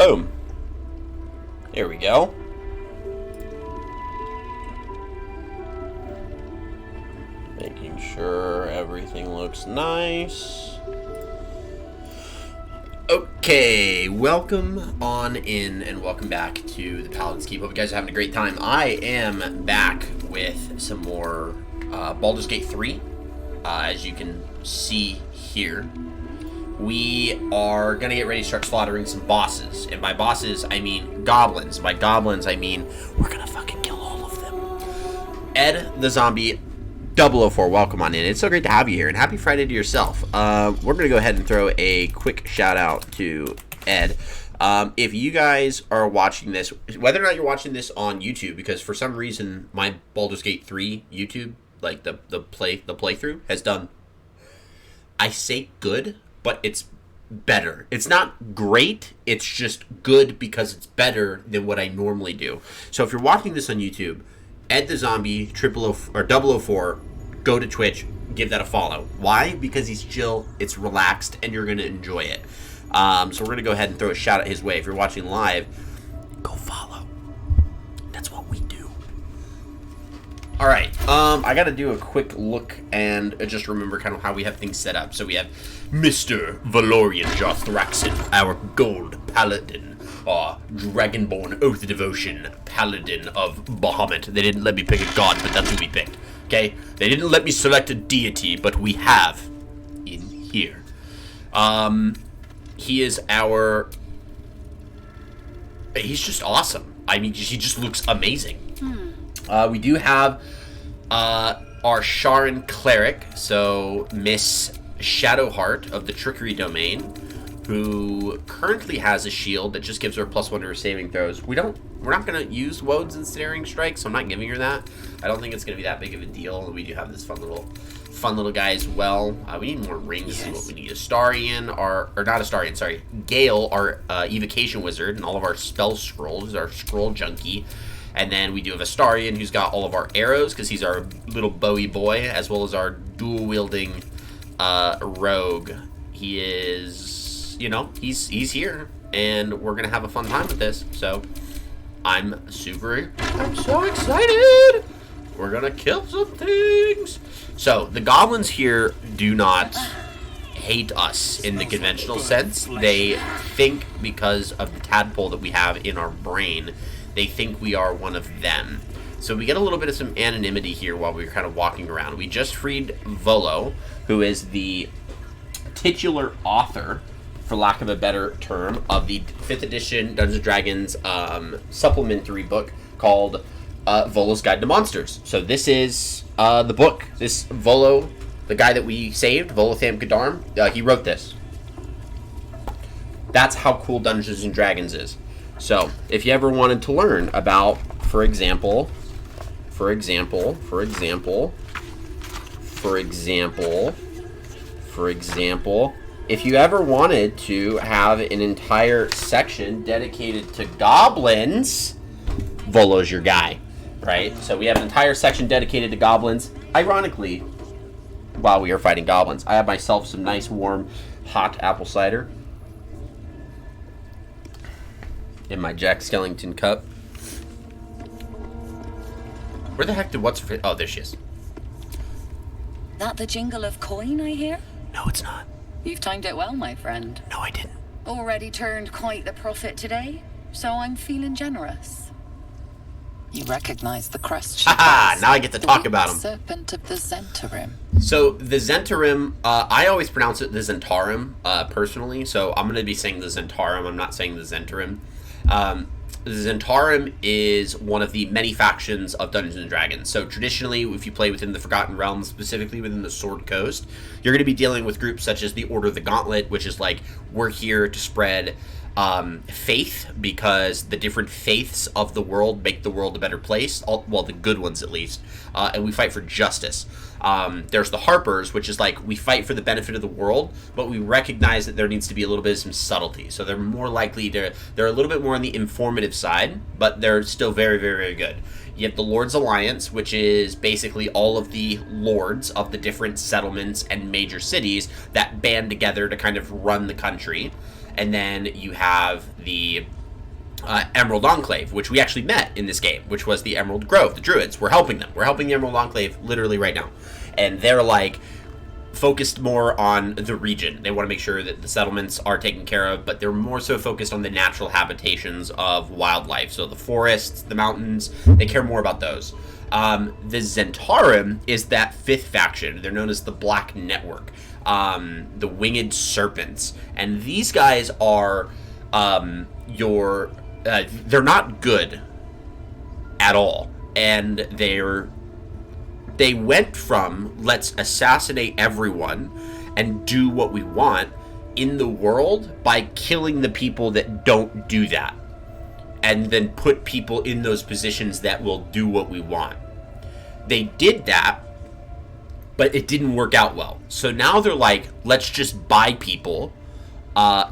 Boom. There we go. Making sure everything looks nice. Okay, welcome on in and welcome back to the Paladin's Keep. Hope you guys are having a great time. I am back with some more Baldur's Gate 3. As you can see here, we are going to get ready to start slaughtering some bosses. And by bosses, I mean goblins. By goblins, I mean we're going to fucking kill all of them. Ed the Zombie 004, welcome on in. It's so great to have you here, and happy Friday to yourself. We're going to go ahead and throw a quick shout out to Ed. If you guys are watching this, whether or not you're watching this on YouTube, because for some reason my Baldur's Gate 3 YouTube, like the playthrough has done, I say good, but it's better. It's not great, it's just good because it's better than what I normally do. So if you're watching this on YouTube, Ed the Zombie 004, go to Twitch, give that a follow. Why? Because he's chill, it's relaxed, and you're going to enjoy it. So we're going to go ahead and throw a shout out his way. If you're watching live, go follow. That's what we do. Alright, I got to do a quick look and just remember kind of how we have things set up. So we have Mr. Valorian Jothraxin, our gold paladin. Dragonborn Oath of Devotion, Paladin of Bahamut. They didn't let me pick a god, but that's who we picked. Okay? They didn't let me select a deity, but we have in here. He is our... He's just awesome. I mean, he just looks amazing. We do have our Sharon Cleric, so Miss Shadowheart of the Trickery Domain, who currently has a shield that just gives her +1 to her saving throws. We're not going to use Wodes and Snaring Strike, so I'm not giving her that. I don't think it's going to be that big of a deal. We do have this fun little guy as well. We need more rings. Yes. Is what we need. Astarion, or not Astarion, sorry. Gale, our evocation wizard, and all of our spell scrolls, our scroll junkie. And then we do have Astarion, who's got all of our arrows, because he's our little bowie boy, as well as our dual-wielding rogue. He is, you know, he's here, and we're going to have a fun time with this. So, I'm so excited! We're going to kill some things! So, the goblins here do not hate us in the conventional sense. They think, because of the tadpole that we have in our brain, they think we are one of them. So we get a little bit of some anonymity here while we're kind of walking around. We just freed Volo, who is the titular author, for lack of a better term, of the 5th edition Dungeons & Dragons supplementary book called Volo's Guide to Monsters. So this is the book. This Volo, the guy that we saved, Volotham Kadarm, he wrote this. That's how cool Dungeons & Dragons is. So, if you ever wanted to learn about, for example, if you ever wanted to have an entire section dedicated to goblins, Volo's your guy, right? So we have an entire section dedicated to goblins. Ironically, while we are fighting goblins, I have myself some nice, warm, hot apple cider in my Jack Skellington cup. Where the heck did what's... Oh, there she is. That the jingle of coin, I hear? No, it's not. You've timed it well, my friend. No, I didn't. Already turned quite the profit today, so I'm feeling generous. You recognize the crest. Haha, now I get to talk about him. Serpent of the Zentarim. So, the Zentarim, I always pronounce it the Zentarim, personally, so I'm going to be saying the Zentarim, I'm not saying the Zentarim. The Zentarim is one of the many factions of Dungeons & Dragons. So traditionally, if you play within the Forgotten Realms, specifically within the Sword Coast, you're going to be dealing with groups such as the Order of the Gauntlet, which is like, we're here to spread faith, because the different faiths of the world make the world a better place, well, the good ones at least, and we fight for justice. There's the Harpers, which is like, we fight for the benefit of the world, but we recognize that there needs to be a little bit of some subtlety. So they're more likely to, they're a little bit more on the informative side, but they're still very, very, very good. You have the Lord's Alliance, which is basically all of the lords of the different settlements and major cities that band together to kind of run the country. And then you have the Emerald Enclave, which we actually met in this game, which was the Emerald Grove, the Druids. We're helping them. We're helping the Emerald Enclave literally right now. And they're like focused more on the region. They want to make sure that the settlements are taken care of, but they're more so focused on the natural habitations of wildlife. So the forests, the mountains, they care more about those. The Zentarum is that fifth faction. They're known as the Black Network, the Winged Serpents. And these guys are they're not good at all, and they went from let's assassinate everyone and do what we want in the world by killing the people that don't do that, and then put people in those positions that will do what we want. They did that, but it didn't work out well. So now they're like, let's just buy people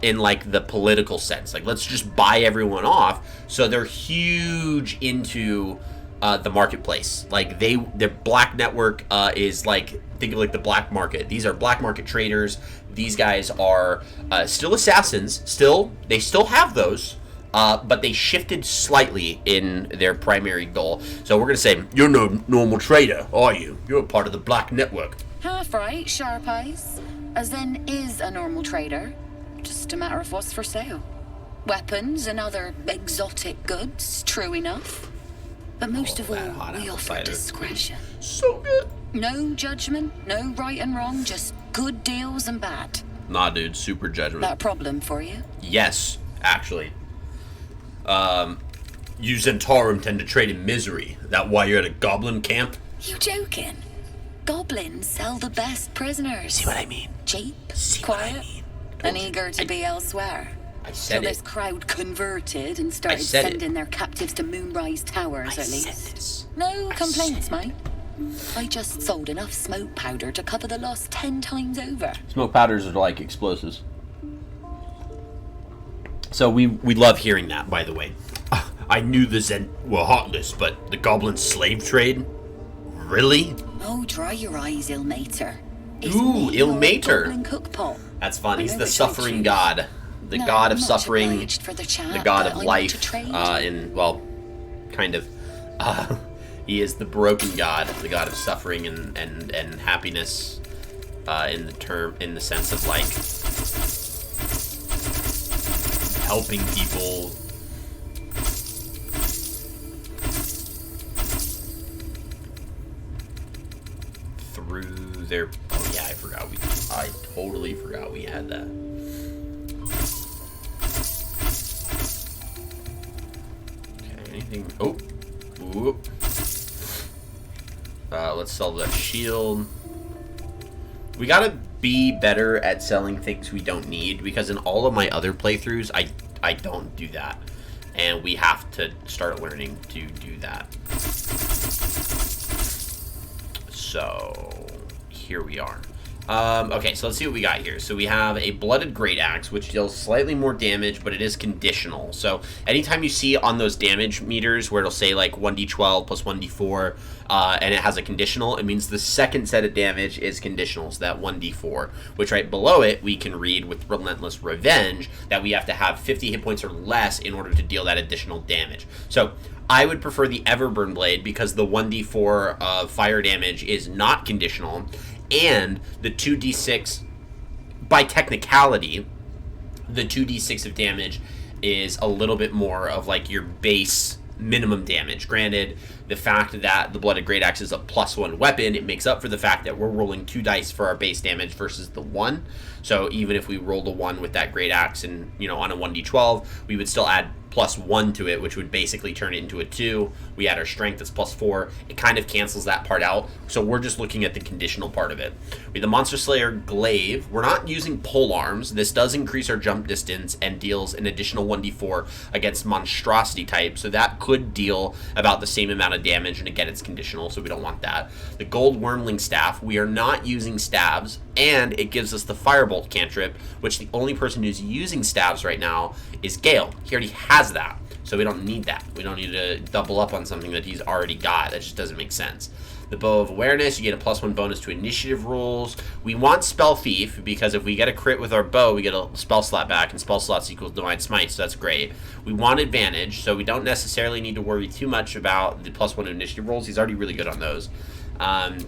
in like the political sense. Like, let's just buy everyone off. So they're huge into the marketplace. Like their Black Network is like, think of like the black market. These are black market traders. These guys are still assassins. They still have those, but they shifted slightly in their primary goal. So we're gonna say, you're no normal trader, are you? You're a part of the Black Network. Half right, sharp eyes. As then is a normal trader. Just a matter of what's for sale. Weapons and other exotic goods, true enough. But most of all, we offer discretion. So good. No judgment, no right and wrong, just good deals and bad. Nah, dude, super judgment. That a problem for you? Yes, actually. You Zentarum tend to trade in misery. That why you're at a goblin camp? You joking? Goblins sell the best prisoners. See what I mean? Cheap, See quiet, what I mean? and eager to be elsewhere. I said so this crowd converted and started sending their captives to Moonrise Towers, at least. No complaints, mate. I just sold enough smoke powder to cover the loss 10 times over. Smoke powders are like explosives. So we love hearing that, by the way. I knew the Zen were heartless, but the goblin slave trade? Really? Oh, dry your eyes, Ilmater. Ooh, Ilmater. Goblin cookpot. That's fun. He's the suffering god. The god of suffering. The god of life. Well, kind of. He is the broken god, the god of suffering and happiness, in the sense of like helping people through their. Oh yeah, I totally forgot we had that. Okay, anything? Oh, whoop. Let's sell the shield. We gotta be better at selling things we don't need, because in all of my other playthroughs, I don't do that. And we have to start learning to do that. So, here we are. Okay, so let's see what we got here. So we have a Blooded Great Axe, which deals slightly more damage, but it is conditional. So anytime you see on those damage meters where it'll say like 1d12 plus 1d4, and it has a conditional, it means the second set of damage is conditional, so that 1d4, which right below it, we can read with Relentless Revenge that we have to have 50 hit points or less in order to deal that additional damage. So I would prefer the Everburn Blade because the 1d4 of fire damage is not conditional, and the 2d6, by technicality, the 2d6 of damage is a little bit more of like your base minimum damage. Granted, the fact that the Blooded Great Axe is a +1 weapon, it makes up for the fact that we're rolling 2 dice for our base damage versus the 1. So even if we rolled a 1 with that Great Axe and, on a 1d12, we would still add +1 to it, which would basically turn it into a 2. We add our strength that's +4. It kind of cancels that part out. So we're just looking at the conditional part of it. With the Monster Slayer Glaive, we're not using pole arms. This does increase our jump distance and deals an additional 1d4 against monstrosity type. So that could deal about the same amount of damage, and again, it's conditional, so we don't want that. The Gold Wormling Staff, we are not using stabs, and it gives us the Firebolt cantrip, which the only person who's using stabs right now is Gale. He already has that, so we don't need that. We don't need to double up on something that he's already got. That just doesn't make sense. The Bow of Awareness, you get a +1 bonus to initiative rolls. We want Spell Thief, because if we get a crit with our bow, we get a spell slot back, and spell slots equals Divine Smite, so that's great. We want advantage, so we don't necessarily need to worry too much about the +1 initiative rolls. He's already really good on those. And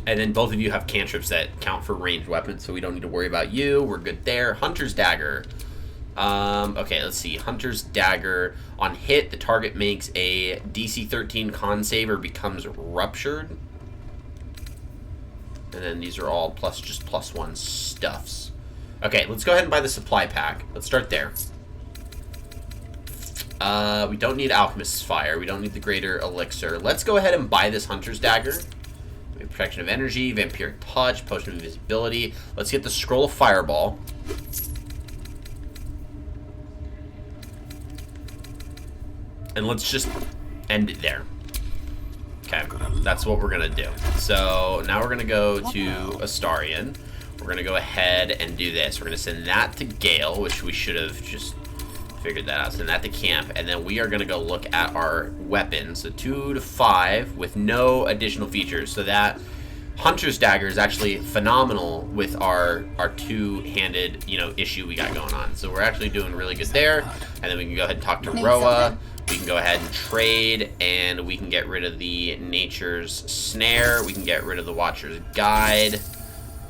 then both of you have cantrips that count for ranged weapons, so we don't need to worry about you. We're good there. Hunter's Dagger. Okay, let's see. Hunter's Dagger. On hit, the target makes a DC 13 con save or becomes ruptured. And then these are all just +1 stuffs. Okay, let's go ahead and buy the supply pack. Let's start there. We don't need Alchemist's Fire. We don't need the Greater Elixir. Let's go ahead and buy this Hunter's Dagger. We have Protection of Energy, Vampiric Touch, Potion of Invisibility. Let's get the Scroll of Fireball. And let's just end it there. Okay, that's what we're going to do. So now we're going to go to Astarion. We're going to go ahead and do this. We're going to send that to Gale, which we should have just figured that out. Send that to camp. And then we are going to go look at our weapons. So 2 to 5 with no additional features. So that Hunter's Dagger is actually phenomenal with our two-handed, issue we got going on. So we're actually doing really good there. And then we can go ahead and talk to Roa. We can go ahead and trade, and we can get rid of the Nature's Snare. We can get rid of the Watcher's Guide.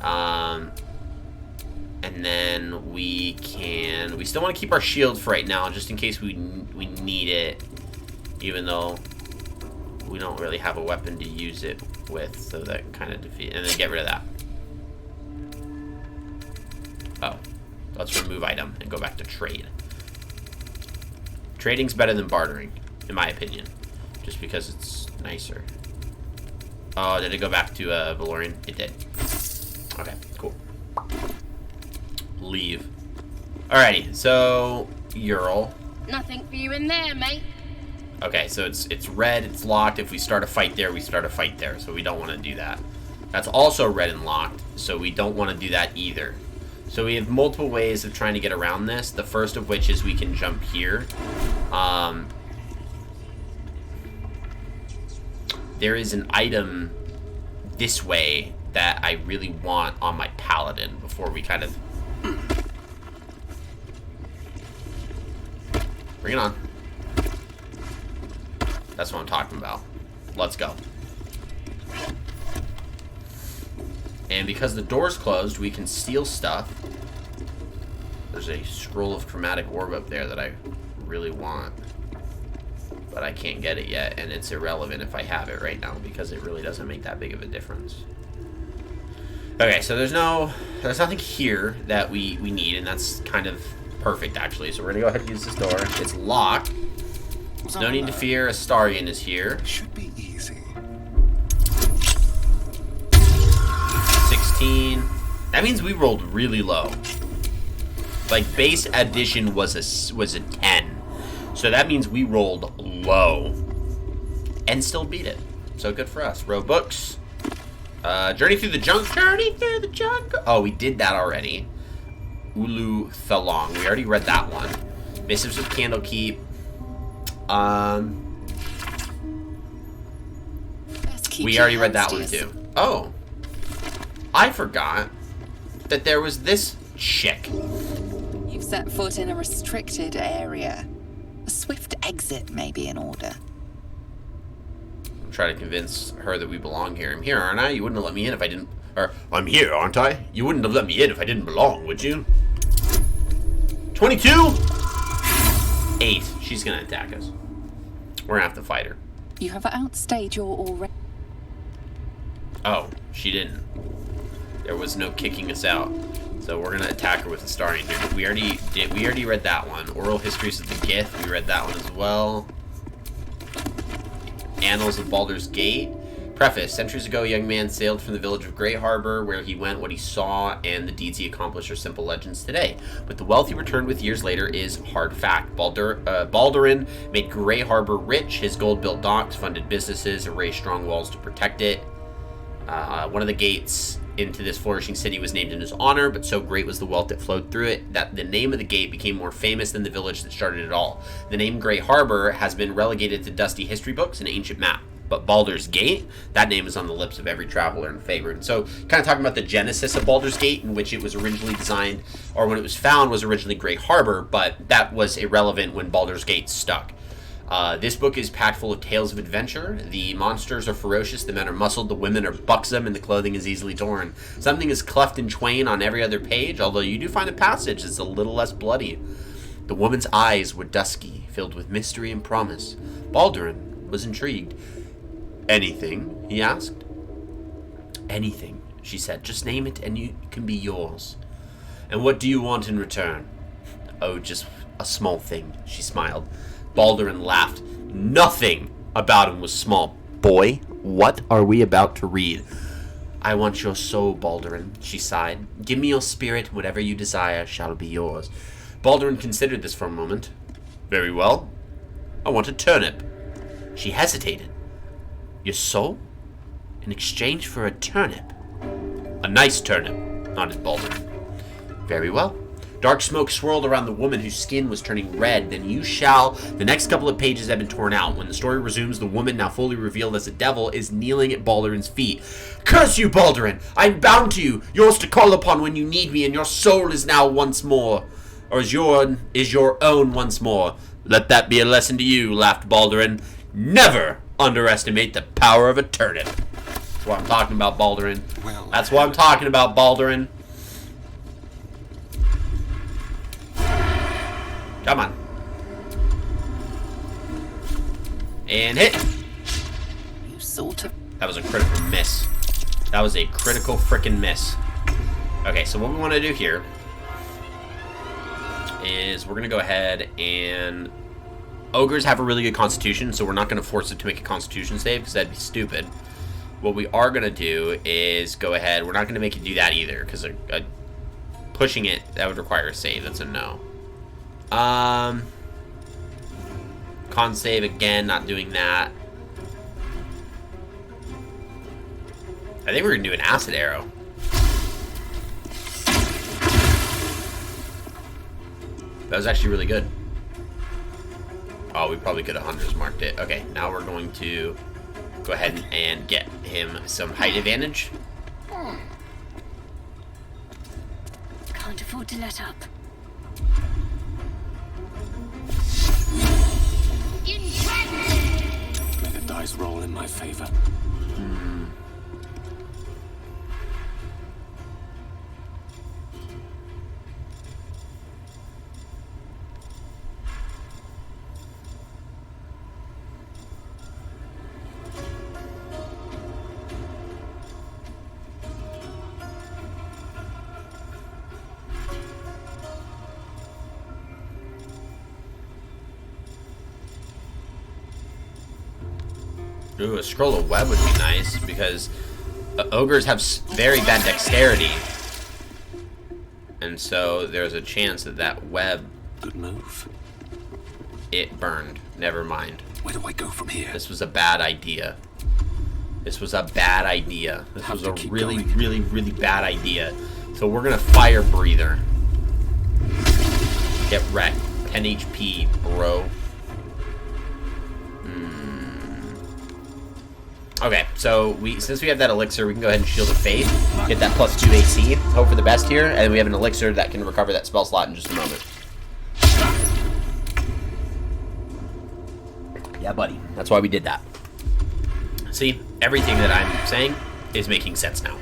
And then we still want to keep our shield for right now, just in case we need it, even though we don't really have a weapon to use it with, so that kind of defeat, and then get rid of that. Oh, let's remove item and go back to trade. Trading's better than bartering, in my opinion, just because it's nicer. Oh, did it go back to Valorian? It did. Okay, cool. Leave. Alrighty, so Ural. Nothing for you in there, mate. Okay, so it's red, it's locked. If we start a fight there, we start a fight there, so we don't want to do that. That's also red and locked, so we don't want to do that either. So we have multiple ways of trying to get around this. The first of which is we can jump here. There is an item this way that I really want on my paladin before we kind of... Bring it on. That's what I'm talking about. Let's go. And because the door's closed, we can steal stuff. There's a scroll of chromatic orb up there that I really want. But I can't get it yet, and it's irrelevant if I have it right now because it really doesn't make that big of a difference. Okay, so there's nothing here that we need, and that's kind of perfect actually. So we're gonna go ahead and use this door. It's locked. No need to fear, Astarion is here. Should be easy. 16. That means we rolled really low. Like base addition was a 10. So that means we rolled low and still beat it. So good for us. Row books. Journey through the junk. Journey through the junk. Oh, we did that already. Ulu Thalong. We already read that one. Missives of Candlekeep. We already read that one too. Oh. I forgot that there was this chick. You've set foot in a restricted area. A swift exit may be in order. I'm trying to convince her that we belong here. I'm here, aren't I? You wouldn't have let me in if I didn't... Or, I'm here, aren't I? You wouldn't have let me in if I didn't belong, would you? 22? 8. She's gonna attack us. We're gonna have to fight her. You have outstayed your already. Oh, she didn't. There was no kicking us out. So we're gonna attack her with a starring here. We already read that one. Oral Histories of the Gift, we read that one as well. Annals of Baldur's Gate. Preface. Centuries ago, a young man sailed from the village of Grey Harbor. Where he went, what he saw, and the deeds he accomplished are simple legends today. But the wealth he returned with years later is hard fact. Baldurin made Grey Harbor rich. His gold-built docks funded businesses and raised strong walls to protect it. One of the gates into this flourishing city was named in his honor, but so great was the wealth that flowed through it that the name of the gate became more famous than the village that started it all. The name Grey Harbor has been relegated to dusty history books and ancient But Baldur's Gate, that name is on the lips of every traveler in Faerun. So, kind of talking about the genesis of Baldur's Gate, in which it was originally designed, or when it was found, was originally Great Harbor, but that was irrelevant when Baldur's Gate stuck. This book is packed full of tales of adventure. The monsters are ferocious, the men are muscled, the women are buxom, and the clothing is easily torn. Something is cleft in twain on every other page, although you do find a passage that's a little less bloody. The woman's eyes were dusky, filled with mystery and promise. Baldurin was intrigued. Anything? He asked. Anything, she said. Just name it and it can be yours. And what do you want in return? Oh, just a small thing, she smiled. Baldurin laughed. Nothing about him was small. Boy, what are we about to read? I want your soul, Baldurin, she sighed. Give me your spirit, whatever you desire shall be yours. Baldurin considered this for a moment. Very well. I want a turnip. She hesitated. Your soul? In exchange for a turnip? A nice turnip, nodded Baldurin. Very well. Dark smoke swirled around the woman whose skin was turning red. Then you shall... The next couple of pages have been torn out. When the story resumes, the woman, now fully revealed as a devil, is kneeling at Baldurin's feet. Curse you, Baldurin! I am bound to you, yours to call upon when you need me, and your soul is now once more. Or is your own once more. Let that be a lesson to you, laughed Baldurin. Never underestimate the power of a turnip. That's what I'm talking about, Baldurin. Well, that's what I'm talking about, Baldurin. Come on. And hit. You sort of... That was a critical miss. That was a critical frickin' miss. Okay, so what we want to do here is we're going to go ahead and... Ogres have a really good constitution, so we're not going to force it to make a constitution save, because that'd be stupid. What we are going to do is go ahead... We're not going to make it do that either, because pushing it, that would require a save. That's a no. Con save again, not doing that. I think we're going to do an acid arrow. That was actually really good. Oh, we probably could have hunters marked it. Okay, now we're going to go ahead and get him some height advantage. Can't afford to let up. May the dice roll in my favor. Ooh, a scroll of web would be nice, because ogres have very bad dexterity. And so there's a chance that that web... Good move. It burned. Never mind. Where do I go from here? This was a bad idea. This was a bad idea. This was a really, really, really bad idea. So we're gonna fire breather. Get wrecked. 10 HP, bro. Okay, so since we have that elixir, we can go ahead and Shield of Faith, get that +2 AC, hope for the best here, and we have an elixir that can recover that spell slot in just a moment. Yeah, buddy. That's why we did that. See, everything that I'm saying is making sense now.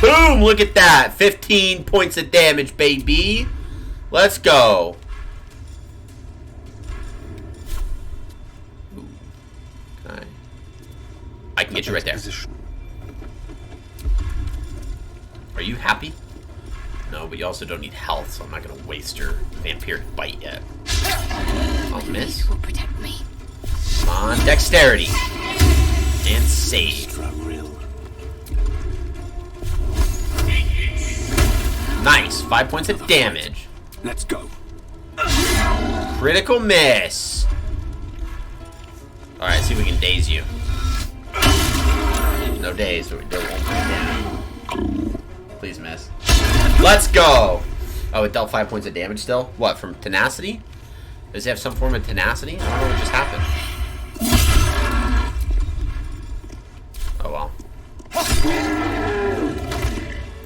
Boom! Look at that! 15 points of damage, baby! Let's go! I can get you right there. Are you happy? No, but you also don't need health, so I'm not going to waste your vampiric bite yet. Oh, miss. Will protect me. Come on, dexterity. And save. Nice. 5 points of damage. Let's go. Critical miss. Alright, see if we can daze you. No days, but we do one. Please miss. Let's go! Oh, it dealt 5 points of damage still? What, from tenacity? Does it have some form of tenacity? I don't know what just happened.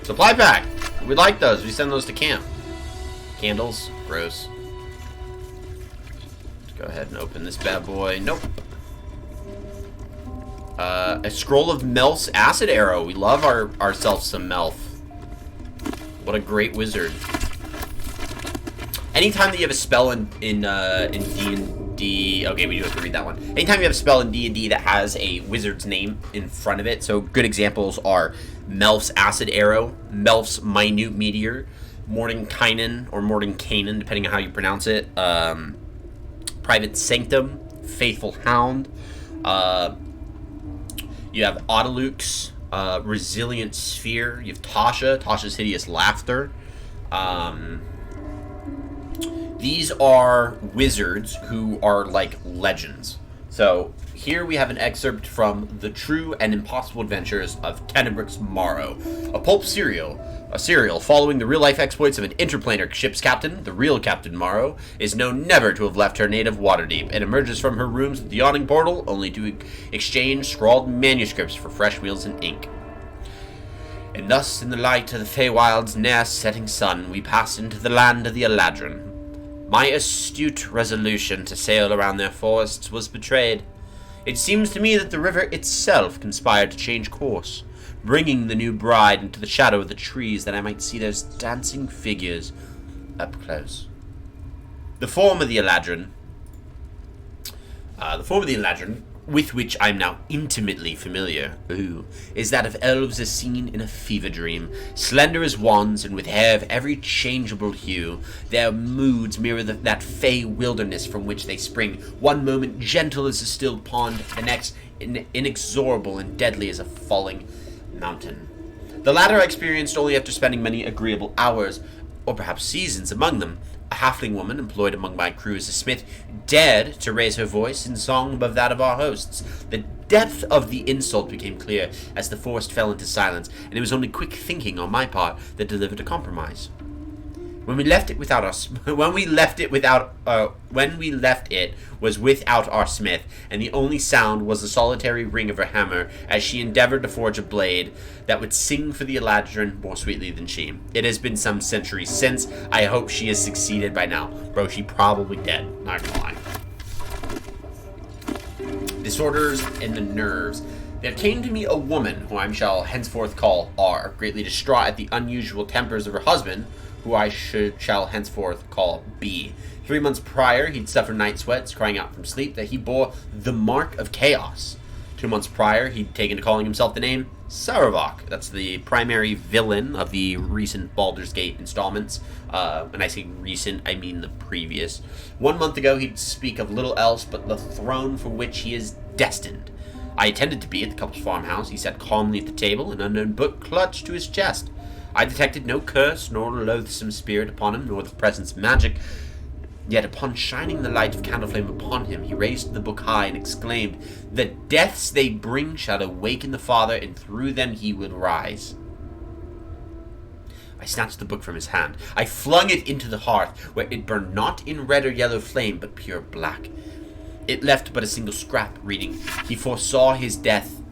Supply pack. We like those. We send those to camp. Candles. Gross. Let's go ahead and open this bad boy. Nope. A scroll of Melf's acid arrow. We love ourselves some Melf. What a great wizard. Anytime that you have a spell in D&D, okay, we do have to read that one. Anytime you have a spell in D&D that has a wizard's name in front of it, so good examples are Melf's acid arrow, Melf's minute meteor, Mordenkainen or Mordenkainen, depending on how you pronounce it, Private Sanctum, Faithful Hound. You have Autoluke's Resilient Sphere. You have Tasha's Hideous Laughter. These are wizards who are like legends. So here we have an excerpt from The True and Impossible Adventures of Tenebrix Morrow, a pulp serial following the real-life exploits of an interplanar ship's captain. The real Captain Morrow is known never to have left her native Waterdeep and emerges from her rooms with the yawning portal only to exchange scrawled manuscripts for fresh wheels and ink. And thus, in the light of the Feywild's near setting sun, we pass into the land of the Eladrin. My astute resolution to sail around their forests was betrayed. It seems to me that the river itself conspired to change course, bringing the new bride into the shadow of the trees that I might see those dancing figures up close. The form of the Eladrin, with which I am now intimately familiar, is that of elves as seen in a fever dream, slender as wands and with hair of every changeable hue. Their moods mirror that fey wilderness from which they spring, one moment gentle as a still pond, the next inexorable and deadly as a falling mountain. The latter I experienced only after spending many agreeable hours, or perhaps seasons, among them. A halfling woman employed among my crew as a smith dared to raise her voice in song above that of our hosts. The depth of the insult became clear as the forest fell into silence, and it was only quick thinking on my part that delivered a compromise. When we left it was without our smith, and the only sound was the solitary ring of her hammer as she endeavored to forge a blade that would sing for the Eladrin more sweetly than she. It has been some centuries since. I hope she has succeeded by now. Bro, she probably dead. Not gonna lie. Disorders in the nerves. There came to me a woman, who I shall henceforth call R, greatly distraught at the unusual tempers of her husband, who I shall henceforth call B. 3 months prior, he'd suffered night sweats, crying out from sleep that he bore the mark of chaos. 2 months prior, he'd taken to calling himself the name Saravok. That's the primary villain of the recent Baldur's Gate installments. When I say recent, I mean the previous. 1 month ago, he'd speak of little else but the throne for which he is destined. I attended to be at the couple's farmhouse. He sat calmly at the table, an unknown book clutched to his chest. I detected no curse, nor loathsome spirit upon him, nor the presence of magic. Yet upon shining the light of candleflame upon him, he raised the book high and exclaimed, "The deaths they bring shall awaken the Father, and through them he will rise." I snatched the book from his hand. I flung it into the hearth, where it burned not in red or yellow flame, but pure black. It left but a single scrap, reading, "He foresaw his death,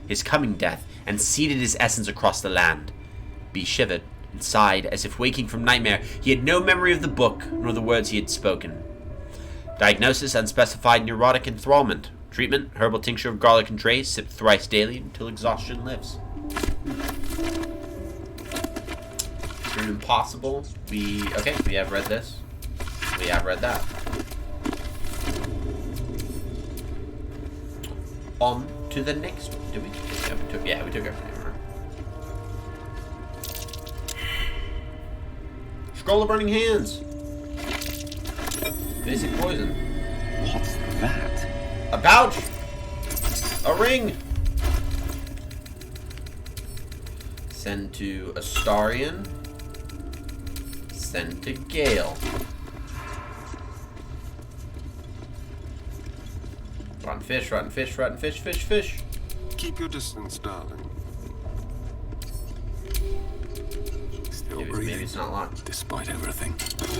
his coming death, and seeded his essence across the land." B shivered and sighed as if waking from nightmare. He had no memory of the book, nor the words he had spoken. Diagnosis: unspecified neurotic enthrallment. Treatment: herbal tincture of garlic and trace, sipped thrice daily until exhaustion lifts. True and Impossible. We have read this. We have read that. On to the next one. Did we? Yeah, we took everything. Scroll of Burning Hands. Basic poison. What's that? A pouch. A ring. Send to Astarion. Send to Gale. Rotten fish, rotten fish, rotten fish, fish, fish. Keep your distance, darling. Still breathing. Maybe it's not locked. Despite everything.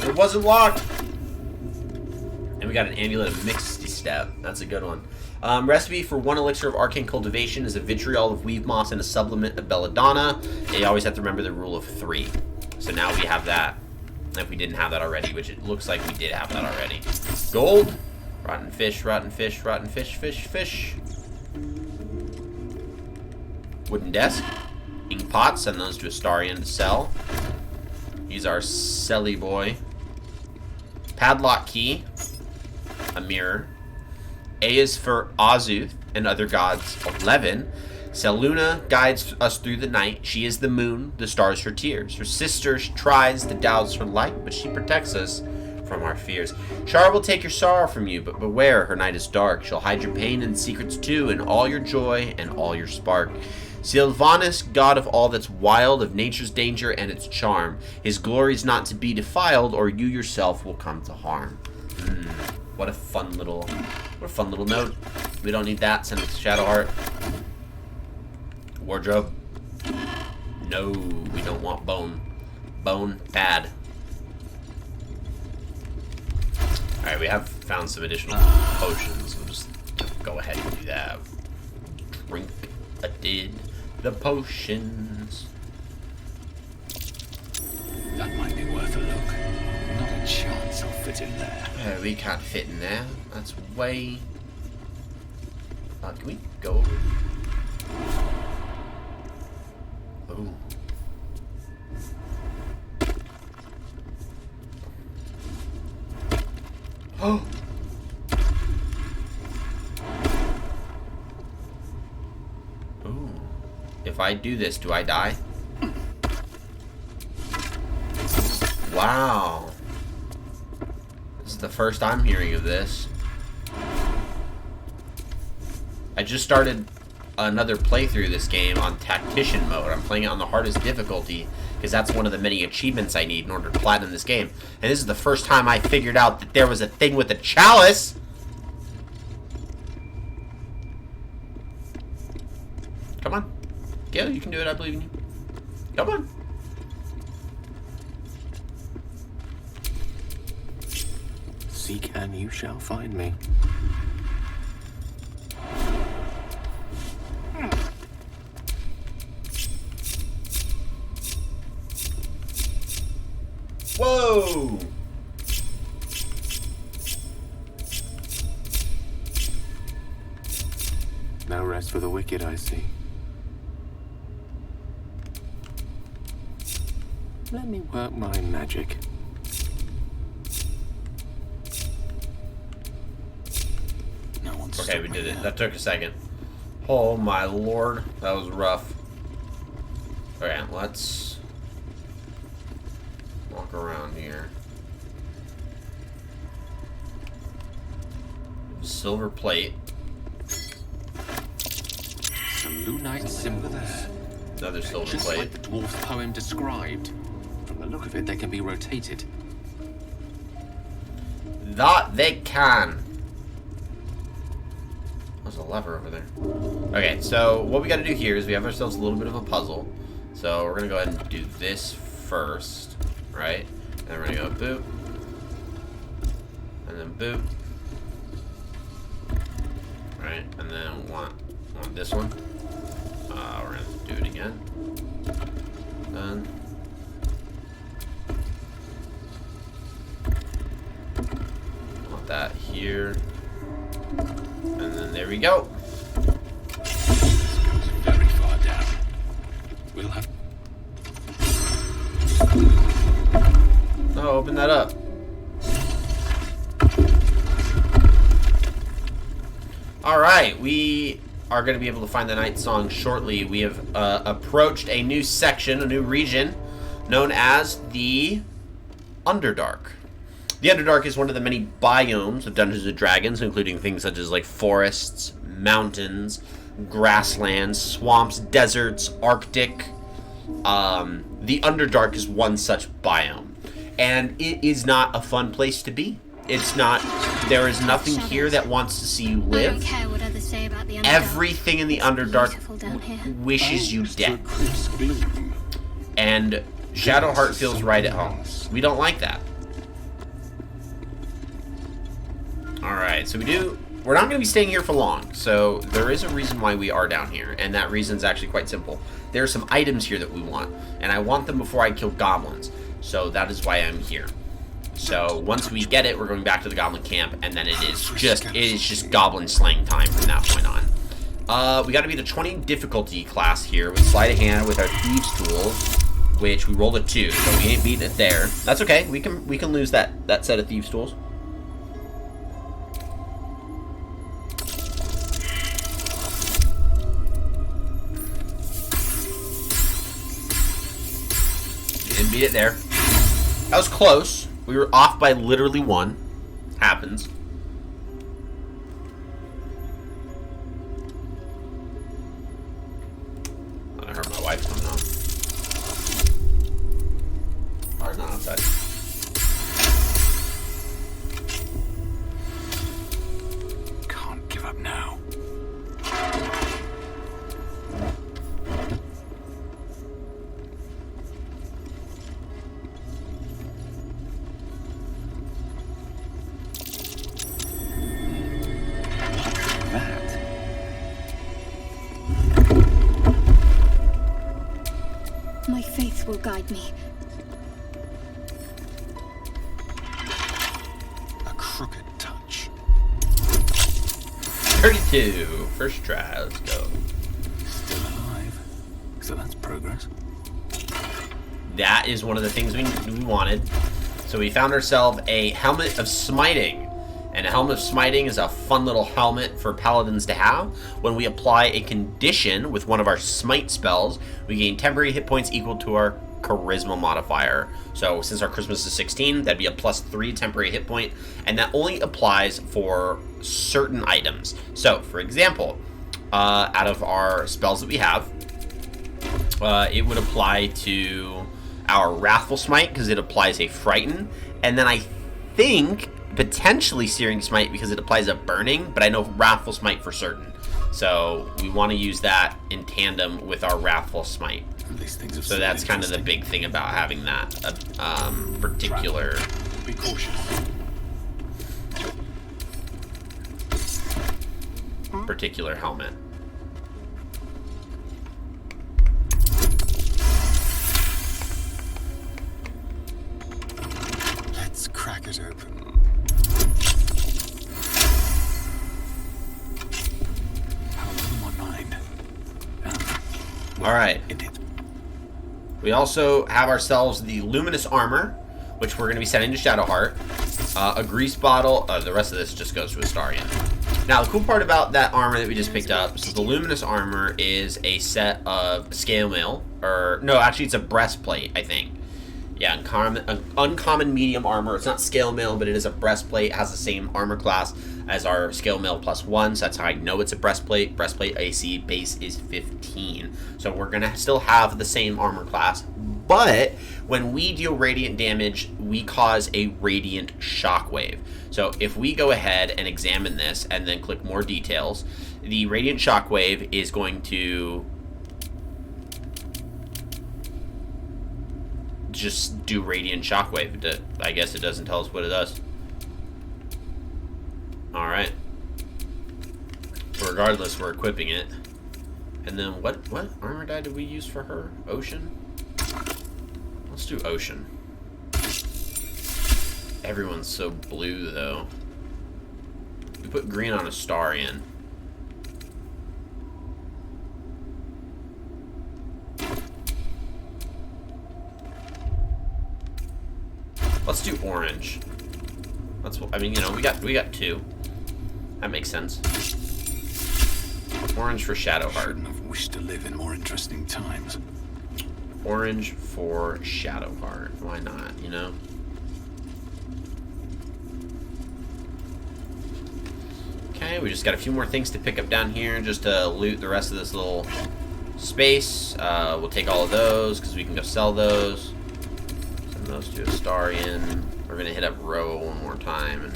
It wasn't locked! And we got an amulet of Mixed Step. That's a good one. Recipe for 1 elixir of arcane cultivation is a vitriol of weave moss and a supplement of belladonna. You always have to remember the rule of 3. So now we have that. If we didn't have that already, which it looks like we did have that already. Gold. Rotten fish, rotten fish, rotten fish, fish, fish. Wooden desk. Ink pot. Send those to Astarion to sell. He's our selly boy. Padlock key. A mirror. A is for Azuth and other gods. 11. Seluna guides us through the night. She is the moon, the stars her tears. Her sister tries to douse her light, but she protects us from our fears. Shar will take your sorrow from you, but beware, her night is dark. She'll hide your pain and secrets too, and all your joy and all your spark. Sylvanus, god of all that's wild, of nature's danger and its charm. His glory's not to be defiled, or you yourself will come to harm. What a fun little note. We don't need that. Send it to Shadowheart. Wardrobe. No, we don't want bone. Bone, bad. Alright, we have found some additional potions. We'll just go ahead and do that. Drink the potions. That might be worth a look. Not a chance I'll fit in there. We can't fit in there. That's way... can we go over? Oh. Oh! Ooh. If I do this, do I die? Wow. This is the first I'm hearing of this. I just started another playthrough of this game on Tactician mode. I'm playing it on the hardest difficulty because that's one of the many achievements I need in order to platinum this game. And this is the first time I figured out that there was a thing with a chalice. Come on. Gil, you can do it. I believe in you. Come on. Seek and you shall find me. Whoa! No rest for the wicked, I see. Let me work my magic. No one's Okay, we did it. That took a second. Oh my lord, that was rough. Okay, let's walk around here. Silver plate. Some lunite symbols. Another silver Just plate. like the dwarf's poem described. From the look of it, they can be rotated. That they can. There's a lever over there. Okay, so what we got to do here is we have ourselves a little bit of a puzzle. So we're gonna go ahead and do this first, right? And then we're gonna go boop, and then boop, right? And then want this one. We're gonna do it again. Done. Want that here. And then there we go. This goes very far down. We'll have... Oh, open that up. Alright, we are going to be able to find the night song shortly. We have approached a new section, a new region, known as the Underdark. The Underdark is one of the many biomes of Dungeons & Dragons, including things such as like forests, mountains, grasslands, swamps, deserts, Arctic. The Underdark is one such biome. And it is not a fun place to be. It's not, there is nothing here that wants to see you I don't live. care what others say about the Underdark. Everything in the Underdark Beautiful down here. wishes you dead. And Shadowheart feels right at home. We don't like that. Alright, so we do we're not going to be staying here for long, so there is a reason why we are down here, and that reason is actually quite simple. There are some items here that we want, and I want them before I kill goblins, so that is why I'm here. So once we get it, we're going back to the goblin camp, and then it is just goblin slaying time from that point on. We got to be the 20 difficulty class here with sleight of hand with our thieves tools, which we rolled a 2, so we ain't beating it there. That's okay. We can lose that set of thieves tools. We didn't beat it there. That was close. We were off by literally 1. Happens. I heard my wife coming on. Or not outside. Can't give up now. My faith will guide me. A crooked touch. 32. First try. Let's go. Still alive. So that's progress. That is one of the things we wanted. So we found ourselves a helmet of smiting. And a helmet of smiting is a fun little helmet for paladins to have. When we apply a condition with one of our smite spells, we gain temporary hit points equal to our charisma modifier. So since our charisma is 16, that'd be a +3 temporary hit point, and that only applies for certain items. So for example, out of our spells that we have, it would apply to our Wrathful Smite because it applies a Frighten, and then I think potentially Searing Smite because it applies a Burning, but I know Wrathful Smite for certain. So we want to use that in tandem with our Wrathful Smite. These things have So that's kind of the big thing about having that particular Be cautious. helmet. Let's crack it open. All right. It did. We also have ourselves the Luminous Armor, which we're going to be setting to Shadowheart. A Grease Bottle. The rest of this just goes to Astarion. Now, the cool part about that armor that we just picked up is the Luminous Armor is a set of Scale Mail. Or, no, actually, it's a breastplate, I think. Yeah, uncommon medium armor. It's not Scale Mail, but it is a breastplate. It has the same armor class as our Scale Mail +1, so that's how I know it's a breastplate. Breastplate AC base is 15. So we're going to still have the same armor class, but when we deal radiant damage, we cause a radiant shockwave. So if we go ahead and examine this and then click more details, the radiant shockwave is going to just do radiant shockwave. I guess it doesn't tell us what it does. Alright. Regardless, we're equipping it. And then what armor die did we use for her? Ocean? Let's do Ocean. Everyone's so blue though. We put green on Astarion. Let's do orange. That's what I mean. You know, we got 2. That makes sense. Orange for Shadowheart. Shouldn't have wished to live in more interesting times. Orange for Shadowheart. Why not? You know. Okay, we just got a few more things to pick up down here just to loot the rest of this little space. We'll take all of those because we can go sell those. Send those to Astarion. We're gonna hit up Row one more time and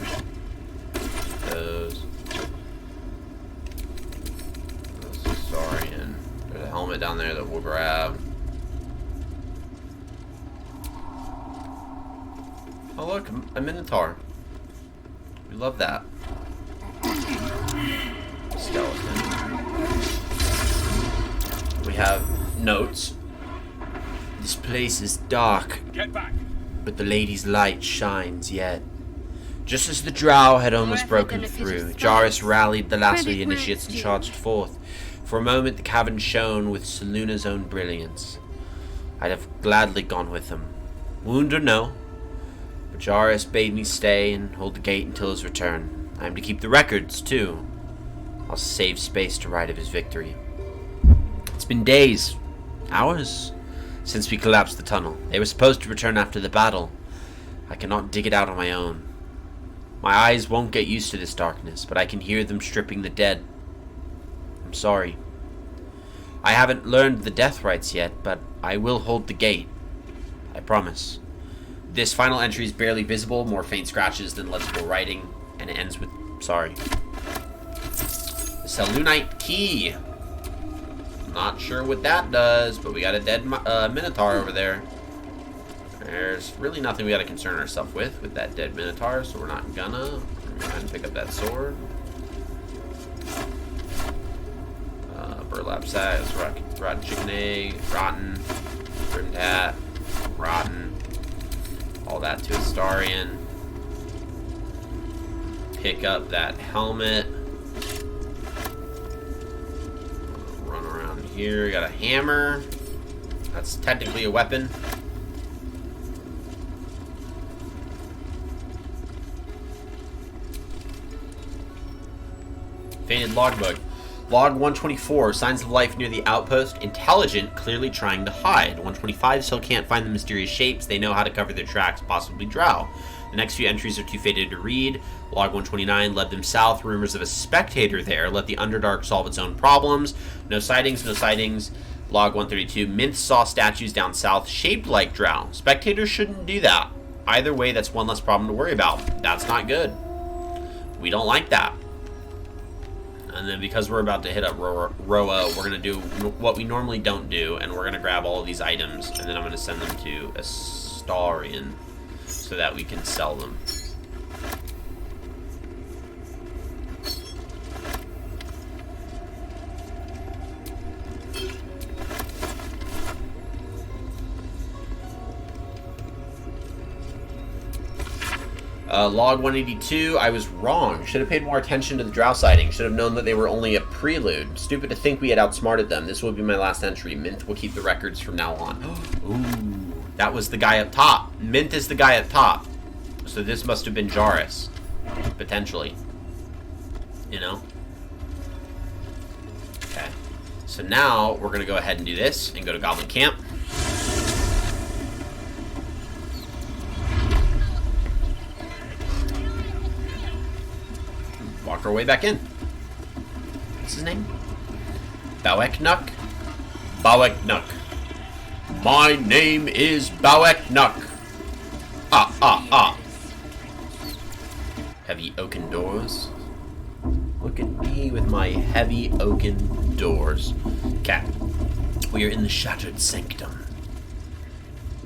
those. Astarion. There's a helmet down there that we'll grab. Oh look, a Minotaur. We love that. skeleton. We have notes. This place is dark, Get back. but the lady's light shines yet. Just as the drow had almost broken through, Jarrus rallied the last of the initiates and charged forth. For a moment, the cavern shone with Seluna's own brilliance. I'd have gladly gone with him, wound or no, but Jarrus bade me stay and hold the gate until his return. I am to keep the records, too. I'll save space to write of his victory. It's been days, hours, since we collapsed the tunnel. They were supposed to return after the battle. I cannot dig it out on my own. My eyes won't get used to this darkness, but I can hear them stripping the dead. I'm sorry. I haven't learned the death rites yet, but I will hold the gate. I promise. This final entry is barely visible, more faint scratches than legible writing, and it ends with sorry. The Selûnite key. Not sure what that does, but we got a dead Minotaur over there. There's really nothing we got to concern ourselves with that dead Minotaur, so we're not gonna. We're gonna go ahead and pick up that sword. Burlap sack, rotten chicken egg, rotten, brimmed hat, rotten. All that to Astarion. Pick up that helmet. Run around here. Got a hammer. That's technically a weapon. Faded logbook. Log 124. Signs of life near the outpost. Intelligent, clearly trying to hide. 125 still can't find the mysterious shapes. They know how to cover their tracks, possibly drow. The next few entries are too faded to read. Log 129 led them south. Rumors of a spectator there. Let the Underdark solve its own problems. No sightings, no sightings. Log 132. Minth saw statues down south shaped like drow. Spectators shouldn't do that. Either way, that's one less problem to worry about. That's not good. We don't like that. And then because we're about to hit up Roa, we're going to do what we normally don't do, and we're going to grab all of these items, and then I'm going to send them to Astarion so that we can sell them. Log 182, I was wrong. Should have paid more attention to the drow sighting. Should have known that they were only a prelude. Stupid to think we had outsmarted them. This will be my last entry. Minth will keep the records from now on. Ooh, that was the guy up top. Minth is the guy up top. So this must have been Jarrus. Potentially. You know? Okay. So now, we're going to go ahead and do this and go to Goblin Camp. Walk our way back in. What's his name? Bawek-Nuk? Bawek-Nuk. My name is Bawek-Nuk. Heavy oaken doors. Look at me with my heavy oaken doors. Okay. We are in the Shattered Sanctum.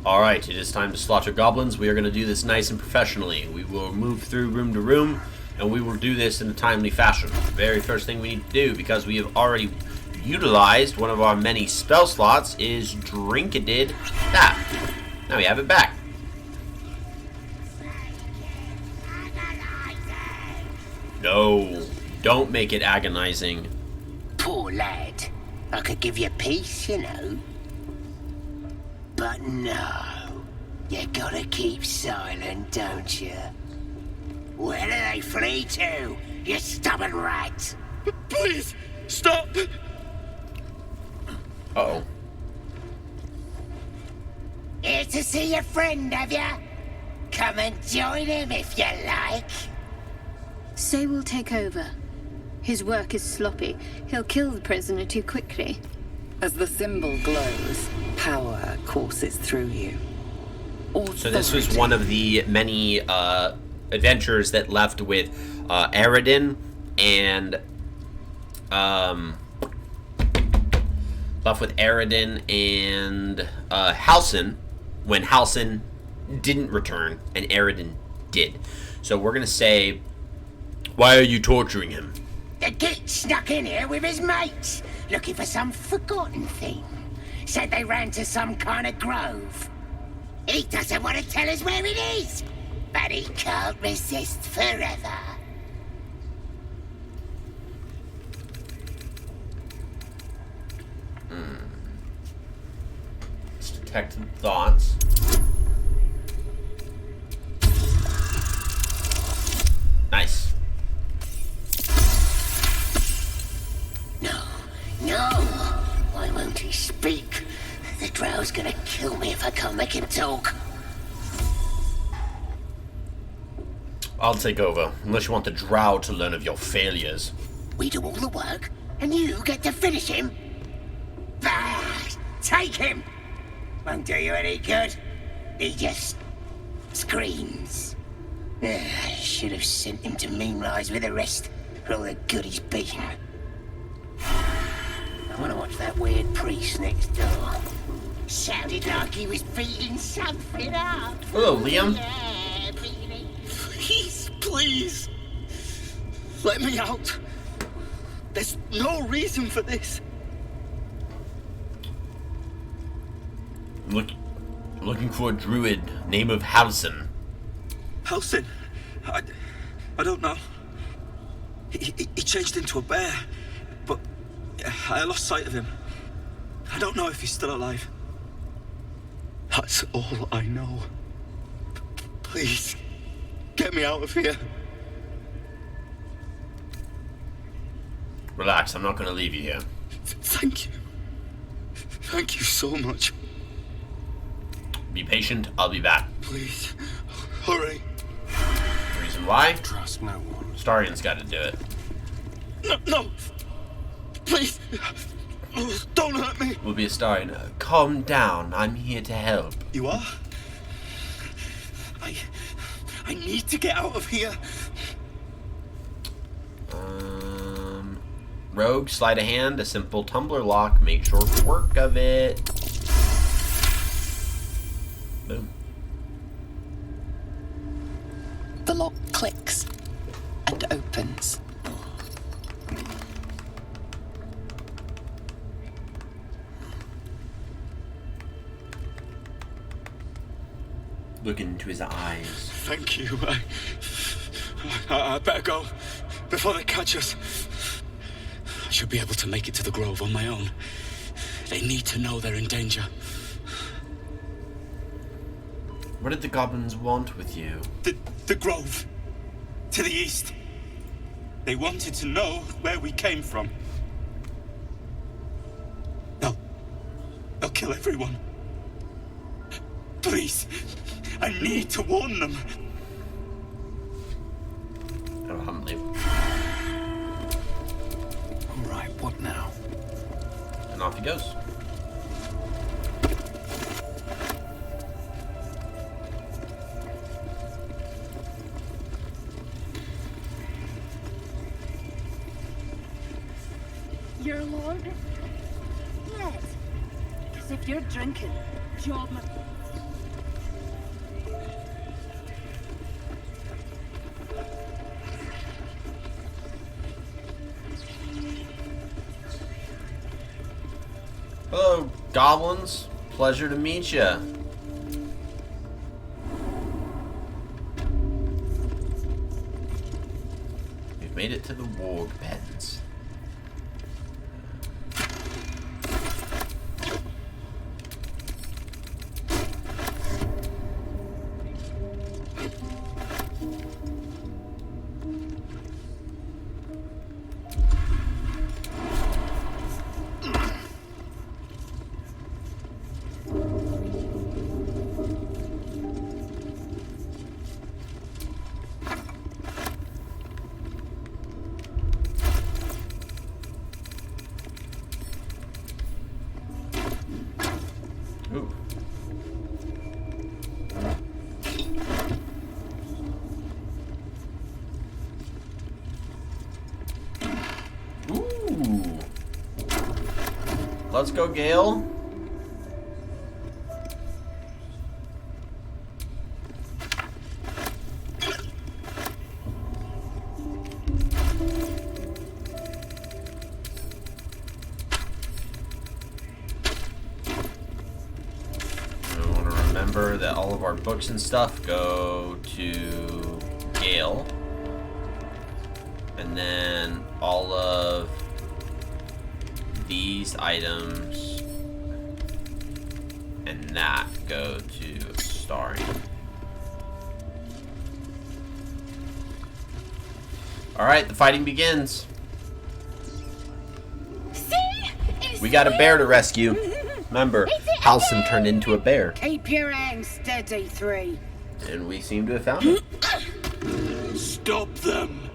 Alright, it is time to slaughter goblins. We are going to do this nice and professionally. We will move through room to room, and we will do this in a timely fashion. The very first thing we need to do, because we have already utilized one of our many spell slots, is Drinkadid that. Now we have it back. No, don't make it agonizing. Poor lad. I could give you peace, you know. But no. You gotta keep silent, don't you? Where do they flee to, you stubborn rat? Please, stop! Uh-oh. Here to see your friend, have ya? Come and join him if you like. Say will take over. His work is sloppy. He'll kill the prisoner too quickly. As the symbol glows, power courses through you. So this was one of the many adventures that left with Aradin and Halsin when Halsin didn't return and Aradin did. So we're gonna say, why are you torturing him? The git snuck in here with his mates, looking for some forgotten thing. Said they ran to some kind of grove. He doesn't want to tell us where it is, but he can't resist forever. Let's detect thoughts. Nice. No, no! Why won't he speak? The drow's gonna kill me if I can't make him talk. I'll take over, unless you want the drow to learn of your failures. We do all the work, and you get to finish him? Bah! Take him! Won't do you any good. He just screams. I should have sent him to Moonrise with the rest, for all the good he's been. I want to watch that weird priest next door. Sounded like he was beating something up. Hello, Liam. Yeah, beating. Please, please. Let me out. There's no reason for this. Looking for a druid, name of Halsin. Halsin? I don't know. He changed into a bear, but I lost sight of him. I don't know if he's still alive. That's all I know. Please, get me out of here. Relax, I'm not going to leave you here. Thank you. Thank you so much. Be patient, I'll be back. Please, hurry. The reason why? Trust no one. Starian's got to do it. No. Please. Oh, don't hurt me. Will be a Starian. Calm down, I'm here to help. You are? I need to get out of here. Rogue, sleight of hand, a simple tumbler lock, make short work of it. Boom. The lock clicks and opens. Look into his eyes. Thank you. I better go before they catch us. I should be able to make it to the grove on my own. They need to know they're in danger. What did the goblins want with you? The grove. To the east. They wanted to know where we came from. They'll kill everyone. Please, I need to warn them. Oh, humbly. Right, what now? And off he goes. Your lord? Yes. As if you're drinking. Job. Hello, goblins. Pleasure to meet ya. We've made it to the warg pens. Ooh. Ooh. Let's go, Gale. that all of our books and stuff go to Gale. And then all of these items and that go to Starring. Alright, the fighting begins. We got a bear to rescue. Remember, Halsin turned into a bear. Keep your hands steady, 3. And we seem to have found it. Stop them!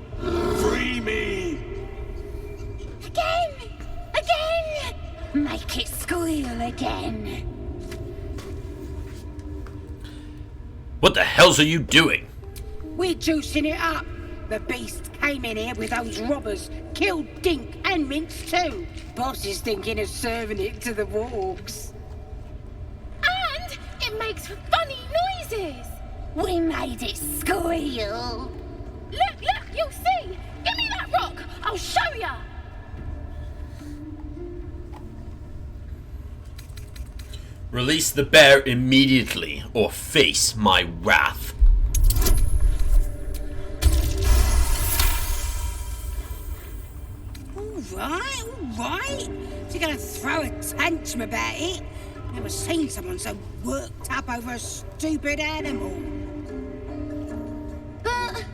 Free me! Again! Again! Make it squeal again. What the hells are you doing? We're juicing it up. The beast came in here with those robbers, killed Dink and Mince too. Boss is thinking of serving it to the wargs. And it makes funny noises. We made it squeal. Look, you'll see. Give me that rock. I'll show ya. Release the bear immediately, or face my wrath. All right. If you're gonna throw a tantrum about it, never seen someone so worked up over a stupid animal. But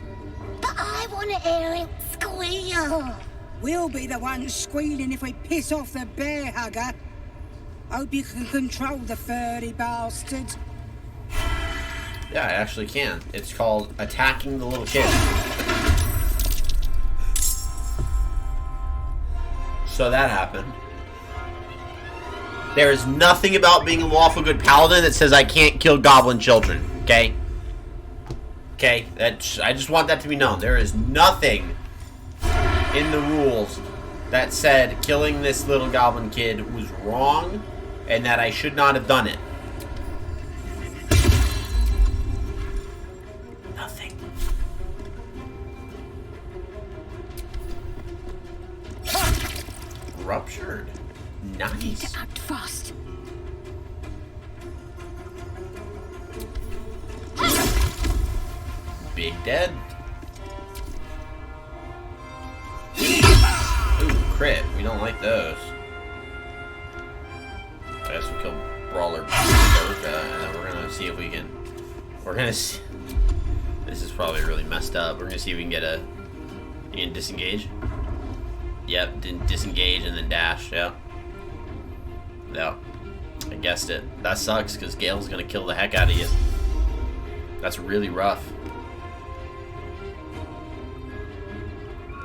I want to hear it squeal. We'll be the ones squealing if we piss off the bear hugger. Hope you can control the furry bastard. Yeah, I actually can. It's called attacking the little kid. So that happened. There is nothing about being a lawful good paladin that says I can't kill goblin children, okay? Okay, I just want that to be known. There is nothing in the rules that said killing this little goblin kid was wrong and that I should not have done it. Nothing. Ruptured. Nice. Act fast. Big dead. Ooh, crit. We don't like those. I guess we'll kill Brawler Bertha, and then we're gonna see if we can. We're gonna see. This is probably really messed up. We're gonna see if we can get a. You can disengage. Yep, didn't disengage and then dash. Yeah. No. I guessed it. That sucks because Gale's gonna kill the heck out of you. That's really rough.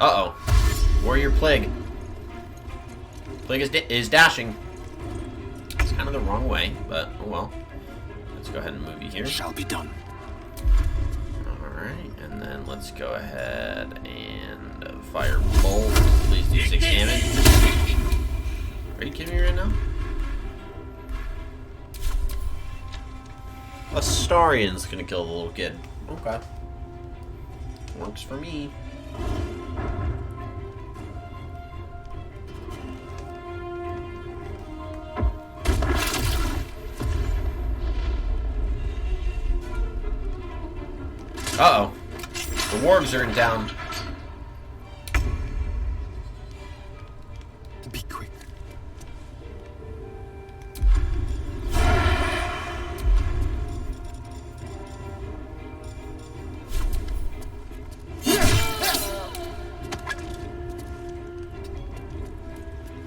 Uh-oh. Warrior Plague. Plague is dashing. It's kind of the wrong way, but oh well. Let's go ahead and move you here. Shall be done. Alright, and then let's go ahead and fire bolt. Please do 6 damage. Are you kidding me right now? Astarian's gonna kill the little kid. Okay. Works for me. Uh-oh. The wargs are in town. Be quick.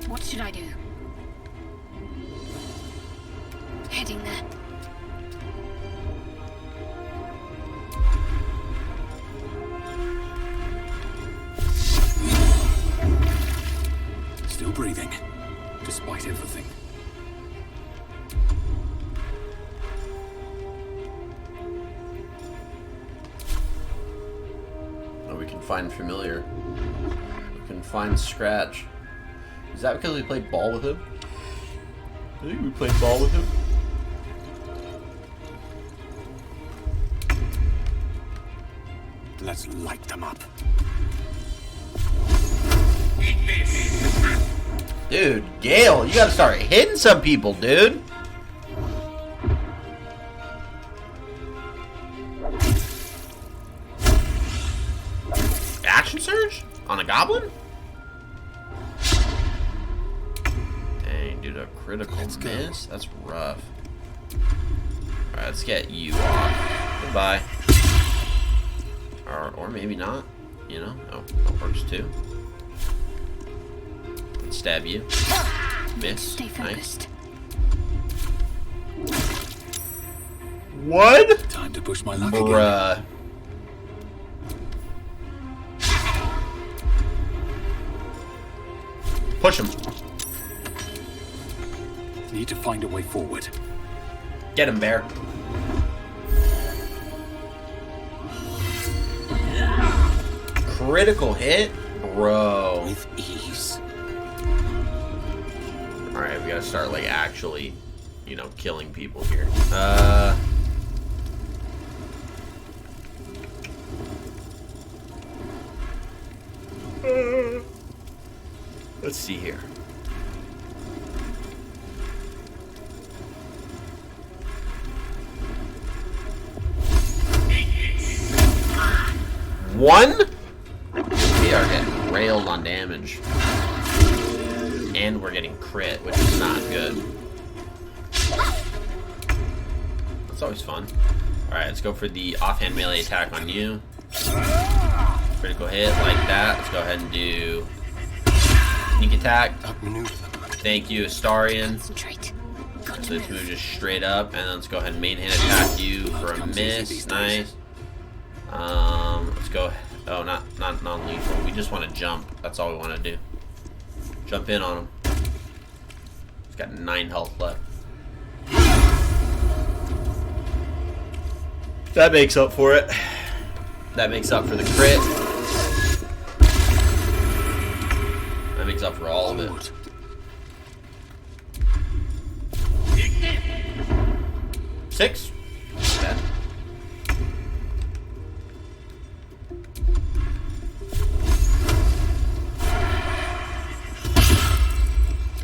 What should I do? Heading there. Still breathing, despite everything. Oh, we can find familiar. We can find Scratch. Is that because we played ball with him? I think we played ball with him. Let's light them up. Dude, Gale, you gotta start hitting some people, dude. action surge on a goblin? Dang, dude, a critical miss? That's rough. Alright, let's get you off. Goodbye. Or maybe not. You know? Oh, that works too. Stab you. Miss. Stay focused. Nice. What? Time to push my luck again. Bruh. Push him. Need to find a way forward. Get him, bear. Critical hit? Bro. With ease. Alright, we gotta start, like, actually, you know, killing people here. Let's see here. One? We are getting railed on damage. And we're getting crit, which is not good. That's always fun. Alright, let's go for the offhand melee attack on you. Critical hit like that. Let's go ahead and do sneak attack. Thank you, Astarion. Concentrate. Got So to let's move. move just straight up, and then let's go ahead and main hand attack you for a miss. Nice. Let's go. Oh, not non-lethal. We just want to jump. That's all we want to do. Jump in on him. He's got 9 health left. That makes up for it. That makes up for the crit. That makes up for all of it. 6. Bad.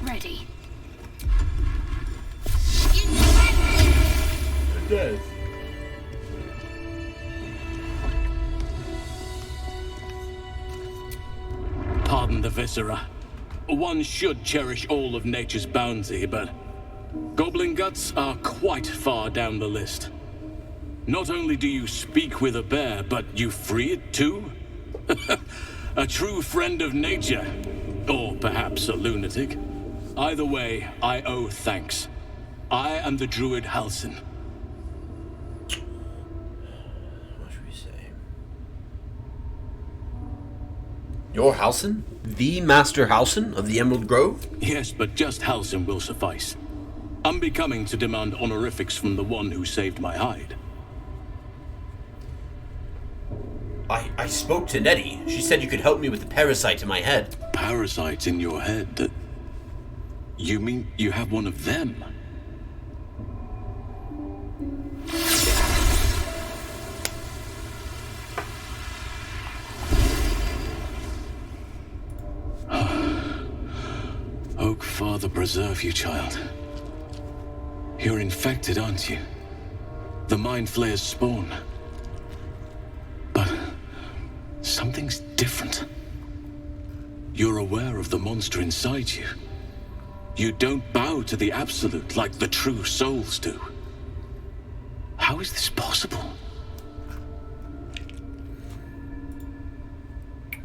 Ready. It does. Pardon the viscera. One should cherish all of nature's bounty, but goblin guts are quite far down the list. Not only do you speak with a bear, but you free it too? A true friend of nature. Or perhaps a lunatic. Either way, I owe thanks. I am the druid Halsin. What should we say? You're Halsin? The Master Halsin of the Emerald Grove? Yes, but just Halsin will suffice. Unbecoming to demand honorifics from the one who saved my hide. I spoke to Nettie. She said you could help me with the parasite in my head. Parasites in your head? You mean you have one of them? Oak Father preserve you, child. You're infected, aren't you? The Mind Flayer's spawn. But something's different. You're aware of the monster inside you. You don't bow to the Absolute like the true souls do. How is this possible?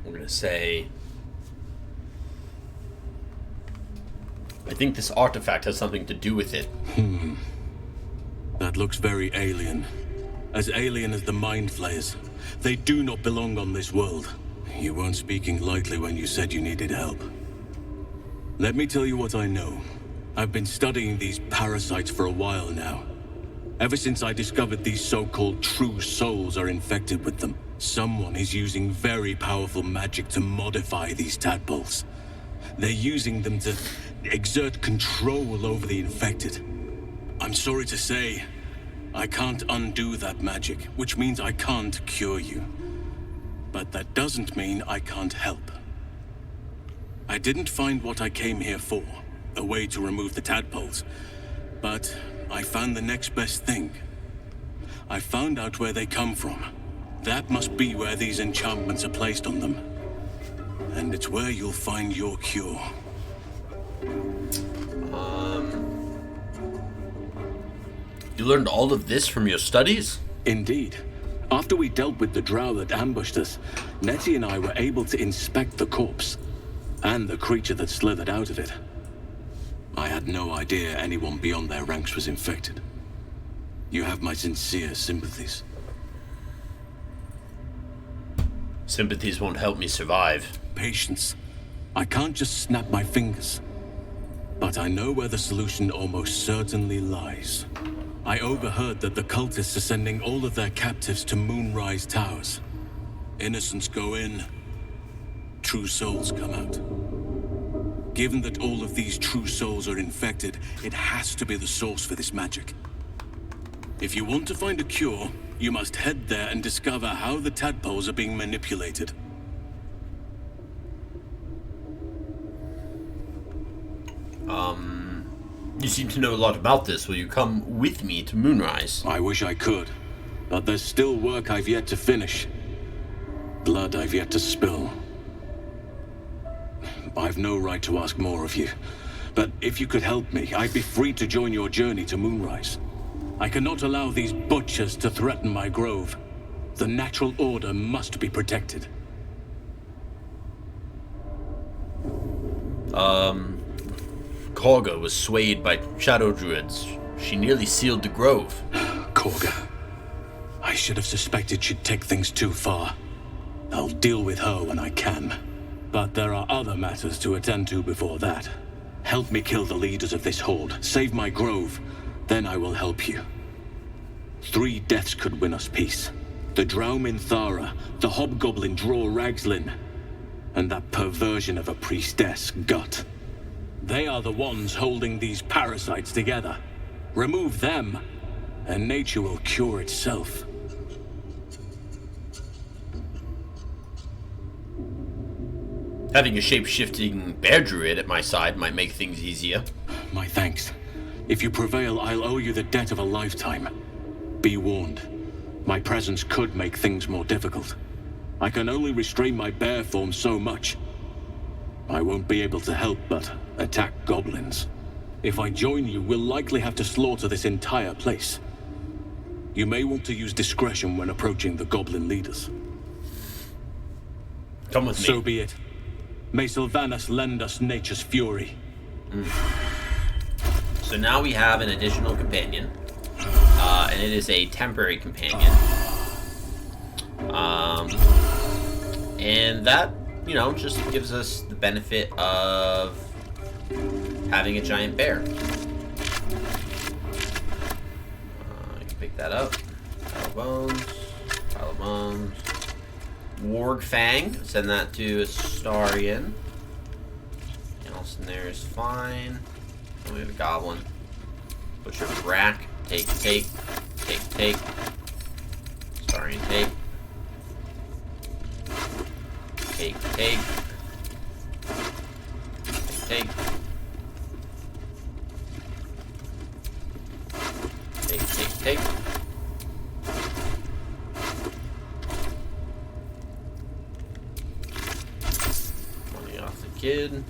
We're gonna say... I think this artifact has something to do with it. That looks very alien. As alien as the Mind Flayers. They do not belong on this world. You weren't speaking lightly when you said you needed help. Let me tell you what I know. I've been studying these parasites for a while now. Ever since I discovered these so-called true souls are infected with them, someone is using very powerful magic to modify these tadpoles. They're using them to exert control over the infected. I'm sorry to say, I can't undo that magic, which means I can't cure you. But that doesn't mean I can't help. I didn't find what I came here for, a way to remove the tadpoles, but I found the next best thing. I found out where they come from, That must be where these enchantments are placed on them. And it's where you'll find your cure. You learned all of this from your studies? Indeed. After we dealt with the drow that ambushed us, Nettie and I were able to inspect the corpse. And the creature that slithered out of it. I had no idea anyone beyond their ranks was infected. You have my sincere sympathies. Sympathies won't help me survive. Patience. I can't just snap my fingers. But I know where the solution almost certainly lies. I overheard that the cultists are sending all of their captives to Moonrise Towers. Innocents go in, true souls come out. Given that all of these true souls are infected, it has to be the source for this magic. If you want to find a cure, you must head there and discover how the tadpoles are being manipulated. You seem to know a lot about this. Will you come with me to Moonrise? I wish I could, but there's still work I've yet to finish. Blood I've yet to spill. I've no right to ask more of you, but if you could help me, I'd be free to join your journey to Moonrise. I cannot allow these butchers to threaten my grove. The natural order must be protected. Korga was swayed by shadow druids. She nearly sealed the grove. Korga. I should have suspected she'd take things too far. I'll deal with her when I can. But there are other matters to attend to before that. Help me kill the leaders of this horde. Save my grove. Then I will help you. 3 deaths could win us peace. The drow Minthara, the hobgoblin Draw Ragslin, and that perversion of a priestess, Gut. They are the ones holding these parasites together. Remove them, and nature will cure itself. Having a shape-shifting bear druid at my side might make things easier. My thanks. If you prevail, I'll owe you the debt of a lifetime. Be warned. My presence could make things more difficult. I can only restrain my bear form so much. I won't be able to help but attack goblins. If I join you, we'll likely have to slaughter this entire place. You may want to use discretion when approaching the goblin leaders. Come with me. So be it. May Sylvanas lend us nature's fury. So now we have an additional companion. And it is a temporary companion. And that, you know, just gives us the benefit of having a giant bear. You can pick that up. Pile of bones. Pile of bones. Warg Fang. Send that to Astarion. Anything else in there is fine. And we have a goblin. Butcher Brack. Take. Astarion take. Take. Money off the kid.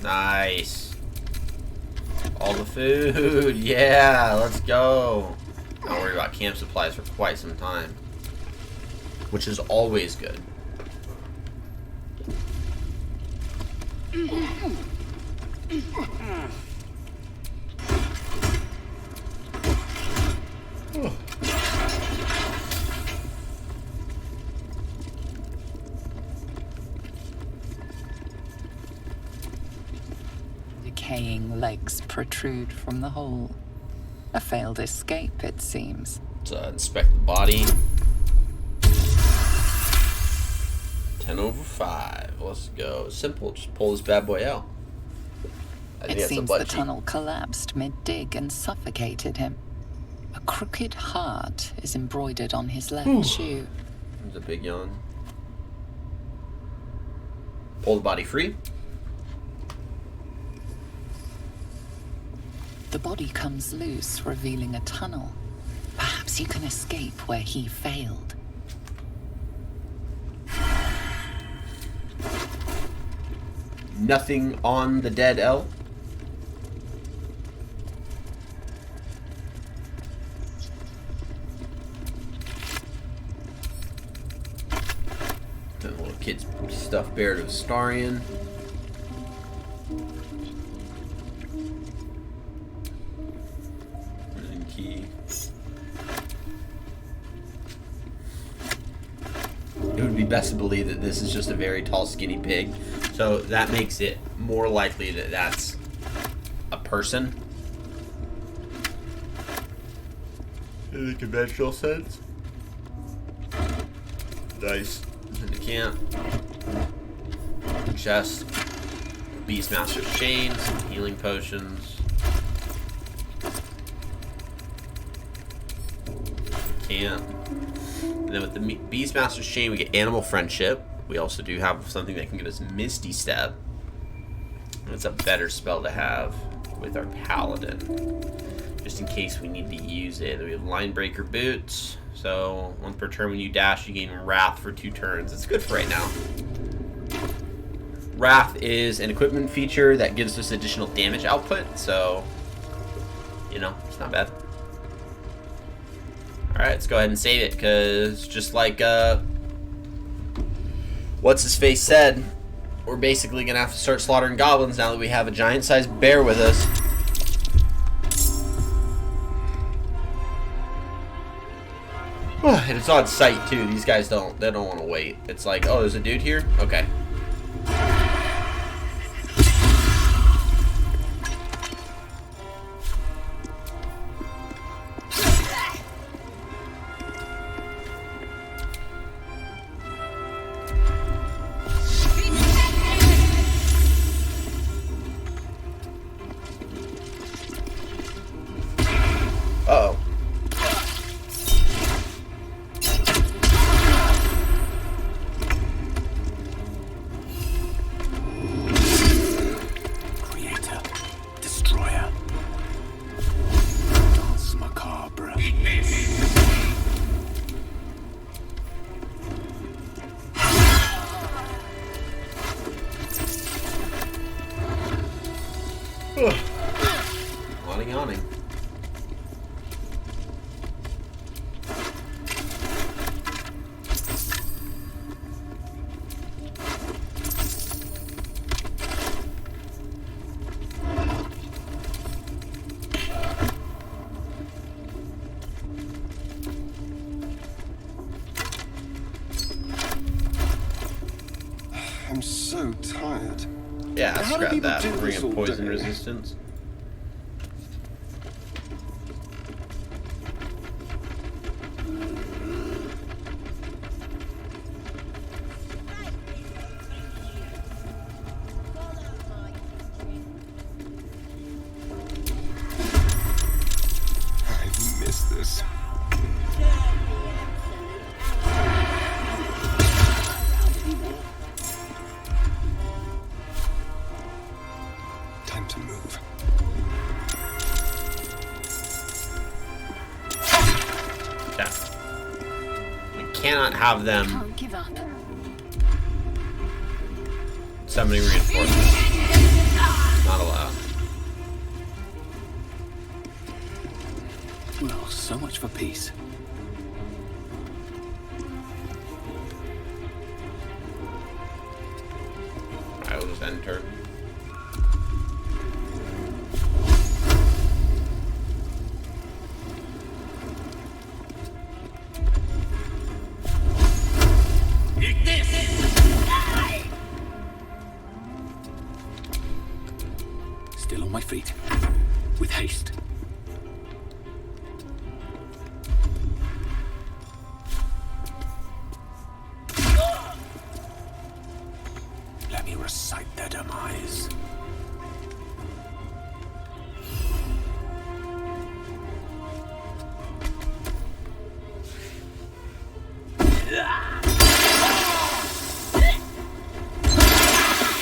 Nice. All the food. Yeah, let's go. Don't worry about camp supplies for quite some time. Which is always good. Decaying legs protrude from the hole. A failed escape, it seems. Let's inspect the body. 10/5. Let's go. Simple. Just pull this bad boy out. It seems the tunnel collapsed mid-dig and suffocated him. A crooked heart is embroidered on his left shoe. There's a big yawn. Pull the body free. The body comes loose, revealing a tunnel. Perhaps you can escape where he failed. Nothing on the dead L. The little kid's stuffed bear to Astarion. Prison key. It would be best to believe that this is just a very tall, skinny pig. So that makes it more likely that that's a person. In the conventional sense. Nice. In the camp. Chest. Beastmaster's chain. Some healing potions. Camp. And then with the Beastmaster's chain, we get animal friendship. We also do have something that can give us Misty Step. It's a better spell to have with our Paladin, just in case we need to use it. We have Linebreaker Boots. So once per turn when you dash, you gain Wrath for 2 turns. It's good for right now. Wrath is an equipment feature that gives us additional damage output. So, you know, it's not bad. Alright, let's go ahead and save it, because just like what's-his-face said, we're basically going to have to start slaughtering goblins now that we have a giant-sized bear with us. And it's on sight, too. These guys don't want to wait. It's like, oh, there's a dude here? Okay. Uh-oh. Creator, destroyer. Dance macabre. Yawning. I'm so tired. Yeah, How do scrap people that. do Bring this up all poison day? resistance. I've missed this. Time to move. Yeah. We cannot have them Can't give up. summoning reinforcements. Not allowed. Well, so much for peace. I will just end turn. Still on my feet. With haste.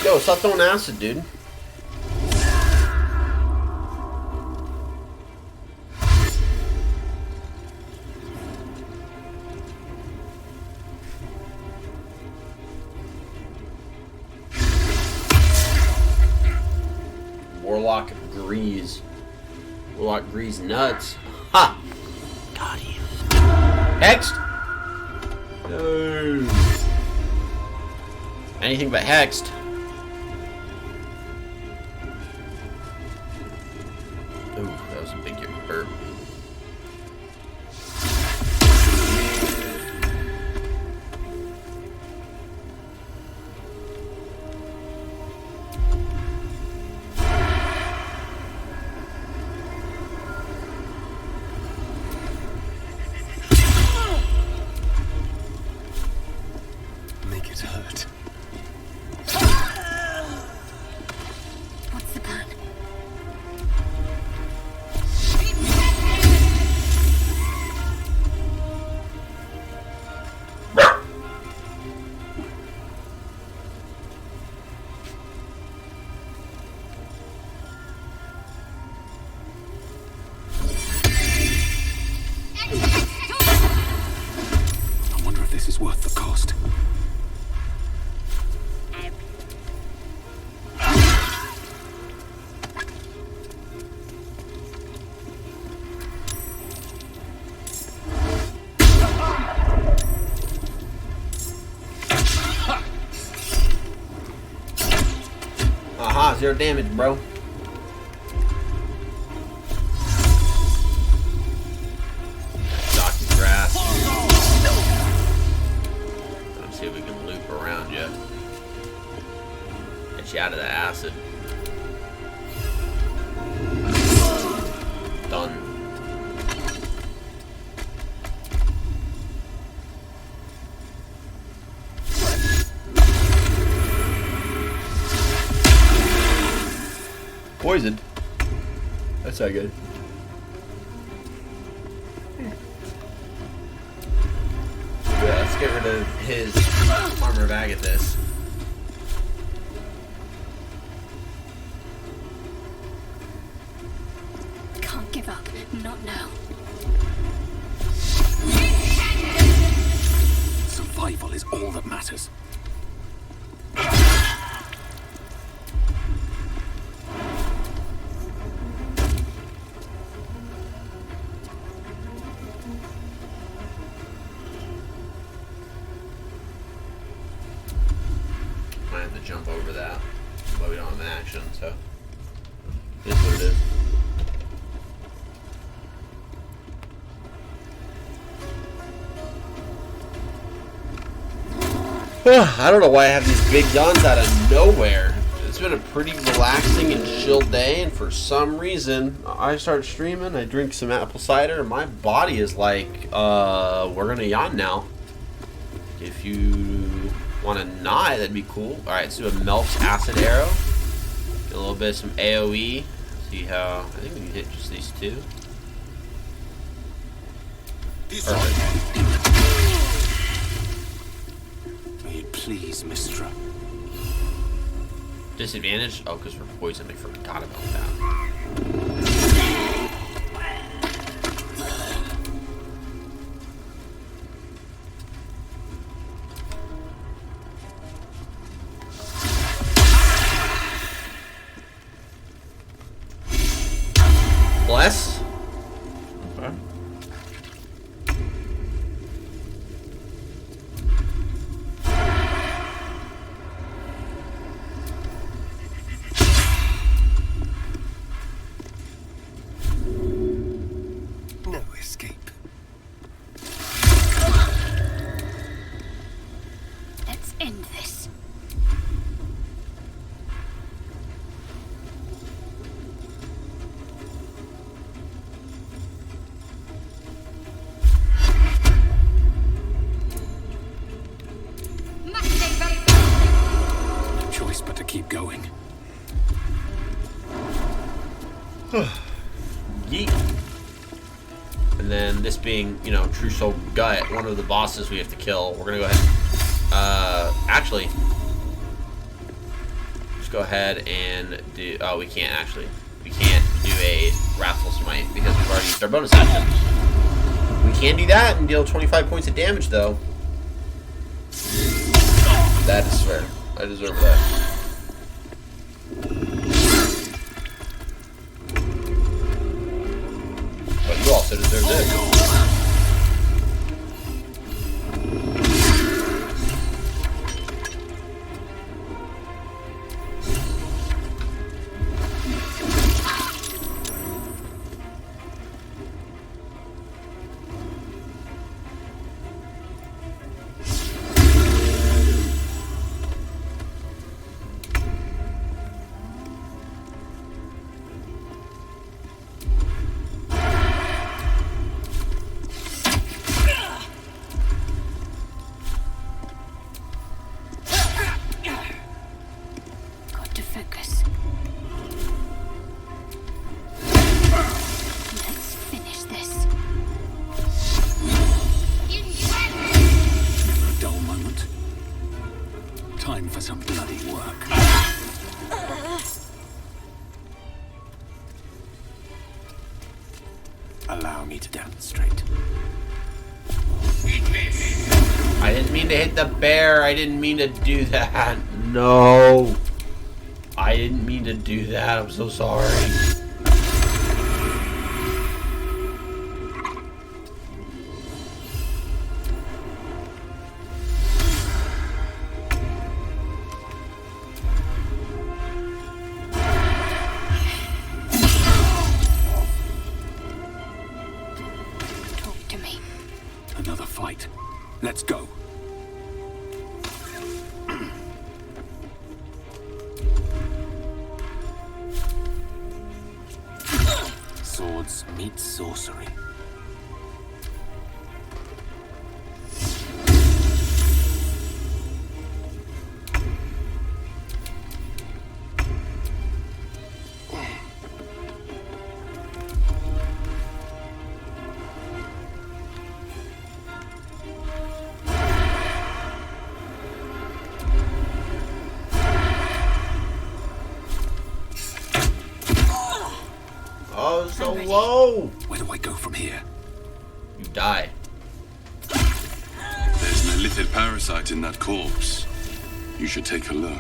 Yo, stop throwing acid, dude. Warlock Grease. Warlock Grease nuts. Ha! Got you. Hexed? No. Anything but hexed. Ooh, that was a big burp. Make it hurt. What's the plan? I wonder if this is worth the cost. Aha, 0 damage, bro. Shock the grass. Let's see if we can loop around you. Get you out of the acid. Done. Poisoned. That's not good. Yeah, let's get rid of his armor of Agathis. Can't give up. Not now. Survival is all that matters. Might have to jump over that, but we don't have an action, so this is what it is. I don't know why I have these big yawns out of nowhere. It's been a pretty relaxing and chill day, and for some reason, I start streaming, I drink some apple cider, and my body is like, we're gonna yawn now. If you want to nod, that'd be cool. Alright, let's do a Melf's Acid Arrow. Get a little bit of some AoE. See how, I think we can hit just these two. Perfect. May it please, Mistra. Disadvantage? Oh, because we're poisoned. I forgot about that. Bless? Okay. No escape. Let's end this. No choice but to keep going. Yeet. And then this being, you know, True Soul Gut, one of the bosses we have to kill. We're gonna go ahead. Actually, go ahead and do... Oh, we can't actually. We can't do a Wrathful Smite because we've already used our bonus action. We can do that and deal 25 points of damage, though. That is fair. I deserve that. But you also deserve this. Got to focus. Let's finish this. Dull moment. Time for some bloody work. Allow me to demonstrate. I didn't mean to hit the bear. I didn't mean to do that. No. I didn't mean to do that. I'm so sorry. Talk to me. Another fight. Let's go. Swords meet sorcery. Oh, so low. Where do I go from here? You die. There's an illithid parasite in that corpse. You should take a look.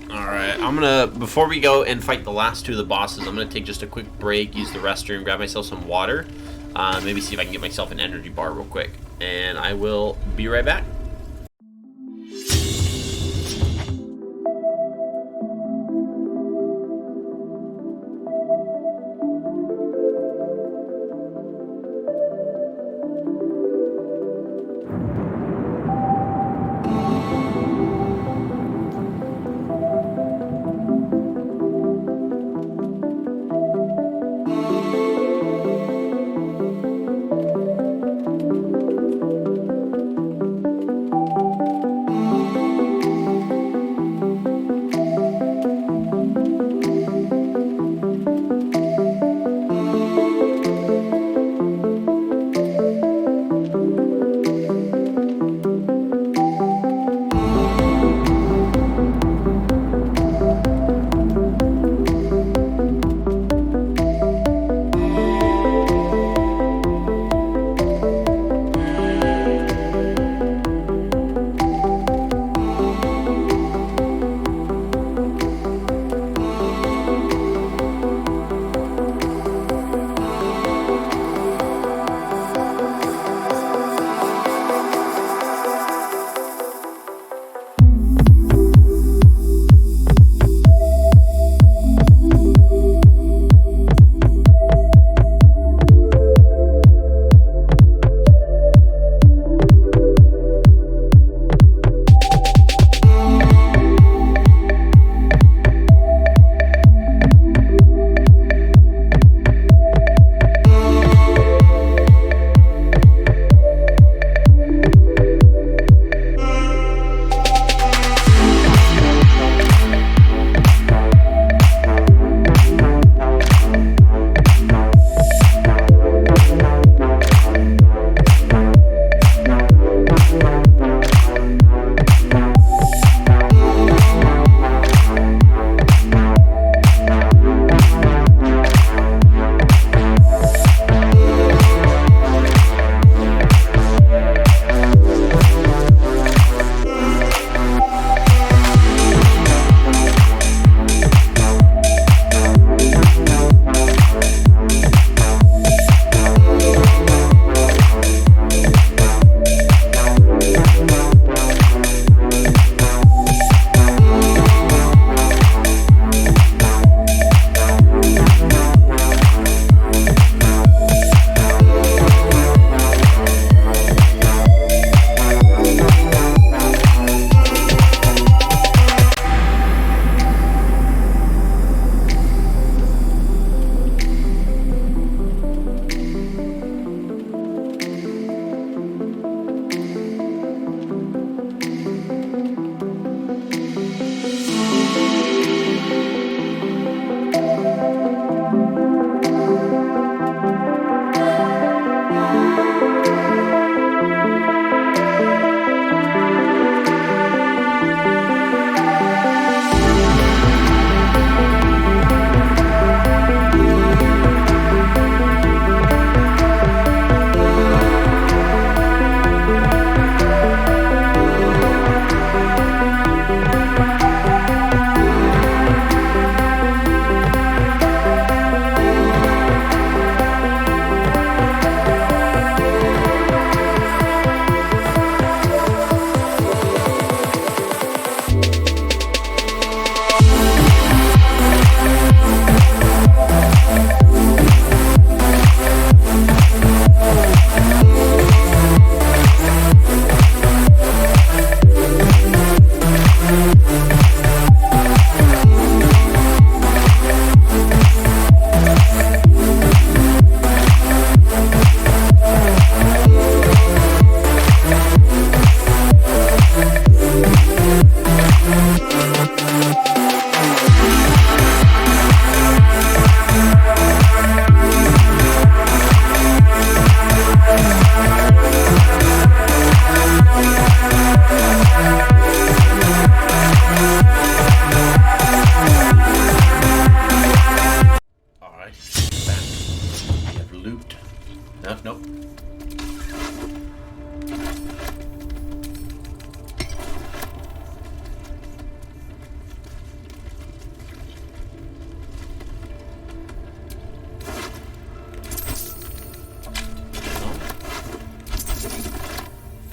Alright, I'm gonna, before we go and fight the last two of the bosses, I'm gonna take just a quick break, use the restroom, grab myself some water, maybe see if I can get myself an energy bar real quick, and I will be right back.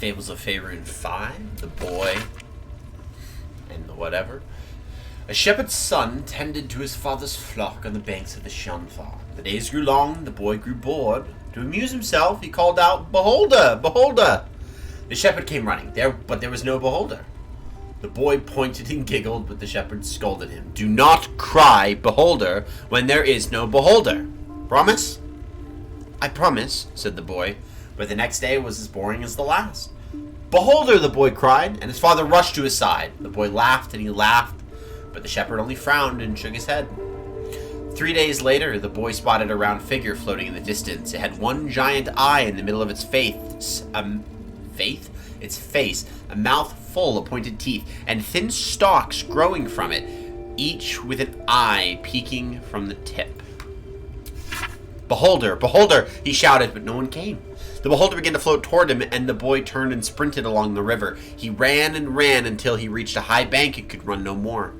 Fables of Faerun 5, the boy, and the whatever. A shepherd's son tended to his father's flock on the banks of the Shanfar. The days grew long, the boy grew bored. To amuse himself, he called out, "Beholder! Beholder!" The shepherd came running, but there was no beholder. The boy pointed and giggled, but the shepherd scolded him. "Do not cry, beholder, when there is no beholder. Promise?" "I promise," said the boy, but the next day was as boring as the last. "Beholder!" the boy cried, and his father rushed to his side. The boy laughed and he laughed, but the shepherd only frowned and shook his head. 3 days later, the boy spotted a round figure floating in the distance. It had one giant eye in the middle of its face, a mouth full of pointed teeth, and thin stalks growing from it, each with an eye peeking from the tip. "Beholder! Beholder!" he shouted, but no one came. The beholder began to float toward him, and the boy turned and sprinted along the river. He ran and ran until he reached a high bank and could run no more.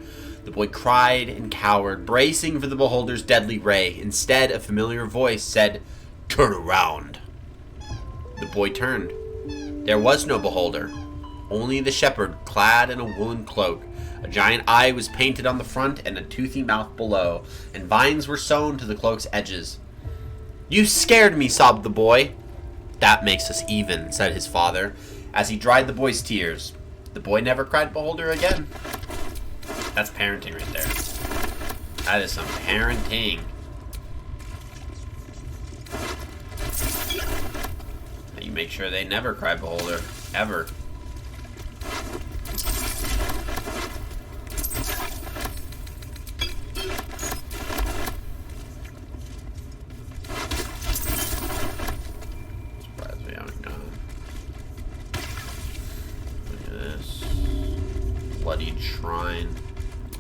The boy cried and cowered, bracing for the beholder's deadly ray. Instead, a familiar voice said, "Turn around." The boy turned. There was no beholder, only the shepherd clad in a woolen cloak. A giant eye was painted on the front and a toothy mouth below, and vines were sewn to the cloak's edges. "You scared me," sobbed the boy. "That makes us even," said his father, as he dried the boy's tears. The boy never cried beholder again. That's parenting right there. That is some parenting. You make sure they never cry beholder, ever. Surprised we haven't gone. Look at this. Bloodied shrine.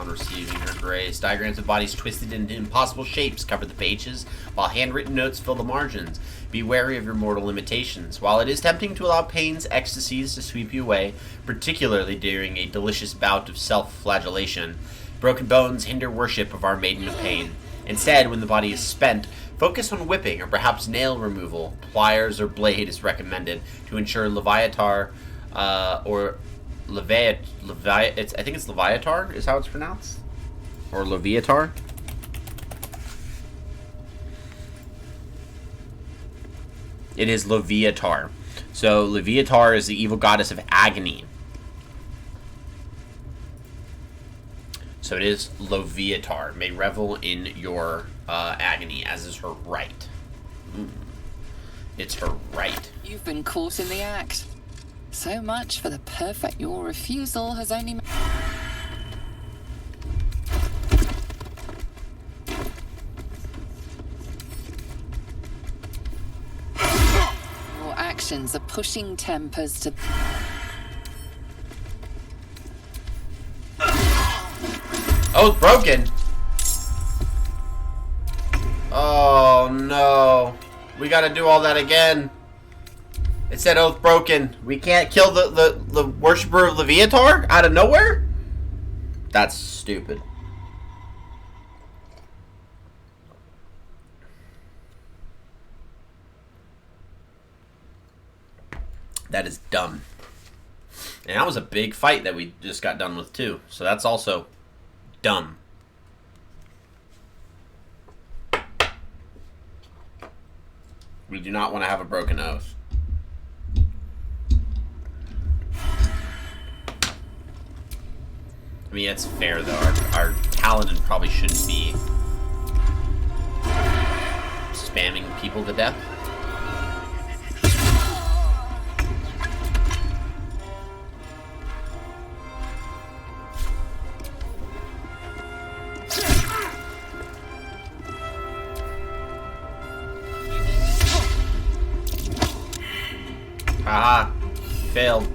On receiving her grace, diagrams of bodies twisted into impossible shapes cover the pages, while handwritten notes fill the margins. Be wary of your mortal limitations. While it is tempting to allow pain's ecstasies to sweep you away, particularly during a delicious bout of self-flagellation, broken bones hinder worship of our Maiden of Pain. Instead, when the body is spent, focus on whipping or perhaps nail removal. Pliers or blade is recommended to ensure Leviatar or I think it's Leviatar is how it's pronounced, or Leviatar. It is Leviatar. So Leviatar is the evil goddess of agony. So it is Leviatar. May revel in your agony, as is her right. It's her right. You've been caught in the act. So much for the perfect. Your refusal has only... Your actions are pushing tempers to... Oh, it's broken. Oh, no. We gotta do all that again. It said oath broken. We can't kill the worshiper of Leviatar out of nowhere? That's stupid. That is dumb. And that was a big fight that we just got done with too. So that's also dumb. We do not want to have a broken oath. I mean, it's fair though. Our paladin probably shouldn't be spamming people to death. Haha, failed.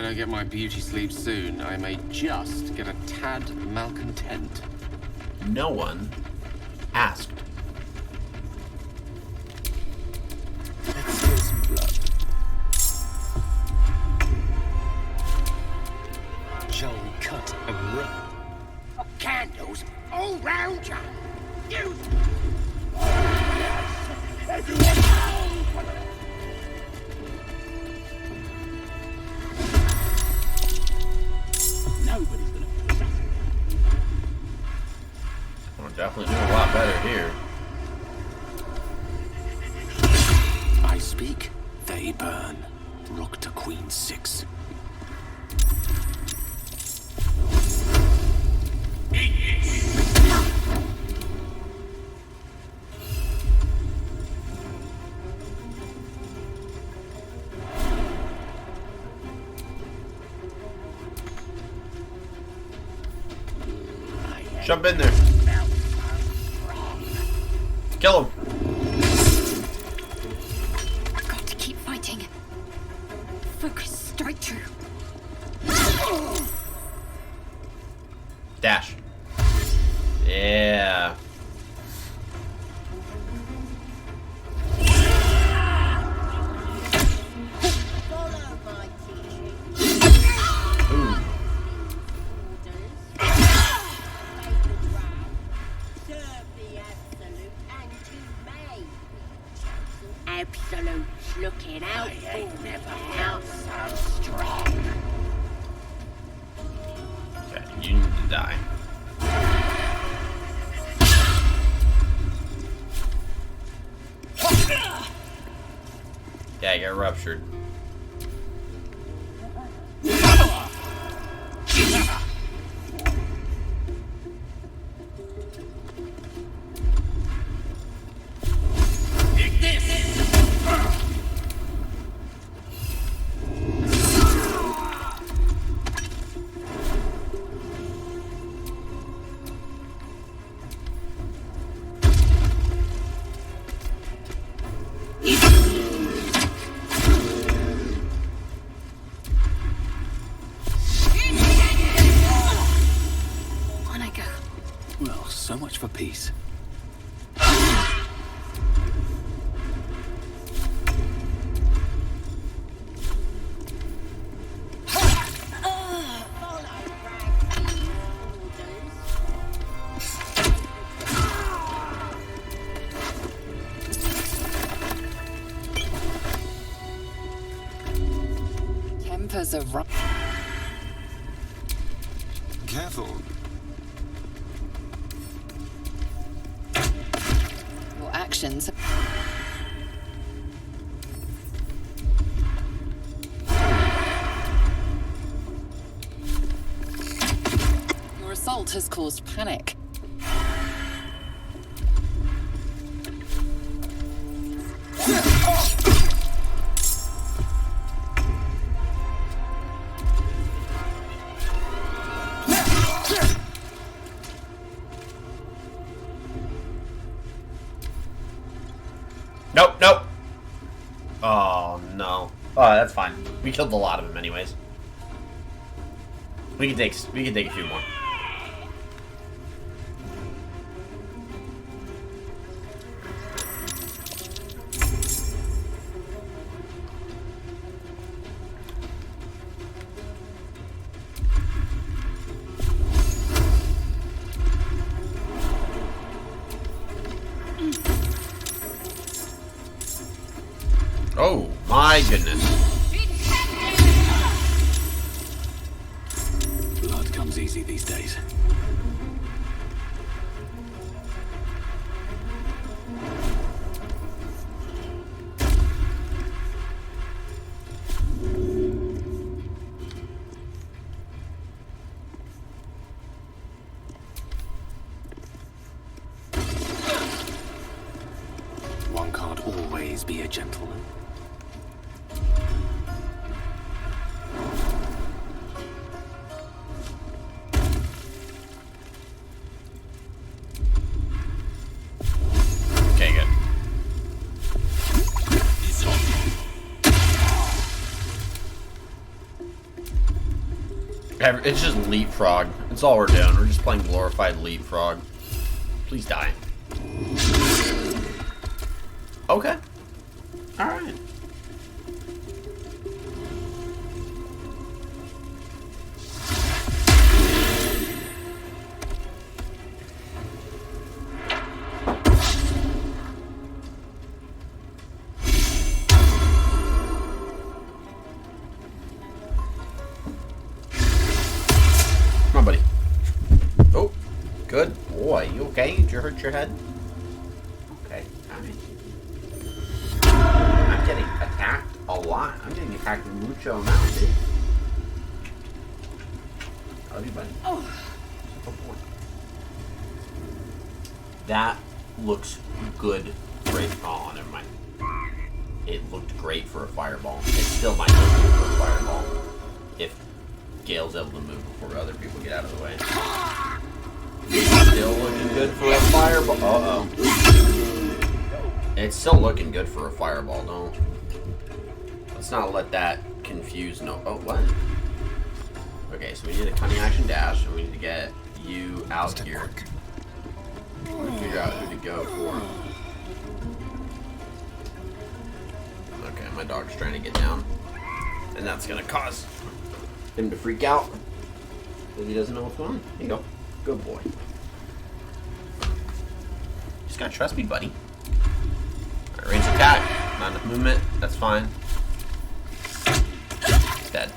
don't get my beauty sleep soon, I may just get a tad malcontent. No one asked. Let's spill some blood. Shall we cut and run? Candles all round you. You. Nobody's gonna push us. We're definitely doing a lot better here. I speak, they burn. Rook to Queen 6. Jump in there. Kill him. I've got to keep fighting. Focus, straight through. Dash. Yeah. Ooh. Absolute's looking out for never felt so strong. Okay, you need to die. Yeah, you got ruptured. On I go. Well, so much for peace. Tempers are right. Careful. Your actions. Your assault has caused panic. Nope, nope. Oh no. Oh, that's fine. We killed a lot of them anyways. We can take a few more. Oh my goodness. Blood comes easy these days. One can't always be a gentleman. Okay, good. It's just leapfrog. That's all we're doing. We're just playing glorified leapfrog. Please die. Okay. Alright. Come on, buddy. Oh, good boy. You okay? Did you hurt your head? Okay, alright. I'm getting attacked a lot. I'm getting attacked mucho amount, dude. I love you, buddy. Oh. That looks good. Great. Oh, never mind. It looked great for a fireball. It still might look good for a fireball. If Gale's able to move before other people get out of the way. Still looking good for a fireball. Uh-oh. It's still looking good for a fireball, don't. Let's not let that confuse no. Oh, what? Okay, so we need a cunning action dash, and we need to get you out here. Figure out who to go for. Okay, my dog's trying to get down. And that's gonna cause him to freak out. Because he doesn't know what's going on. Here you go. Good boy. Just gotta trust me, buddy. Alright, range attack. Not enough movement. That's fine. It's dead.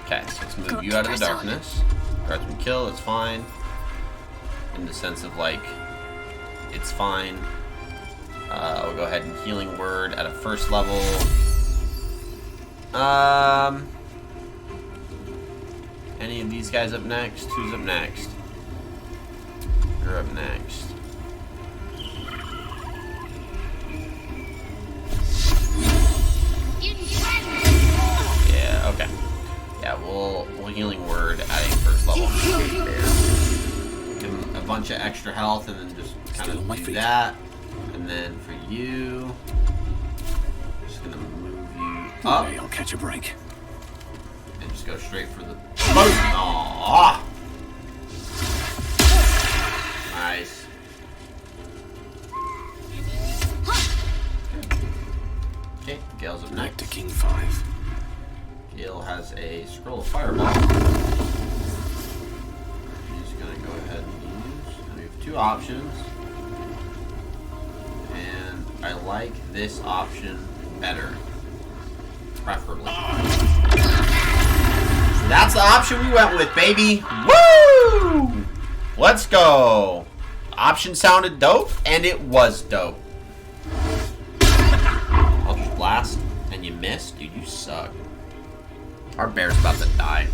Okay, so let's move you out of the darkness. Guardsman kill, that's fine. In the sense of like, it's fine. We'll go ahead and healing word at a first level. Any of these guys up next? Who's up next? You're up next. Yeah, okay. Yeah, we'll healing word at a first level. Give him a bunch of extra health and then just kind of do that. And then for you, just gonna move you up. Okay, I'll catch a break. And just go straight for the. Aww. Nice. Okay, Gale's up next. To King 5. Gale has a scroll of fireball. He's gonna go ahead and use. We have two options. And I like this option better. Preferably. So that's the option we went with, baby. Woo! Let's go. The option sounded dope, and it was dope. I'll just blast, and you missed? Dude, you suck. Our bear's about to die.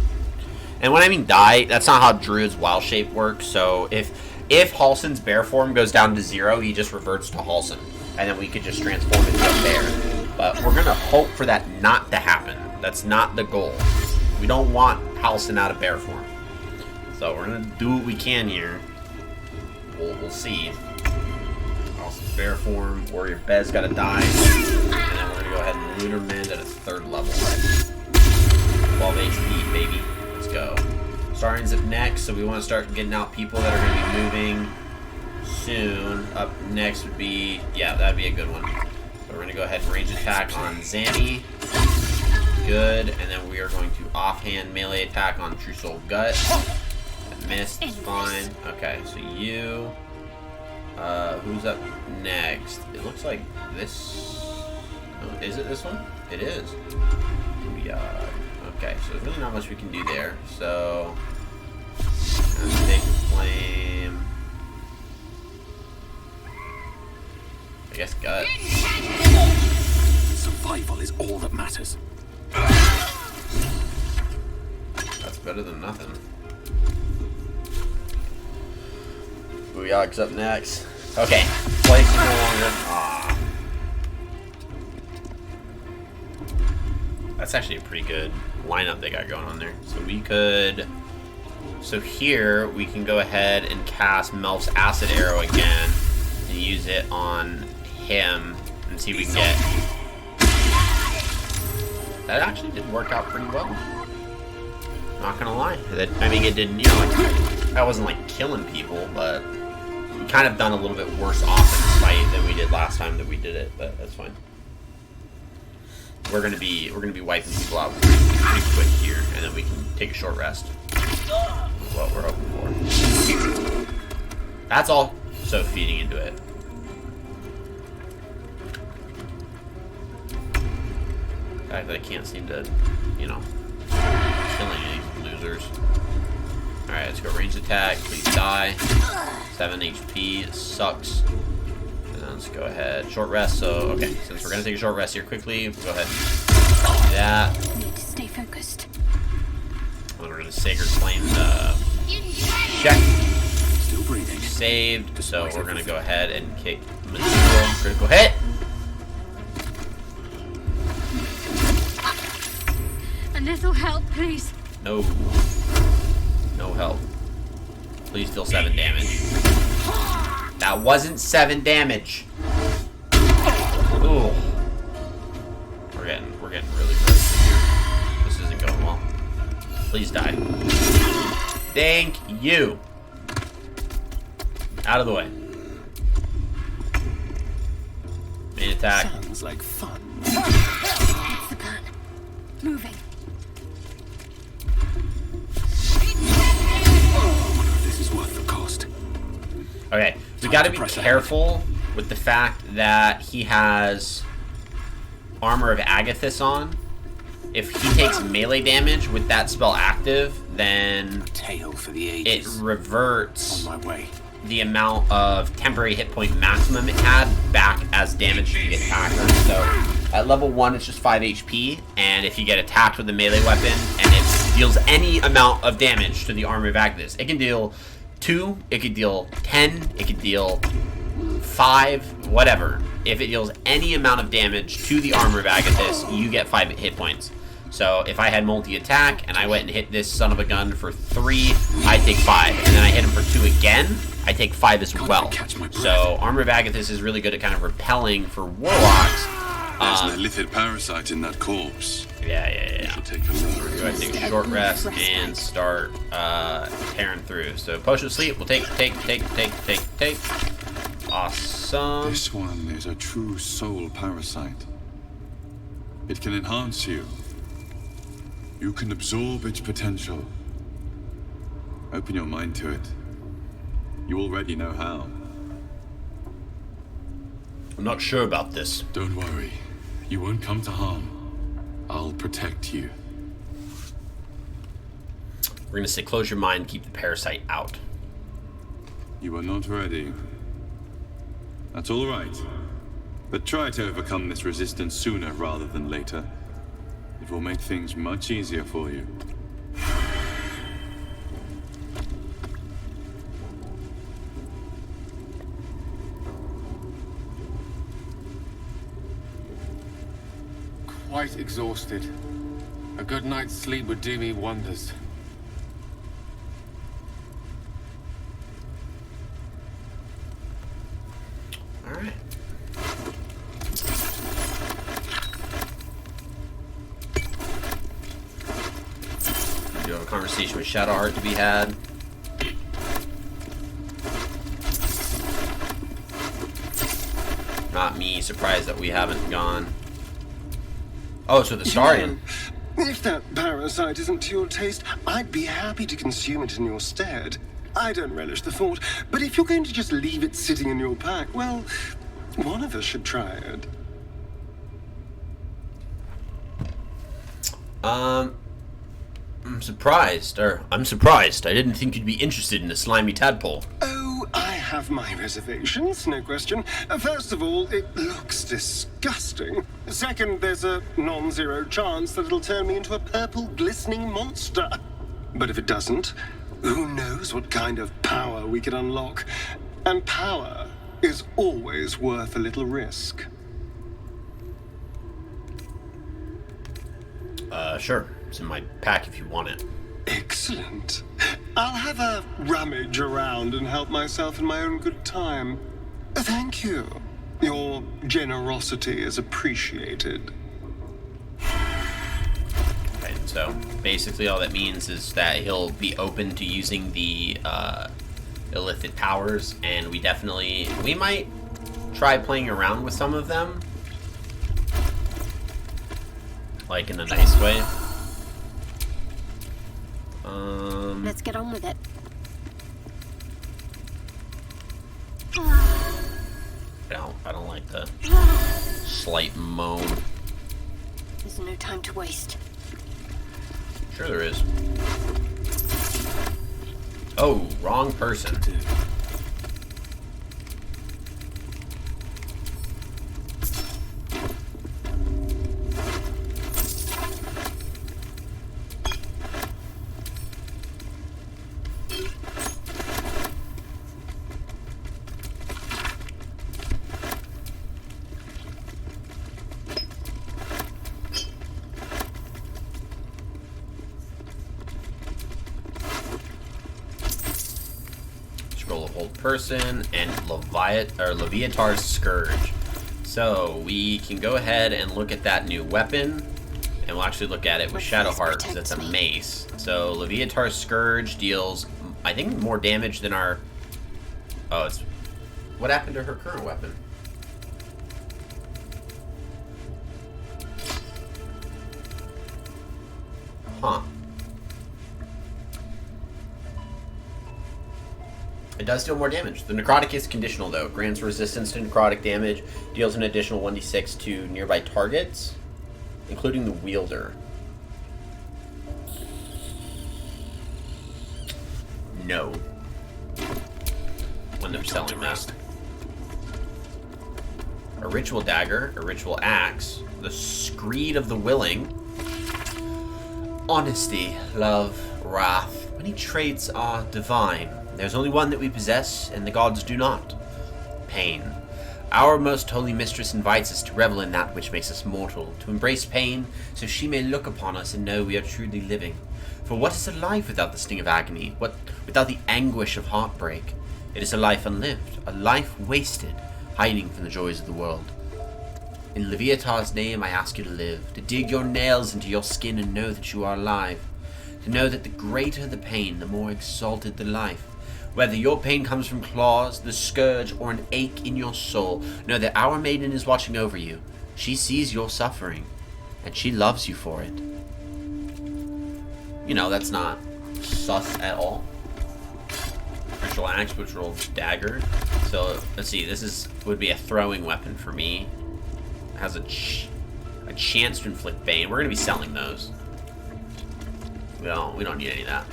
And when I mean die, that's not how Druid's wild shape works. So if Halsin's bear form goes down to 0, he just reverts to Halsin. And then we could just transform into a bear. But we're going to hope for that not to happen. That's not the goal. We don't want Halsin out of bear form. So we're going to do what we can here. We'll see. Halsin's bear form. Warrior Bez got to die. And then we're going to go ahead and Lunar Mend at a 3rd level. 12 HP, baby. Let's go. Saurian's up next, so we want to start getting out people that are going to be moving soon. Up next would be, yeah, that'd be a good one. So we're going to go ahead and range attack on Zanny. Good. And then we are going to offhand melee attack on True Soul Gut. That missed. It's fine. Okay, so you. Who's up next? It looks like this. Oh, is it this one? It is. Okay, so there's really not much we can do there. So, let's take flame. I guess gut. Survival is all that matters. That's better than nothing. Booyog's up next. Okay, place is no longer. Aww. That's actually a pretty good lineup they got going on there. So we could. So here we can go ahead and cast Melf's Acid Arrow again and use it on him and see if we can get. That actually did work out pretty well. Not gonna lie. I mean, it didn't, you know, like, I wasn't like killing people, but we kind of done a little bit worse off in this fight than we did last time that we did it, but that's fine. We're gonna be wiping people out pretty quick here, and then we can take a short rest. That's what we're hoping for. That's all. So feeding into it. The fact that I can't seem to, you know, kill any of these losers. Alright, let's go range attack. Please die. 7 HP. It sucks. And then let's go ahead. Short rest. So, okay, since we're gonna take a short rest here quickly, go ahead and do that. Need to stay focused. And we're gonna Sacred Flame check. Still breathing. Saved. So we're gonna go ahead and kick Missoula. Critical hit. A little help, please. No. No help. Please deal 7 damage. That wasn't 7 damage. Ooh. We're getting really close here. This isn't going well. Please die. Thank you. Out of the way. Main attack. Sounds like fun. That's the plan. Moving. This is worth the cost. Okay, we gotta be careful with the fact that he has Armor of Agathis on. If he takes melee damage with that spell active, then Tale for the it ages. reverts On my way. the amount of temporary hit point maximum it had back as damage to the attacker. So at level 1 it's just 5 HP, and if you get attacked with a melee weapon and it deals any amount of damage to the Armor of Agathis, it can deal 2, it could deal 10, it could deal 5, whatever. If it deals any amount of damage to the Armor of Agathis, you get 5 hit points. So if I had multi-attack and I went and hit this son of a gun for 3, I take 5. And then I hit him for 2 again, I take 5 as well. So Armor of Agathis is really good at kind of repelling for warlocks. There's an illithid parasite in that corpse. Yeah. Should take a look. Go ahead and take a short rest and start tearing through. So potion of sleep, we'll take. Awesome. This one is a true soul parasite. It can enhance you. You can absorb its potential. Open your mind to it. You already know how. I'm not sure about this. Don't worry. You won't come to harm. I'll protect you. We're gonna say close your mind, keep the parasite out. You are not ready. That's all right. But try to overcome this resistance sooner rather than later. It will make things much easier for you. Quite exhausted. A good night's sleep would do me wonders. Alright. We do have a conversation with Shadowheart to be had. Not me surprised that we haven't gone. Oh, so the Starian. If that parasite isn't to your taste, I'd be happy to consume it in your stead. I don't relish the thought, but if you're going to just leave it sitting in your pack, well, one of us should try it. I'm surprised. I didn't think you'd be interested in a slimy tadpole. Oh, I have my reservations, no question. First of all, it looks disgusting. Second, there's a non-zero chance that it'll turn me into a purple glistening monster. But if it doesn't, who knows what kind of power we could unlock. And power is always worth a little risk. Sure. It's in my pack if you want it. Excellent. I'll have a rummage around and help myself in my own good time. Thank you. Your generosity is appreciated. Okay, So basically all that means is that he'll be open to using the illicit powers, and we might try playing around with some of them, like in a nice way. Let's get on with it. I don't like the slight moan. There's no time to waste. Sure there is. Oh, wrong person. Scroll of Hold Person and Leviathar's Scourge. So we can go ahead and look at that new weapon, and we'll actually look at it with Shadowheart because it's a mace. So Leviathar's Scourge deals, I think, more damage than our. Oh, it's what happened to her current weapon? Huh. It does deal more damage. The necrotic is conditional, though. Grants resistance to necrotic damage, deals an additional 1d6 to nearby targets, including the wielder. No. When I'm selling that. A ritual dagger, a ritual axe, the screed of the willing, honesty, love, wrath. Many traits are divine. There's only one that we possess, and the gods do not. Pain. Our most holy mistress invites us to revel in that which makes us mortal, to embrace pain, so she may look upon us and know we are truly living. For what is a life without the sting of agony? What without the anguish of heartbreak? It is a life unlived, a life wasted, hiding from the joys of the world. In Leviathar's name I ask you to live, to dig your nails into your skin and know that you are alive. To know that the greater the pain, the more exalted the life. Whether your pain comes from claws, the scourge, or an ache in your soul, know that our maiden is watching over you. She sees your suffering, and she loves you for it. You know, that's not sus at all. Ritual axe, ritual dagger. So, let's see, this would be a throwing weapon for me. It has a chance to inflict bane. We're going to be selling those. We don't need any of that.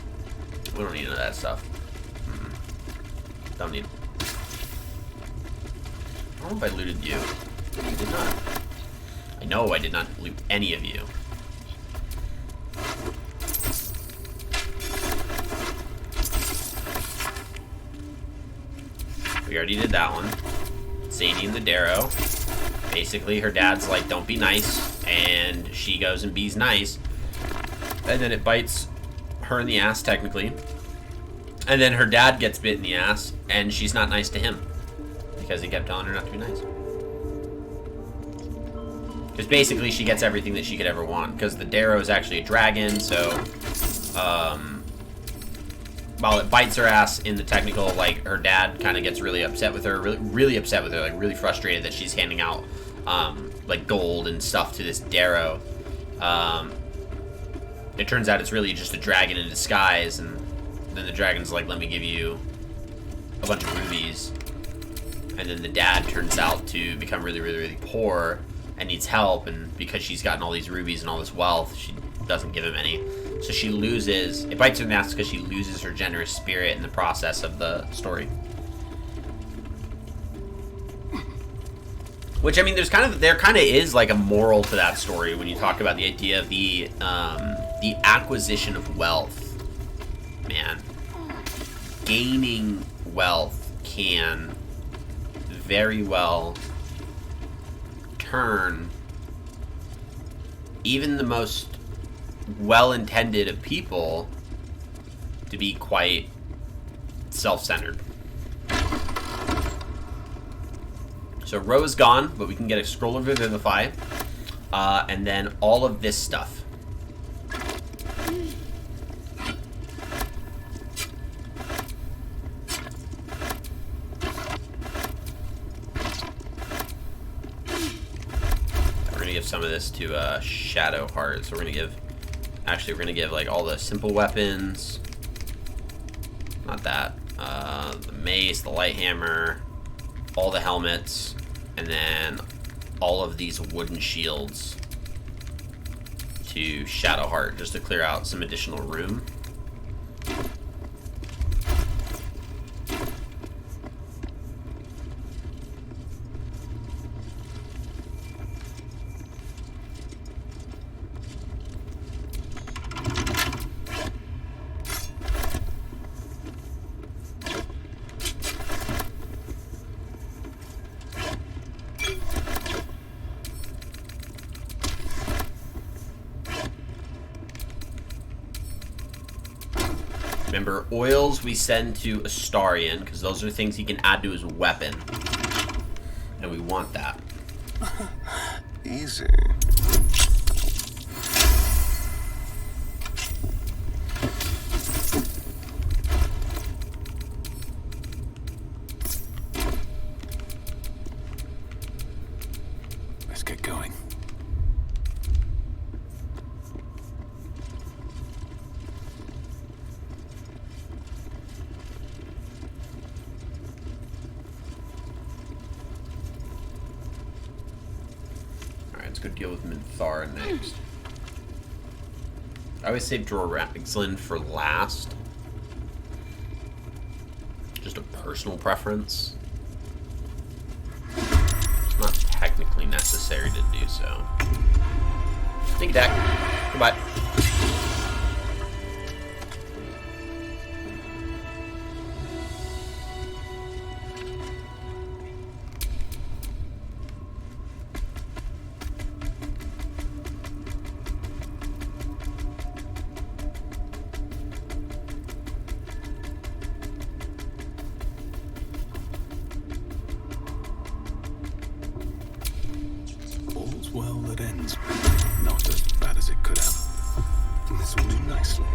We don't need any of that stuff. Don't need. I don't know if I looted you. I did not. I know I did not loot any of you. We already did that one. Sadie and the Darrow. Basically, her dad's like, don't be nice. And she goes and be's nice. And then it bites her in the ass, technically. And then her dad gets bit in the ass, and she's not nice to him. Because he kept telling her not to be nice. Because basically, she gets everything that she could ever want. Because the Darrow is actually a dragon, so... while it bites her ass in the technical, like, her dad kind of gets really upset with her. Really upset with her, like, really frustrated that she's handing out, like, gold and stuff to this Darrow. It turns out it's really just a dragon in disguise, and then the dragon's like, let me give you a bunch of rubies. And then the dad turns out to become really poor and needs help, and because she's gotten all these rubies and all this wealth, she doesn't give him any. So she loses, it bites her in the ass because she loses her generous spirit in the process of the story. Which, I mean, there kind of is like a moral to that story when you talk about the idea of the acquisition of wealth. Man, gaining wealth can very well turn even the most well-intended of people to be quite self-centered. So Ro is gone, but we can get a Scroll of Revivify, and then all of this stuff. gonna give some of this to Shadowheart. So we're gonna give, actually, we're gonna give like all the simple weapons. Not that. The mace, the light hammer, all the helmets, and then all of these wooden shields to Shadowheart, just to clear out some additional room. Remember, oils we send to Astarion, because those are things he can add to his weapon. And we want that. Easy. Let's get going. Let's go deal with Minthara next. I always save Droraxlin for last. Just a personal preference. It's not technically necessary to do so. Thank you, Dak. Goodbye. All's well that ends. Not as bad as it could have. This will do nicely.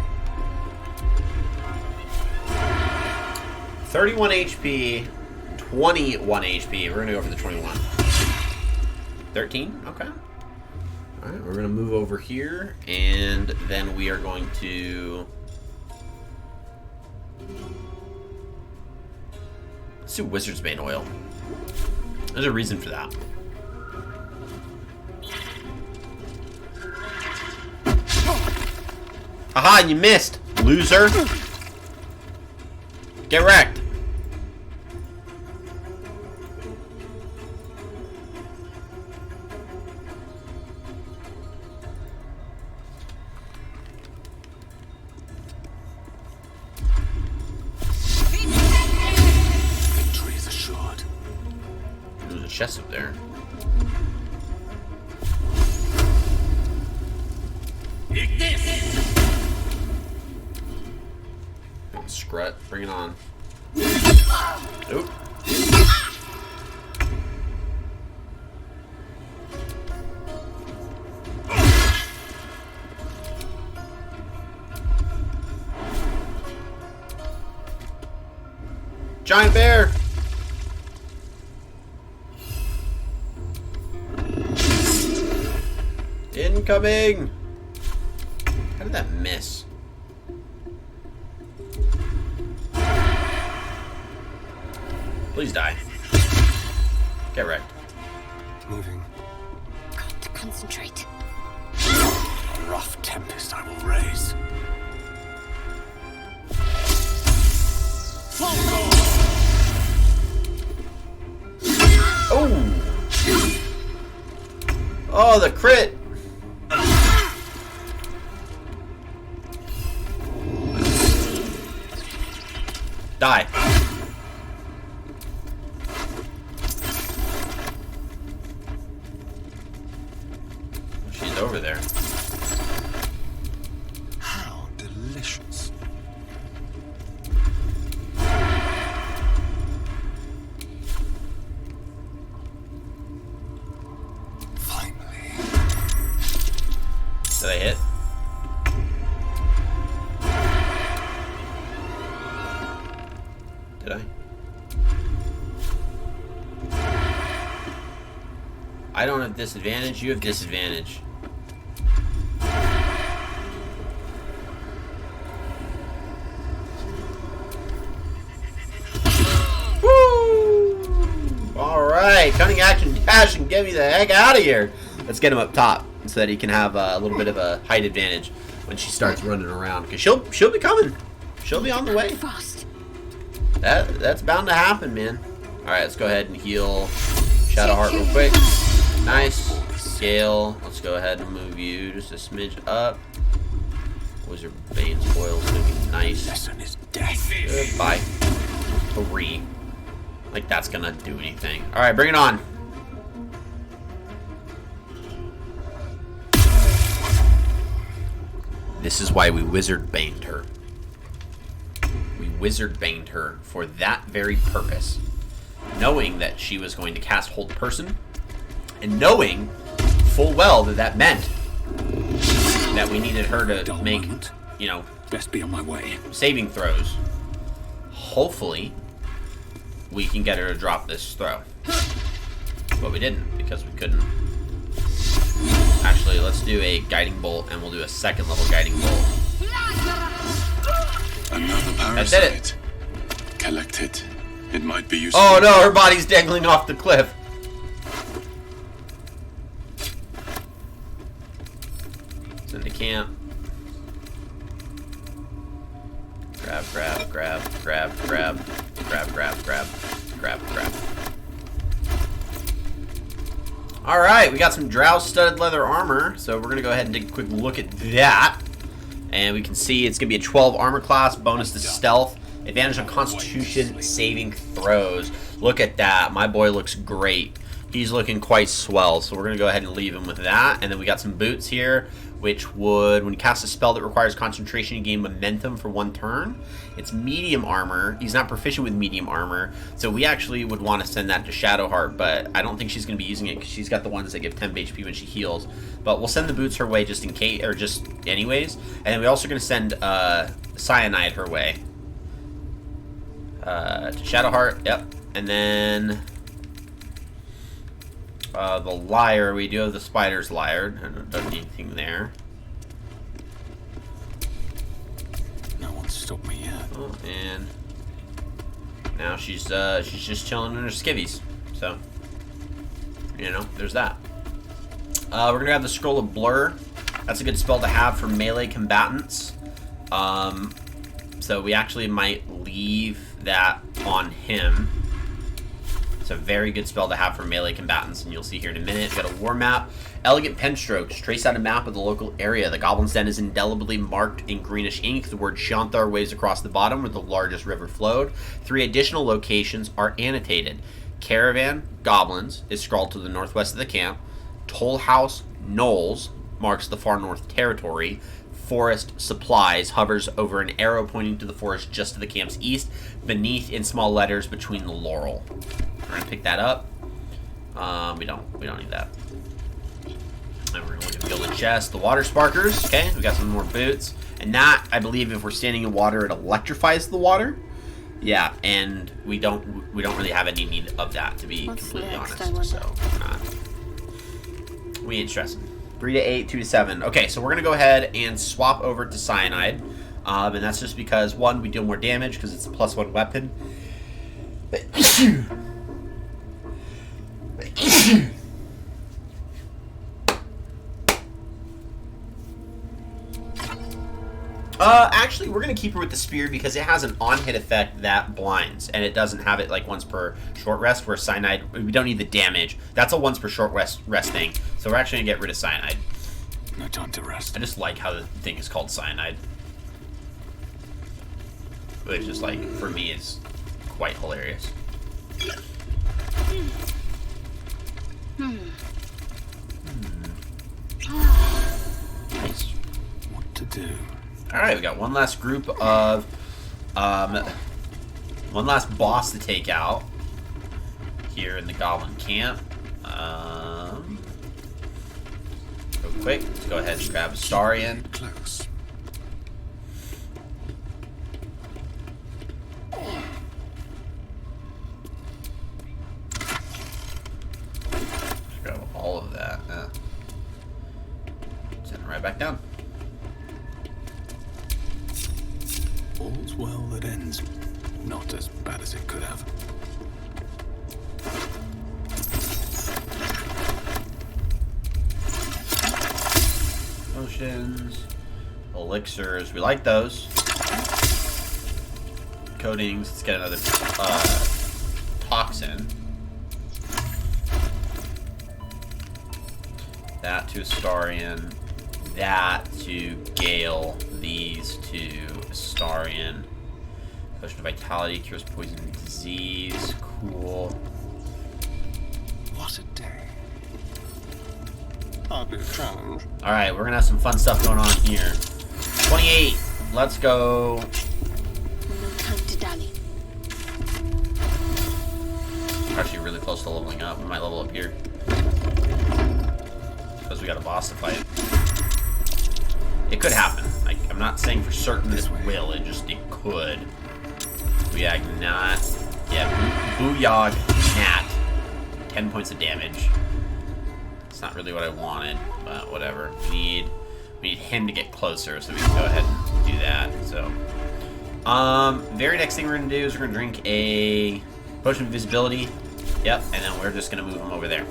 31 HP, 21 HP. We're gonna go for the 21. 13? Okay. Alright, we're gonna move over here, and then we are going to... let's do Wizard's Bane oil. There's a reason for that. Aha, you missed, loser. Get wrecked. Victory is assured. There's a chest up there. Scrut, bring it on. Oop. Giant bear! Incoming! How did that miss? Please die. Get wrecked. Moving. Got to concentrate. A rough tempest I will raise. Oh! Oh, the crit! Die. She's over there. How delicious. Finally. Did I hit? Did I? I don't have disadvantage. You have disadvantage. Alright, cunning action dash and get me the heck out of here. Let's get him up top so that he can have a little bit of a height advantage when she starts running around. Because she'll be coming. She'll be on the way. That's bound to happen, man. Alright, let's go ahead and heal Shadowheart real quick. Nice. Scale. Let's go ahead and move you just a smidge up. Wizard Bane's Foil's gonna be nice. Lesson is death. Goodbye. 3. Like that's gonna do anything. Alright, bring it on. This is why we Wizard Baned her. We Wizard Baned her for that very purpose. Knowing that she was going to cast Hold Person, and knowing full well that that meant that we needed her to make, you know, best be on my way. Saving throws. Hopefully, we can get her to drop this throw. But we didn't, because we couldn't. Actually, let's do a Guiding Bolt, and we'll do a second level Guiding Bolt. Another parasite. That did it. Collect it. It might be useful. Oh no, her body's dangling off the cliff. It's in the camp. Grab, grab, grab, grab, grab, grab, grab, grab, grab, grab. Alright, we got some Drow studded leather armor, so we're going to go ahead and take a quick look at that. And we can see it's going to be a 12 armor class, bonus to stealth, advantage on constitution saving throws. Look at that, my boy looks great. He's looking quite swell, so we're going to go ahead and leave him with that. And then we got some boots here, which would, when you cast a spell that requires concentration, you gain momentum for 1 turn. It's medium armor. He's not proficient with medium armor, so we actually would want to send that to Shadowheart, but I don't think she's going to be using it because she's got the ones that give 10 HP when she heals. But we'll send the boots her way just in case, or just anyways. And then we're also going to send Cyanide her way. To Shadowheart, yep. And then the lyre, we do have the spider's lyre. I don't need anything there. No one's stopped me yet. Oh, and now she's just chilling in her skivvies. So, you know, there's that. We're gonna have the Scroll of Blur. That's a good spell to have for melee combatants. So we actually might leave that on him. It's a very good spell to have for melee combatants, and you'll see here in a minute. We've got a war map. Elegant pen strokes. Trace out a map of the local area. The Goblin's Den is indelibly marked in greenish ink. The word Shanthar waves across the bottom where the largest river flowed. 3 additional locations are annotated. Caravan, Goblins, is scrawled to the northwest of the camp. Toll House, Knolls, marks the far north territory. Forest Supplies hovers over an arrow pointing to the forest just to the camp's east. Beneath, in small letters, between the laurel. We're gonna pick that up. We don't need that. And we're gonna look at the Gilded Chest, the Water Sparkers. Okay, we got some more boots, and that, I believe, if we're standing in water, it electrifies the water. Yeah, and we don't really have any need of that, to be completely honest. So we ain't stressing. 3 to 8, 2 to 7. Okay, so we're gonna go ahead and swap over to Cyanide, and that's just because 1, we deal more damage because it's a +1 weapon. Actually, we're going to keep her with the spear because it has an on-hit effect that blinds, and it doesn't have it like once per short rest, where Cyanide, we don't need the damage. That's a once per short rest thing, so we're actually going to get rid of Cyanide. No time to rest. I just like how the thing is called Cyanide. Which is like, for me, is quite hilarious. Nice. What to do? Alright, we got one last group of, one last boss to take out here in the Goblin camp. Real quick, let's go ahead and grab Astarion. Close. Grab all of that. right back down. All's well that ends. Not as bad as it could have. Potions, elixirs, we like those. Coatings, let's get another toxin. That to Astarion. That to Gale. These to Astarion. Potion of Vitality, cures poison and disease. Cool. What a day. Hardly a challenge. Alright, we're gonna have some fun stuff going on here. 28. Let's go. No time to dally. We're actually really close to leveling up. We might level up here. Because we got a boss to fight. It could happen. I'm not saying for certain this will. It could. Booyag Nat. Yeah, Booyag Nat. 10 points of damage. It's not really what I wanted, but whatever. We need him to get closer so we can go ahead and do that. So, very next thing we're gonna do is we're gonna drink a potion of invisibility. Yep, and then we're just gonna move him over there.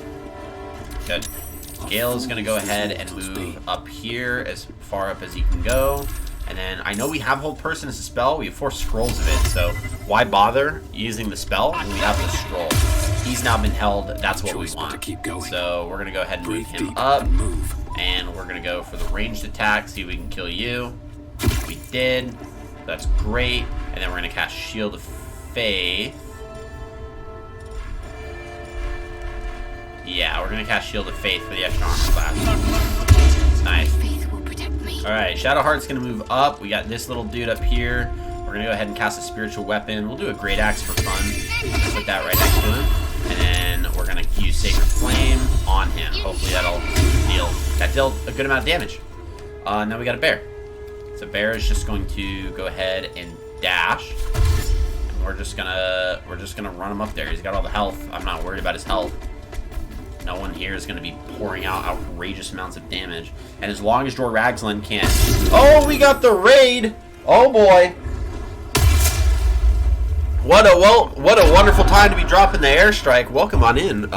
Good. Gale is gonna go ahead and move up here as far up as he can go. And then I know we have Hold Person as a spell. We have 4 scrolls of it, so why bother using the spell when we have the scroll? He's now been held. That's what we want. So we're gonna go ahead and move him up, and we're gonna go for the ranged attack. See if we can kill you. We did. That's great. And then we're gonna cast Shield of Faith. Yeah, we're gonna cast Shield of Faith for the extra armor class. Nice. Alright, Shadowheart's gonna move up. We got this little dude up here. We're gonna go ahead and cast a spiritual weapon. We'll do a great axe for fun. Put that right next to him. And then we're gonna use Sacred Flame on him. Hopefully that'll deal a good amount of damage. Now we got a bear. So bear is just going to go ahead and dash. And we're just gonna run him up there. He's got all the health. I'm not worried about his health. No one here is going to be pouring out outrageous amounts of damage. And as long as Jor Ragzlin can't... Oh, we got the raid! Oh, boy. What a wonderful time to be dropping the airstrike. Welcome on in.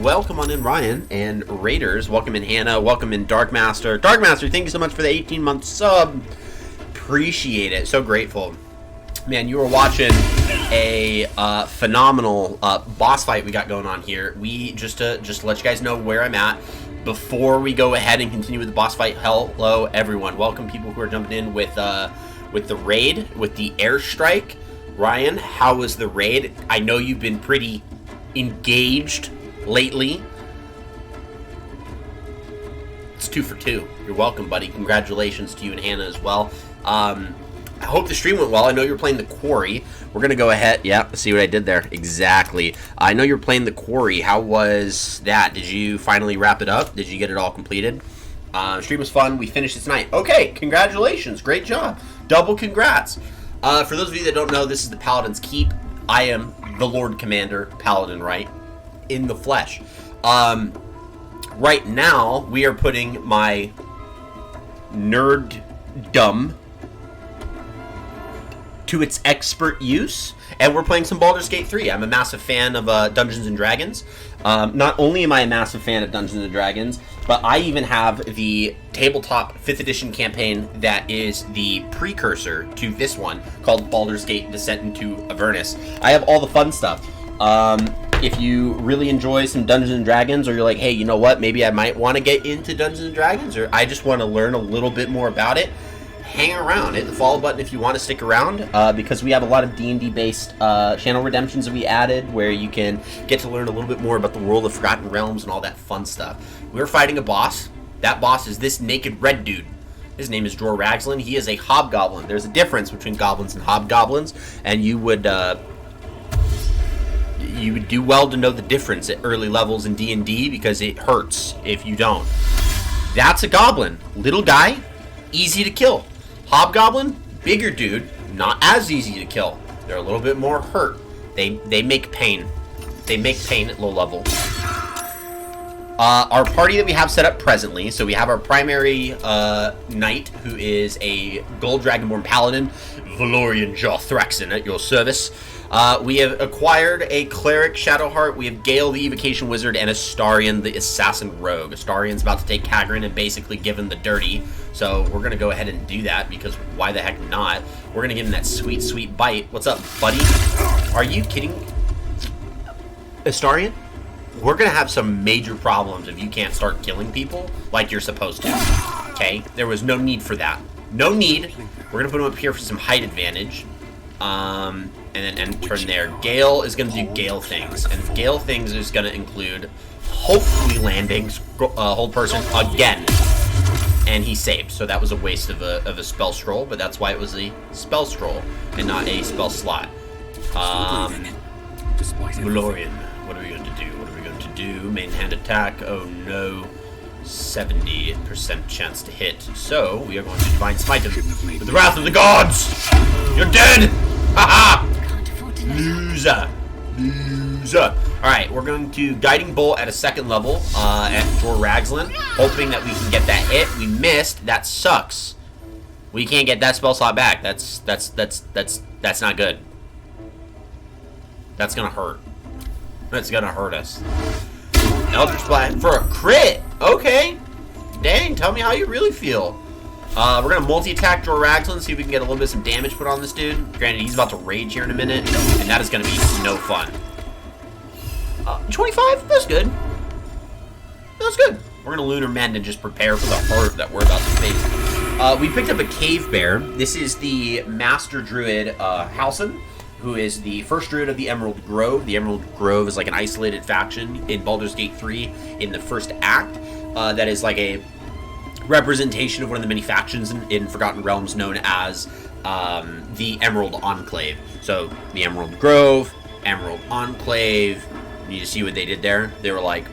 Welcome on in, Ryan. And Raiders. Welcome in, Hannah. Welcome in, Darkmaster. Darkmaster, thank you so much for the 18-month sub. Appreciate it. So grateful. Man, you were watching a phenomenal boss fight we got going on here. We just to let you guys know where I'm at before we go ahead and continue with the boss fight. Hello, everyone. Welcome, people who are jumping in with the raid, with the airstrike. Ryan, how was the raid? I know you've been pretty engaged lately. It's 2 for 2. You're welcome, buddy. Congratulations to you and Hannah as well. I hope the stream went well. I know you're playing the Quarry. We're going to go ahead. Yeah, see what I did there? Exactly. I know you're playing the Quarry. How was that? Did you finally wrap it up? Did you get it all completed? Stream was fun. We finished it tonight. Okay, congratulations. Great job. Double congrats. For those of you that don't know, this is the Paladin's Keep. I am the Lord Commander, Paladin, right? In the flesh. Right now, we are putting my nerddom to its expert use, and we're playing some Baldur's Gate 3. I'm a massive fan of Dungeons & Dragons. Not only am I a massive fan of Dungeons & Dragons, but I even have the tabletop 5th edition campaign that is the precursor to this one, called Baldur's Gate Descent into Avernus. I have all the fun stuff. If you really enjoy some Dungeons & Dragons, or you're like, hey, you know what, maybe I might want to get into Dungeons & Dragons, or I just want to learn a little bit more about it, hang around. Hit the follow button if you want to stick around, because we have a lot of D&D based channel redemptions that we added, where you can get to learn a little bit more about the world of Forgotten Realms and all that fun stuff. We're fighting a boss. That boss is this naked red dude. His name is Jor Ragzlin. He is a hobgoblin. There's a difference between goblins and hobgoblins, and you would do well to know the difference at early levels in D&D, because it hurts if you don't. That's a goblin. Little guy, easy to kill. Hobgoblin, bigger dude, not as easy to kill. They're a little bit more hurt. They make pain. They make pain at low level. Our party that we have set up presently, so we have our primary knight, who is a Gold Dragonborn Paladin, Valorian Jothraxon, at your service. We have acquired a Cleric, Shadowheart, we have Gale, the Evocation Wizard, and Astarion, the Assassin Rogue. Astarion's about to take Kagran and basically give him the dirty, so we're going to go ahead and do that, because why the heck not? We're going to give him that sweet, sweet bite. What's up, buddy? Are you kidding? Astarion? We're going to have some major problems if you can't start killing people like you're supposed to. Okay? There was no need for that. No need. We're going to put him up here for some height advantage. And then end turn there. Gale is going to do Gale things. And Gale things is going to include, hopefully, landing hold person again. And he saved. So that was a waste of a spell scroll. But that's why it was a spell scroll and not a spell slot. Valorian. What are we going to do? What are we going to do? Main hand attack. Oh no. 70% chance to hit. So we are going to Divine Smite him with the Wrath of the Gods. You're dead. Haha. Loser. Loser. Alright, we're going to Guiding Bolt at a 2nd level at Jorragslin, hoping that we can get that hit. We missed. That sucks. We can't get that spell slot back. That's not good. That's gonna hurt. That's gonna hurt us. Eldritch Blast for a crit. Okay. Dang, tell me how you really feel. We're gonna multi-attack Jorragslin, see if we can get a little bit of some damage put on this dude. Granted, he's about to rage here in a minute, and that is gonna be no fun. 25? That's good. That's good. We're gonna Lunar Mend and just prepare for the hurt that we're about to face. We picked up a Cave Bear. This is the Master Druid, Halsin, who is the first druid of the Emerald Grove. The Emerald Grove is like an isolated faction in Baldur's Gate 3 in the first act. That is like a representation of one of the many factions in Forgotten Realms known as the Emerald Enclave. So the Emerald Grove, Emerald Enclave. You see what they did there? They were like...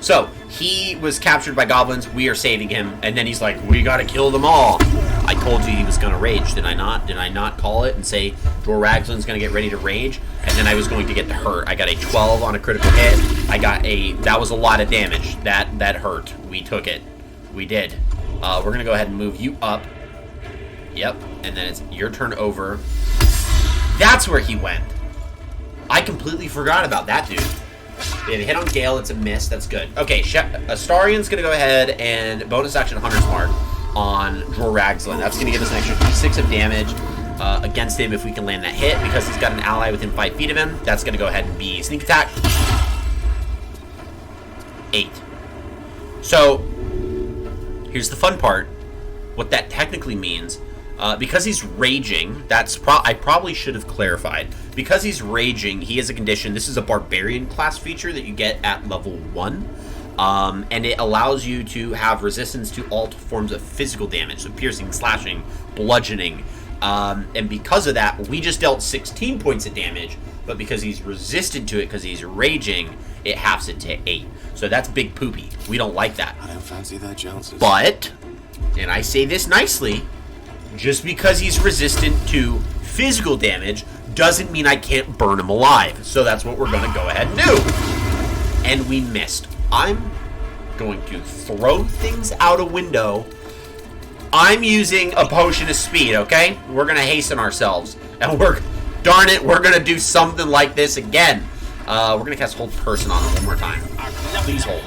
So, he was captured by goblins. We are saving him. And then he's like, we gotta kill them all. I told you he was gonna rage, did I not? Did I not call it and say Jorraglin's gonna get ready to rage? And then I was going to get the hurt. I got a 12 on a critical hit. I got a... That was a lot of damage. That hurt. We took it. We did. We're gonna go ahead and move you up. Yep. And then it's your turn over. That's where he went. I completely forgot about that dude. We have a hit on Gale. It's a miss. That's good. Okay, Astarion's going to go ahead and bonus action Hunter's Mark on Jorragslin. That's going to give us an extra d6 of damage against him if we can land that hit, because he's got an ally within 5 feet of him. That's going to go ahead and be sneak attack. 8. So, here's the fun part. What that technically means... because he's raging, I probably should have clarified. Because he's raging, he has a condition. This is a barbarian class feature that you get at level 1. And it allows you to have resistance to all forms of physical damage. So piercing, slashing, bludgeoning. And because of that, we just dealt 16 points of damage. But because he's resistant to it, because he's raging, it halves it to 8. So that's big poopy. We don't like that. I don't fancy that, Johnson. But, and I say this nicely... Just because he's resistant to physical damage doesn't mean I can't burn him alive. So that's what we're going to go ahead and do. And we missed. I'm going to throw things out a window. I'm using a potion of speed, okay? We're going to hasten ourselves. And darn it, we're going to do something like this again. We're going to cast Hold Person on him one more time. Please hold.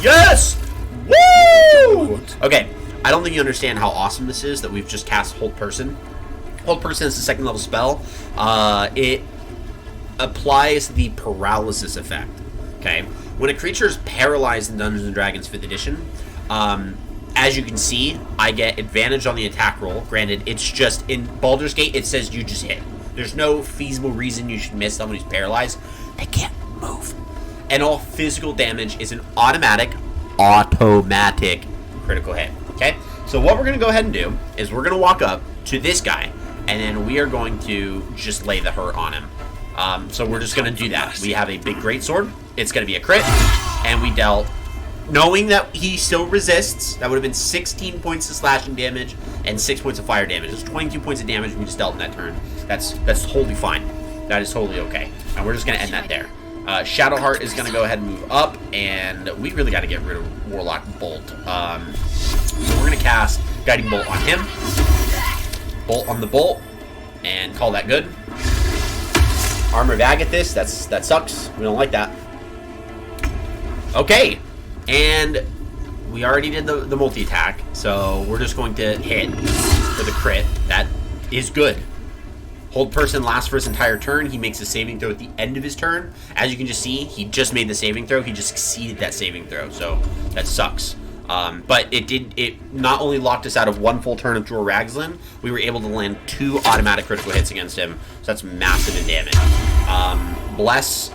Yes! Woo! Okay. I don't think you understand how awesome this is that we've just cast Hold Person. Hold Person is a 2nd level spell. It applies the paralysis effect. Okay? When a creature is paralyzed in Dungeons & Dragons 5th edition, as you can see, I get advantage on the attack roll. Granted, it's just in Baldur's Gate, it says you just hit. There's no feasible reason you should miss someone who's paralyzed. They can't move. And all physical damage is an automatic critical hit. Okay, so what we're going to go ahead and do is we're going to walk up to this guy, and then we are going to just lay the hurt on him. So we're just going to do that. We have a big greatsword. It's going to be a crit, and we dealt, knowing that he still resists, that would have been 16 points of slashing damage and 6 points of fire damage. There's 22 points of damage we just dealt in that turn. That's totally fine. That is totally okay. And we're just going to end that there. Shadowheart is going to go ahead and move up, and we really got to get rid of Warlock Bolt. So we're going to cast Guiding Bolt on him. Bolt on the Bolt, and call that good. Armor of Agathis, that sucks. We don't like that. Okay, and we already did the multi-attack, so we're just going to hit for the crit. That is good. Hold person lasts for his entire turn. He makes a saving throw at the end of his turn. As you can just see, he just made the saving throw. He just exceeded that saving throw, so that sucks. But it not only locked us out of one full turn of Jor Ragzlin, we were able to land 2 automatic critical hits against him, so that's massive in damage. Bless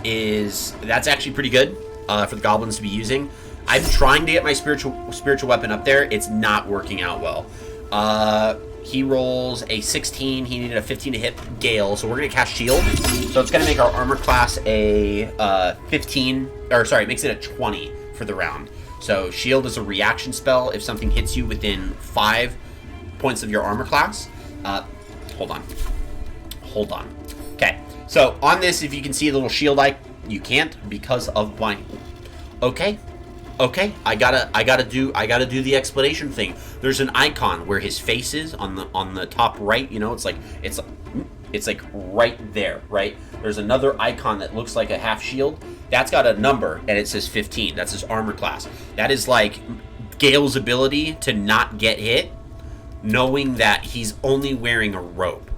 that's actually pretty good for the goblins to be using. I'm trying to get my spiritual weapon up there. It's not working out well. He rolls a 16. He needed a 15 to hit Gale, so we're going to cast Shield. So it's going to make our armor class a 15, or sorry, it makes it a 20 for the round. So Shield is a reaction spell if something hits you within 5 points of your armor class. Hold on. Okay, so on this, if you can see the little shield you can't because of my... Okay, I gotta do the explanation thing. There's an icon where his face is on the top right. You know, it's like right there, right? There's another icon that looks like a half shield. That's got a number and it says 15. That's his armor class. That is like Gale's ability to not get hit, knowing that he's only wearing a robe.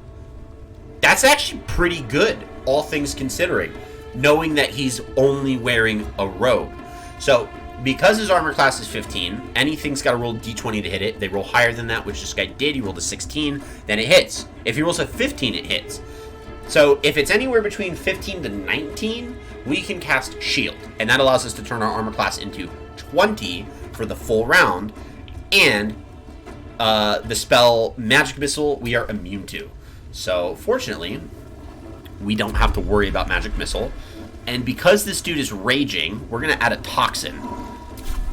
That's actually pretty good, all things considering, knowing that he's only wearing a robe. So because his armor class is 15, anything's got to roll d20 to hit it. They roll higher than that, which this guy did. He rolled a 16, then it hits. If he rolls a 15, it hits. So if it's anywhere between 15 to 19, we can cast Shield, and that allows us to turn our armor class into 20 for the full round, and the spell Magic Missile we are immune to. So fortunately, we don't have to worry about Magic Missile. And because this dude is raging, we're going to add a Toxin,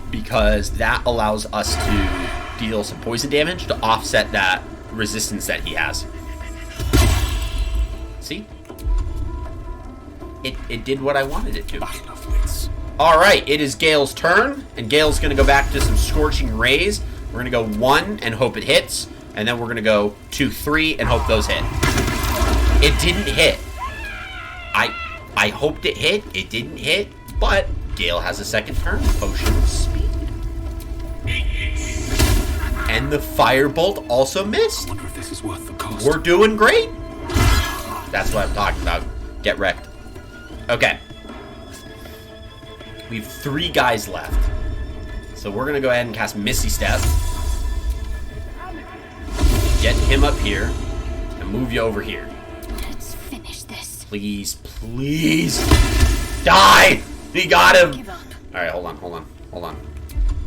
because that allows us to deal some poison damage to offset that resistance that he has. See? It did what I wanted it to. Alright, it is Gale's turn, and Gale's going to go back to some Scorching Rays. We're going to go 1 and hope it hits, and then we're going to go 2, 3 and hope those hit. It didn't hit. I hoped it hit. It didn't hit, but Gale has a second turn. Potion of Speed. And the Firebolt also missed. I wonder if this is worth the cost. We're doing great. That's what I'm talking about. Get wrecked. Okay. We have 3 guys left. So we're going to go ahead and cast Misty Step. Get him up here and move you over here. Let's finish this. Please, please. Die! We got him! Alright, hold on.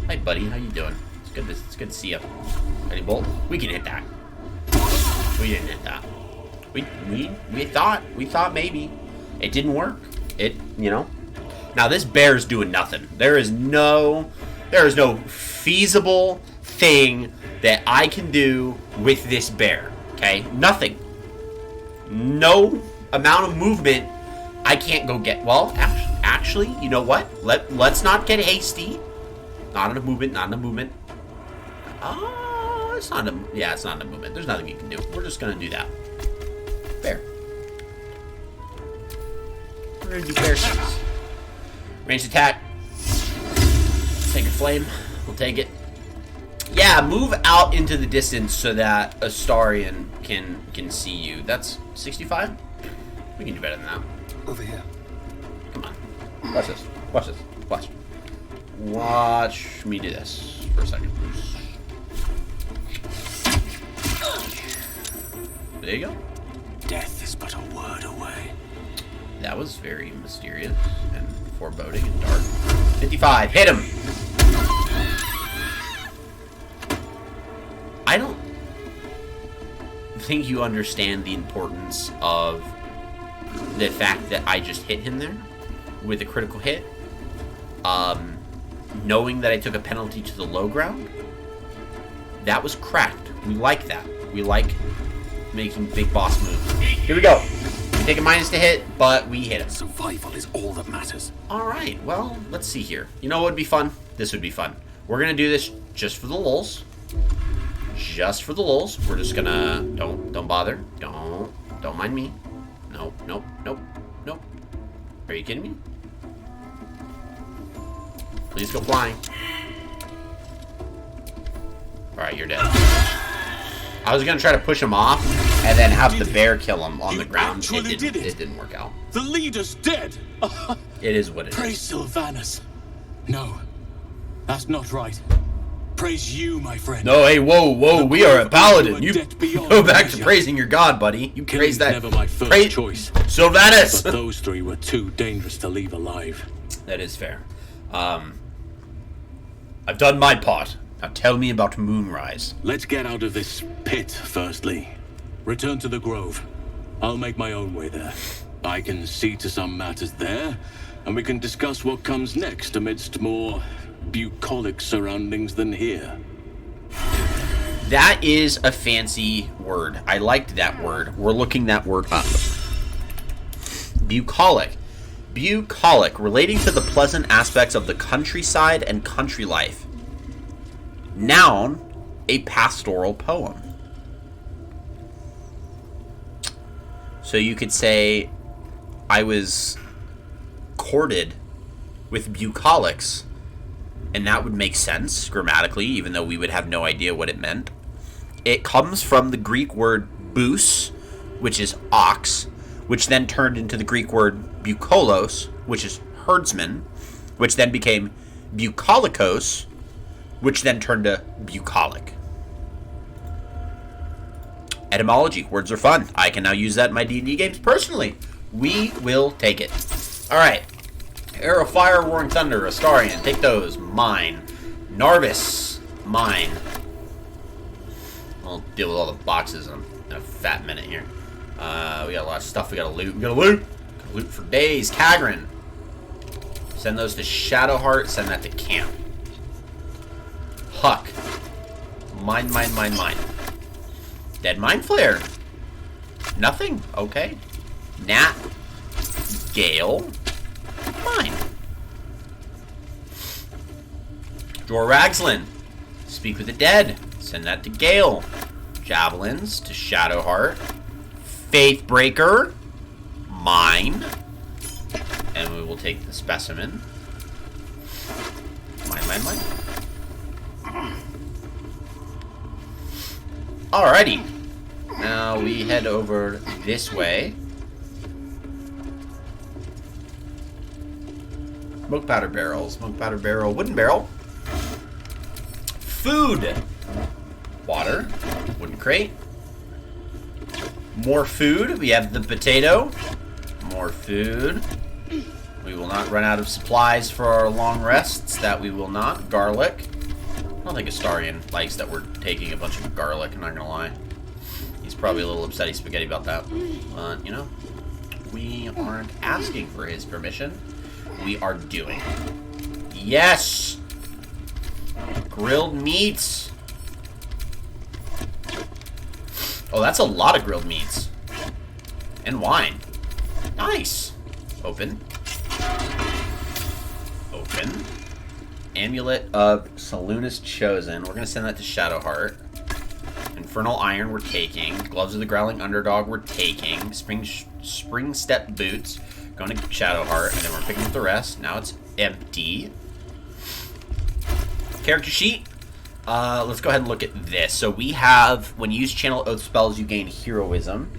Hi, buddy. How you doing? It's good to see you. Ready, Bolt? We can hit that. We didn't hit that. We thought maybe. It didn't work. Now this bear's doing nothing. There is no feasible thing that I can do with this bear. Okay? Nothing. No amount of movement I can't go get. Well, actually, you know what? Let's not get hasty. Not enough movement. It's not a movement. There's nothing you can do. We're just gonna do that. Bear. We're gonna do bear things. Ranged attack. Take a flame. We'll take it. Yeah, move out into the distance so that Astarion can see you. That's 65? We can do better than that. Over here. Come on. Watch this. Watch. Watch me do this for a second. There you go. Death is but a word away. That was very mysterious and foreboding and dark. 55. Hit him! I don't think you understand the importance of the fact that I just hit him there with a critical hit. Knowing that I took a penalty to the low ground, that was cracked. We like that. We like making big boss moves. Here we go. take a minus to hit, but we hit him. Survival is all that matters. Alright, well, let's see here. You know what would be fun? This would be fun. We're gonna do this just for the lulz. Just for the lulz. We're just gonna... Don't bother. Don't mind me. Nope. Are you kidding me? Please go flying. Alright, you're dead. I was gonna try to push him off and then have the bear kill him on the ground. It didn't work out. The leader's dead. It is what it Praise is. Sylvanus. No, that's not right. Praise you, my friend. No, hey, whoa, we are a paladin. You beyond go back to measure. praising your god, buddy. You praise Killing's that. never my first Praise choice. Sylvanus. But those three were too dangerous to leave alive. That is fair. I've done my part. Now tell me about Moonrise. Let's get out of this pit, firstly. Return to the Grove. I'll make my own way there. I can see to some matters there, and we can discuss what comes next amidst more bucolic surroundings than here. That is a fancy word. I liked that word. We're looking that word up. Bucolic. Bucolic, relating to the pleasant aspects of the countryside and country life. Noun, a pastoral poem. So you could say, I was courted with bucolics, and that would make sense grammatically, even though we would have no idea what it meant. It comes from the Greek word bous, which is ox, which then turned into the Greek word bukolos, which is herdsman, which then became bukolikos, which then turned to bucolic. Etymology. Words are fun. I can now use that in my D&D games personally. We will take it. Alright. Arrow of Fire, Roaring Thunder, Astarion. Take those. Mine. Narvis. Mine. I'll deal with all the boxes in a fat minute here. We got a lot of stuff we gotta loot. Gotta loot for days. Kagran. Send those to Shadowheart. Send that to camp. Huck. Mine. Dead Mind Flare. Nothing. Okay. Nat. Gale. Mine. Jor Ragslin. Speak with the Dead. Send that to Gale. Javelins to Shadowheart. Faithbreaker. Mine. And we will take the specimen. Mine. Alrighty. Now we head over this way. Smoke powder barrel, wooden barrel. Food. Water. Wooden crate. More food. We have the potato. More food. We will not run out of supplies for our long rests. That we will not. Garlic. I don't think Astarion likes that we're taking a bunch of garlic, I'm not gonna lie. He's probably a little upsetty spaghetti about that. But, you know, we aren't asking for his permission. We are doing. Yes! Grilled meats. Oh, that's a lot of grilled meats. And wine. Nice. Open. Open. Amulet of Salunus Chosen. We're going to send that to Shadowheart. Infernal Iron we're taking. Gloves of the Growling Underdog we're taking. Spring Step Boots. Going to Shadowheart. And then we're picking up the rest. Now it's empty. Character sheet. Let's go ahead and look at this. So we have, when you use Channel Oath spells, you gain Heroism.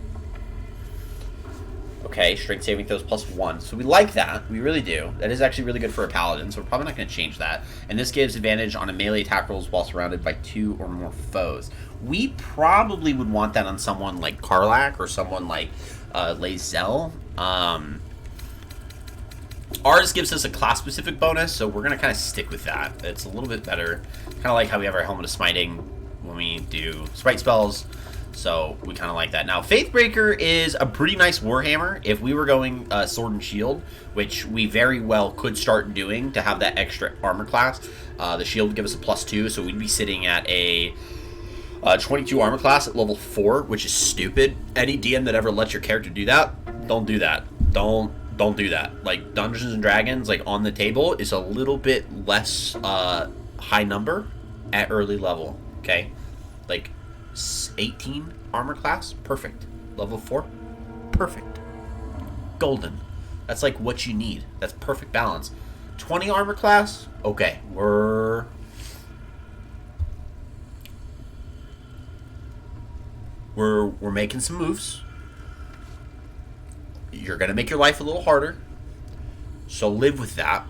Okay, Strength Saving Throws +1. So we like that. We really do. That is actually really good for a Paladin, so we're probably not going to change that. And this gives advantage on a melee attack rolls while surrounded by 2 or more foes. We probably would want that on someone like Karlach or someone like Lae'zel. Ours gives us a class-specific bonus, so we're going to kind of stick with that. It's a little bit better. Kind of like how we have our Helmet of Smiting when we do Sprite spells. So we kind of like that. Now, Faithbreaker is a pretty nice Warhammer. If we were going Sword and Shield, which we very well could start doing to have that extra armor class, the shield would give us a +2, so we'd be sitting at a 22 armor class at level 4, which is stupid. Any DM that ever lets your character do that, don't do that. Don't do that. Like, Dungeons and Dragons, like, on the table is a little bit less high number at early level, okay? Like, 18 armor class, perfect. Level 4, perfect. Golden. That's like what you need. That's perfect balance. 20 armor class, okay, we're making some moves. You're gonna make your life a little harder, so live with that.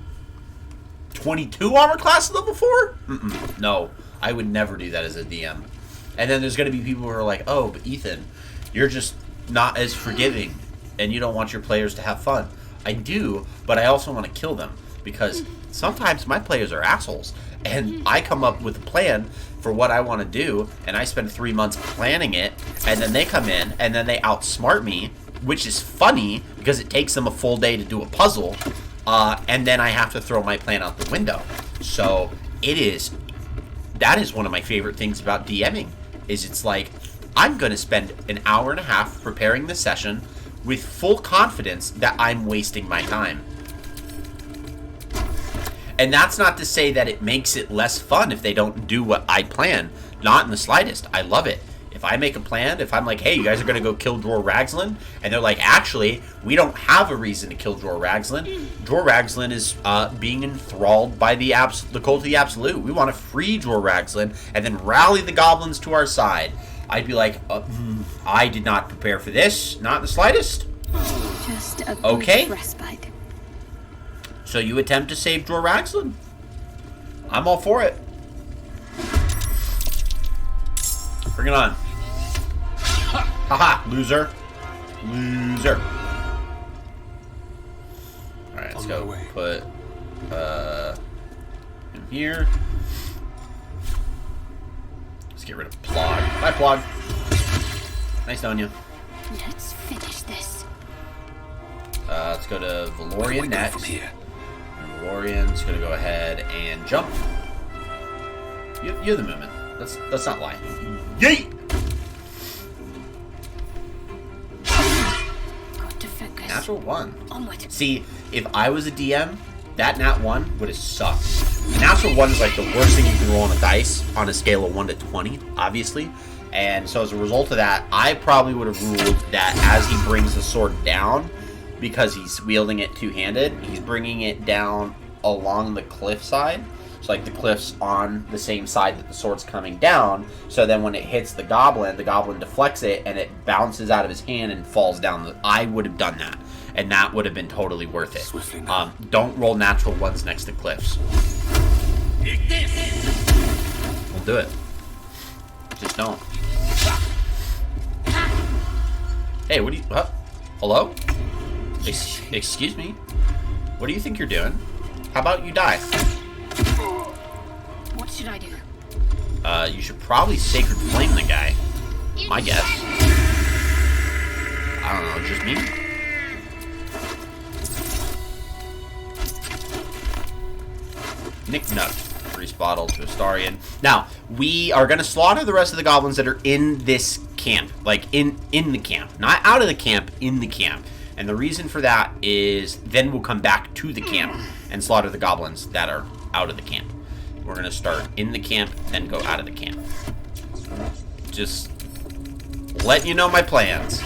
22 armor class level 4? No, I would never do that as a DM. And then there's gonna be people who are like, oh, but Ethan, you're just not as forgiving, and you don't want your players to have fun. I do, but I also want to kill them, because sometimes my players are assholes, and I come up with a plan for what I want to do, and I spend 3 months planning it, and then they come in, and then they outsmart me, which is funny, because it takes them a full day to do a puzzle, and then I have to throw my plan out the window. So, that is one of my favorite things about DMing, is it's like, I'm going to spend an hour and a half preparing the session with full confidence that I'm wasting my time. And that's not to say that it makes it less fun if they don't do what I plan. Not in the slightest. I love it. If I make a plan, if I'm like, hey, you guys are going to go kill Dror Ragzlin, and they're like, actually, we don't have a reason to kill Dror Ragzlin. Dror Ragzlin is being enthralled by the cult of the Absolute. We want to free Dror Ragzlin and then rally the goblins to our side. I'd be like, I did not prepare for this. Not in the slightest. Just a okay. respite. So you attempt to save Dror Ragzlin? I'm all for it. Bring it on. Haha, loser. Loser. Alright, let's go put him here. Let's get rid of Plog. Bye, Plog. Nice knowing you. Let's finish this. Let's go to Valorian next. From here? And Valorian's gonna go ahead and jump. You're the movement. Let's not lie. Yeet! Got to focus. Natural 1. Onward. See, if I was a DM, that nat 1 would have sucked. Natural 1 is like the worst thing you can roll on a dice on a scale of 1 to 20, obviously. And so as a result of that, I probably would have ruled that as he brings the sword down, because he's wielding it two-handed, he's bringing it down along the cliff side. So like the cliff's on the same side that the sword's coming down. So then when it hits the goblin deflects it and it bounces out of his hand and falls down. I would have done that. And that would have been totally worth it. Don't roll natural 1s next to cliffs. We'll do it. Just don't. Hey, what do you... hello? Excuse me? What do you think you're doing? How about you die? What should I do? You should probably Sacred Flame the guy. My guess. I don't know, just me? Nick Nuck. Freeze bottle to Astarion. Now, we are going to slaughter the rest of the goblins that are in this camp. Like, in the camp. Not out of the camp, in the camp. And the reason for that is then we'll come back to the camp and slaughter the goblins that are out of the camp. We're going to start in the camp, then go out of the camp. Just letting you know my plans.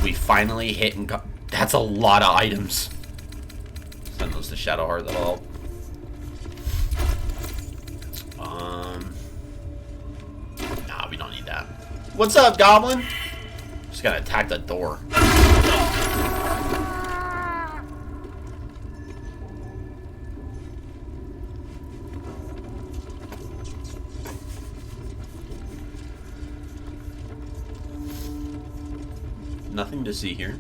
We finally hit and... That's a lot of items. Send those to Shadowheart, that'll help. Nah, we don't need that. What's up, Goblin? Just gotta attack the door. Nothing to see here.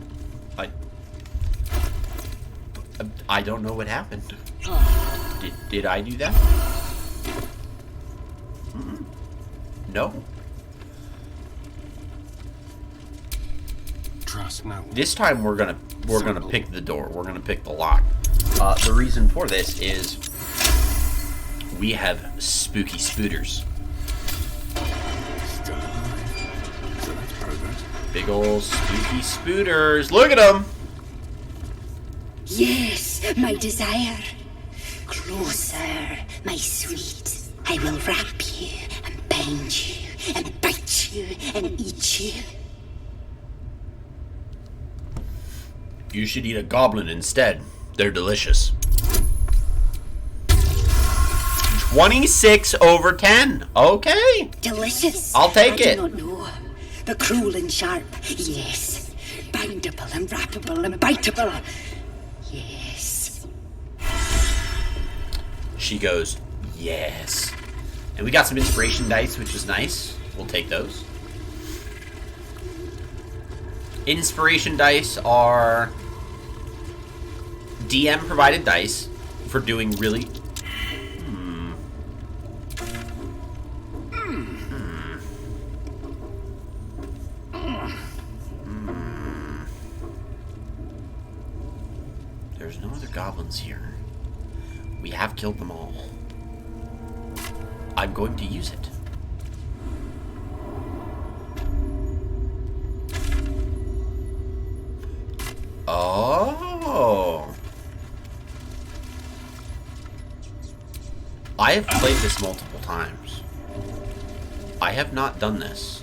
I don't know what happened. Did I do that? No. Trust no one. This time we're gonna pick the door. We're gonna pick the lock. The reason for this is we have spooky spooters. Still alive. So that's progress. Big ol' spooky spooters. Look at them! Yes, my desire. Closer, my sweet. I will wrap you and bind you and bite you and eat you. You should eat a goblin instead. They're delicious. 26 over 10. Okay. Delicious. I'll take it. I do not know. The cruel and sharp, yes. Bindable and wrappable and biteable, yes. She goes, yes. And we got some inspiration dice, which is nice. We'll take those. Inspiration dice are DM provided dice for doing really... There's no other goblins here. We have killed them all. I'm going to use it. Oh. I have played this multiple times. I have not done this.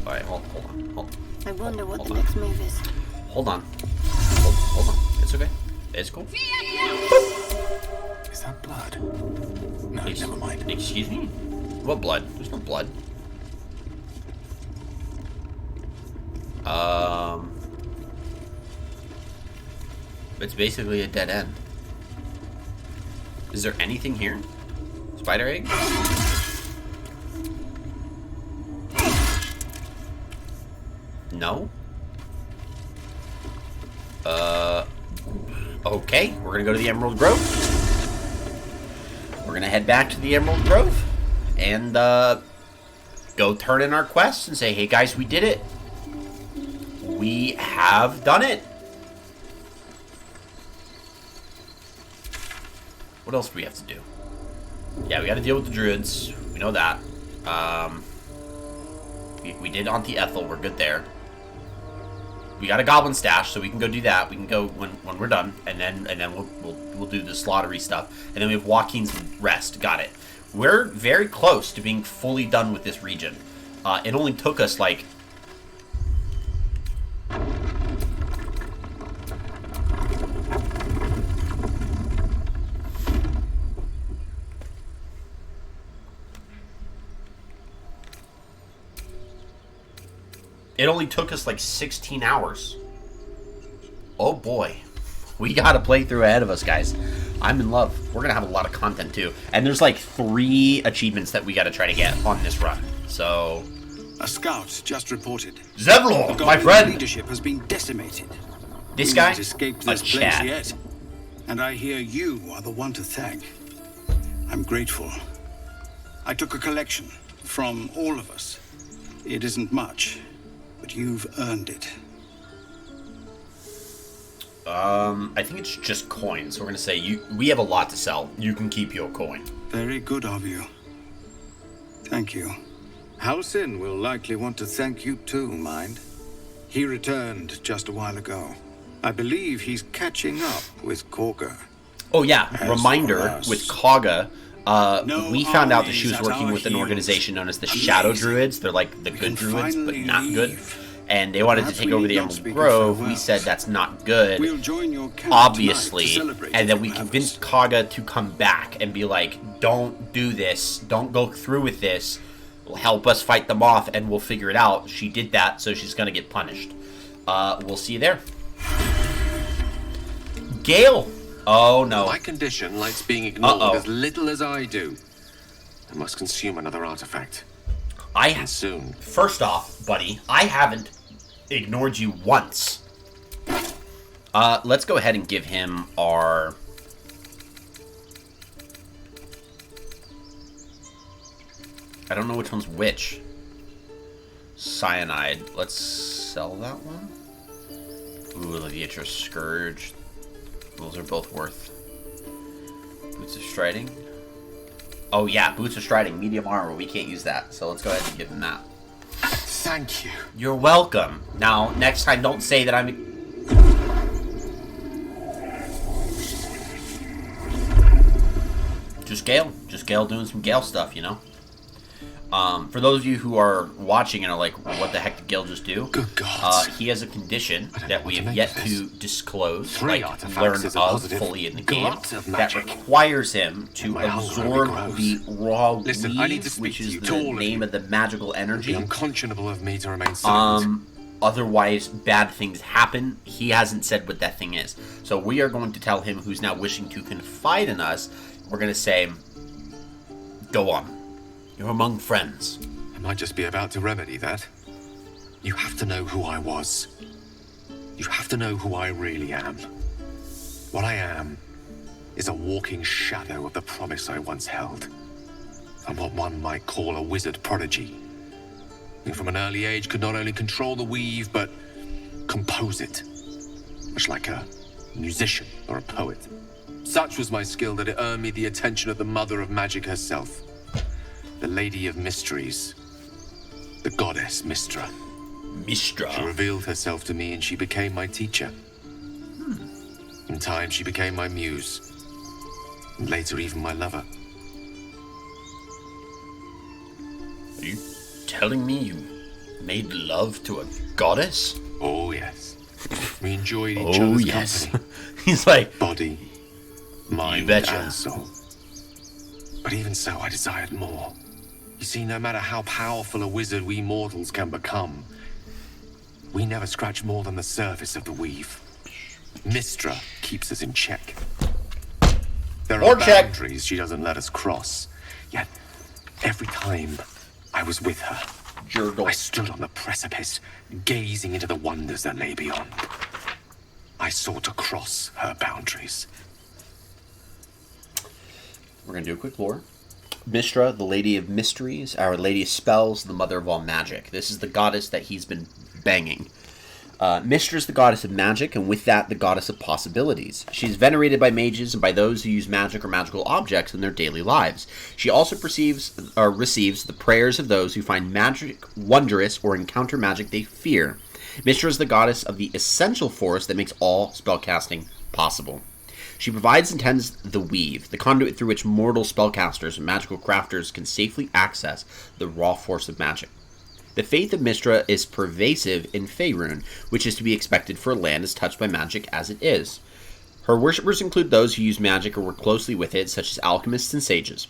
Alright, hold on. I wonder what the next move is. Hold on. Hold on. It's okay. It's cool. Is that blood? No, never mind. Excuse me? What blood? There's no blood. It's basically a dead end. Is there anything here? Spider egg? No? Okay, we're gonna go to the Emerald Grove. We're gonna head back to the Emerald Grove and go turn in our quest and say, hey guys, we did it. We have done it. What else do we have to do? Yeah, we gotta deal with the druids. We know that. We did Auntie Ethel, we're good there. We got a goblin stash, so we can go do that. We can go when we're done, and then we'll do the slaughtery stuff. And then we have Joaquin's Rest. Got it. We're very close to being fully done with this region. It only took us like... It only took us like 16 hours. Oh boy. We got a playthrough ahead of us, guys. I'm in love. We're going to have a lot of content too. And there's like 3 achievements that we got to try to get on this run. So... A scout just reported. Zevlor, my friend! Leadership has been decimated. This guy? Escaped A this place Chad. yet. And I hear you are the one to thank. I'm grateful. I took a collection from all of us. It isn't much, but you've earned it. I think it's just coins. We're going to say we have a lot to sell. You can keep your coin. Very good of you. Thank you. Halsin will likely want to thank you too, mind. He returned just a while ago. I believe he's catching up with Korga. Oh yeah, As reminder, for us, with Kaga, no we found out that she was armies at working our with an heels. organization known as the Shadow Druids. They're like the good druids, but not good. And they wanted to Perhaps take we over need the not Emerald speak of Grove. We farewell. said that's not good, We'll join your camp obviously. tonight to celebrate And then if we you have convinced Kaga to come back and be like, don't do this. Don't go through with this. Help us fight them off and we'll figure it out. She did that, so she's going to get punished. We'll see you there. Gale. Oh, no. My condition likes being ignored as little as I do. I must consume another artifact. And soon. First off, buddy, I haven't ignored you once. Let's go ahead and give him our... I don't know which one's which. Cyanide. Let's sell that one. Ooh, Leviatris Scourge. Those are both worth Boots of Striding. Oh yeah, Boots of Striding, medium armor. We can't use that, so let's go ahead and give him that. Thank you. You're welcome. Now, next time, don't say that I'm... Just Gale doing some Gale stuff, you know? For those of you who are watching and are like, what the heck did Gale just do? Good God. He has a condition that we have yet to disclose, Three learn artifacts is a of positive fully in the game, glut of that magic. requires him to My hunger absorb grows. the raw Listen, I need to weave, speak which to is you, the to all of name you. of the magical It'd energy. be unconscionable of me to remain silent. Otherwise, bad things happen. He hasn't said what that thing is. So we are going to tell him, who's now wishing to confide in us, we're going to say, go on. You're among friends. I might just be about to remedy that. You have to know who I was. You have to know who I really am. What I am is a walking shadow of the promise I once held. I'm what one might call a wizard prodigy. Who from an early age could not only control the weave, but compose it. Much like a musician or a poet. Such was my skill that it earned me the attention of the mother of magic herself. The Lady of Mysteries. The goddess Mystra. Mystra? She revealed herself to me and she became my teacher. In time, she became my muse. And later, even my lover. Are you telling me you made love to a goddess? Oh, yes. We enjoyed each other's company. He's like... Body, mind, betcha. and soul. But even so, I desired more. You see, no matter how powerful a wizard we mortals can become, we never scratch more than the surface of the weave. Mystra keeps us in check. There are boundaries she doesn't let us cross. Yet, every time I was with her, I stood on the precipice, gazing into the wonders that lay beyond. I sought to cross her boundaries. We're going to do a quick lore. Mystra, the Lady of Mysteries, Our Lady of Spells, the Mother of all Magic. This is the goddess that he's been banging. Mystra is the goddess of magic, and with that, the goddess of possibilities. She is venerated by mages and by those who use magic or magical objects in their daily lives. She also receives the prayers of those who find magic wondrous or encounter magic they fear. Mystra is the goddess of the essential force that makes all spellcasting possible. She provides and tends the weave, the conduit through which mortal spellcasters and magical crafters can safely access the raw force of magic. The faith of Mystra is pervasive in Faerun, which is to be expected for a land as touched by magic as it is. Her worshippers include those who use magic or work closely with it, such as alchemists and sages.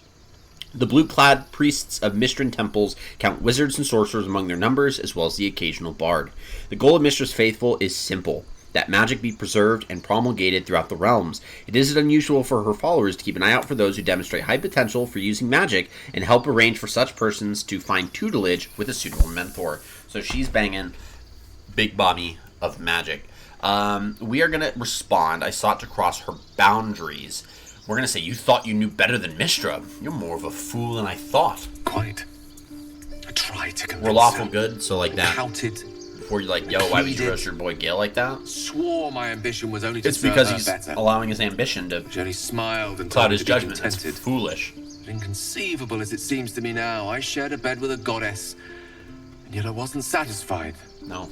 The blue-clad priests of Mystran temples count wizards and sorcerers among their numbers, as well as the occasional bard. The goal of Mystra's faithful is simple: that magic be preserved and promulgated throughout the realms. It isn't unusual for her followers to keep an eye out for those who demonstrate high potential for using magic and help arrange for such persons to find tutelage with a suitable mentor. So she's banging Big Mommy of magic. We are going to respond. I sought to cross her boundaries. We're going to say, you thought you knew better than Mystra. You're more of a fool than I thought. Quite. I tried to convince We're lawful her. good, so like that. Counted. Before you're like, yo, why would you roast your boy Gale like that? Swore my ambition was only to It's serve because her he's better. allowing his ambition to She only smiled and cloud told me his to be judgment. That's contented. foolish. Inconceivable as it seems to me now, I shared a bed with a goddess, and yet I wasn't satisfied. No.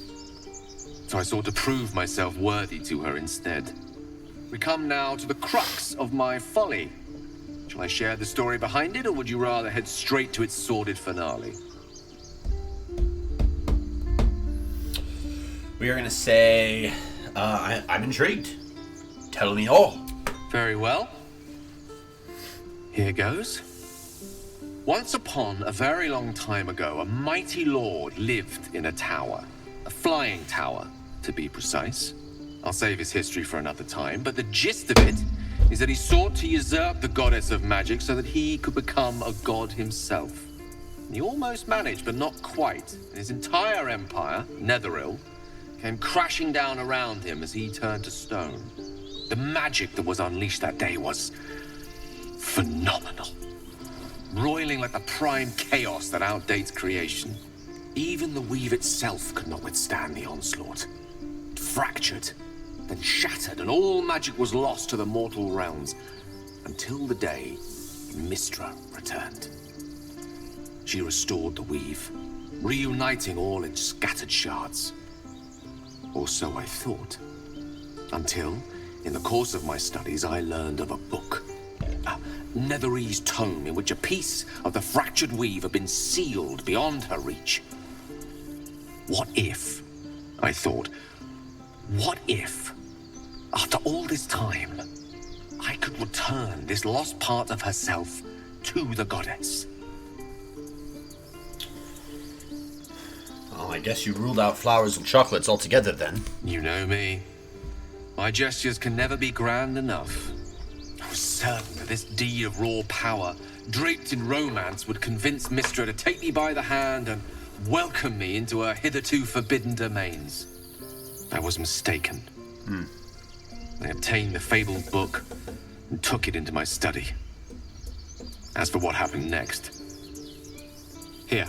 So I sought to prove myself worthy to her instead. We come now to the crux of my folly. Shall I share the story behind it, or would you rather head straight to its sordid finale? We are going to say, I'm intrigued. Tell me all. Very well. Here goes. Once upon a very long time ago, a mighty lord lived in a tower. A flying tower, to be precise. I'll save his history for another time, but the gist of it is that he sought to usurp the goddess of magic so that he could become a god himself. And he almost managed, but not quite. And his entire empire, Netheril, came crashing down around him as he turned to stone. The magic that was unleashed that day was phenomenal. Roiling like the prime chaos that outdates creation. Even the weave itself could not withstand the onslaught. It fractured, then shattered, and all magic was lost to the mortal realms. until the day Mystra returned. She restored the weave, reuniting all its scattered shards. Or so I thought. Until, in the course of my studies, I learned of a book. A Netherese tome in which a piece of the fractured weave had been sealed beyond her reach. What if, I thought, what if, after all this time, I could return this lost part of herself to the goddess? Well, I guess you ruled out flowers and chocolates altogether then. You know me. My gestures can never be grand enough. I was certain that this deed of raw power, draped in romance, would convince Mystra to take me by the hand and welcome me into her hitherto forbidden domains. I was mistaken. I obtained the fabled book and took it into my study. As for what happened next... Here.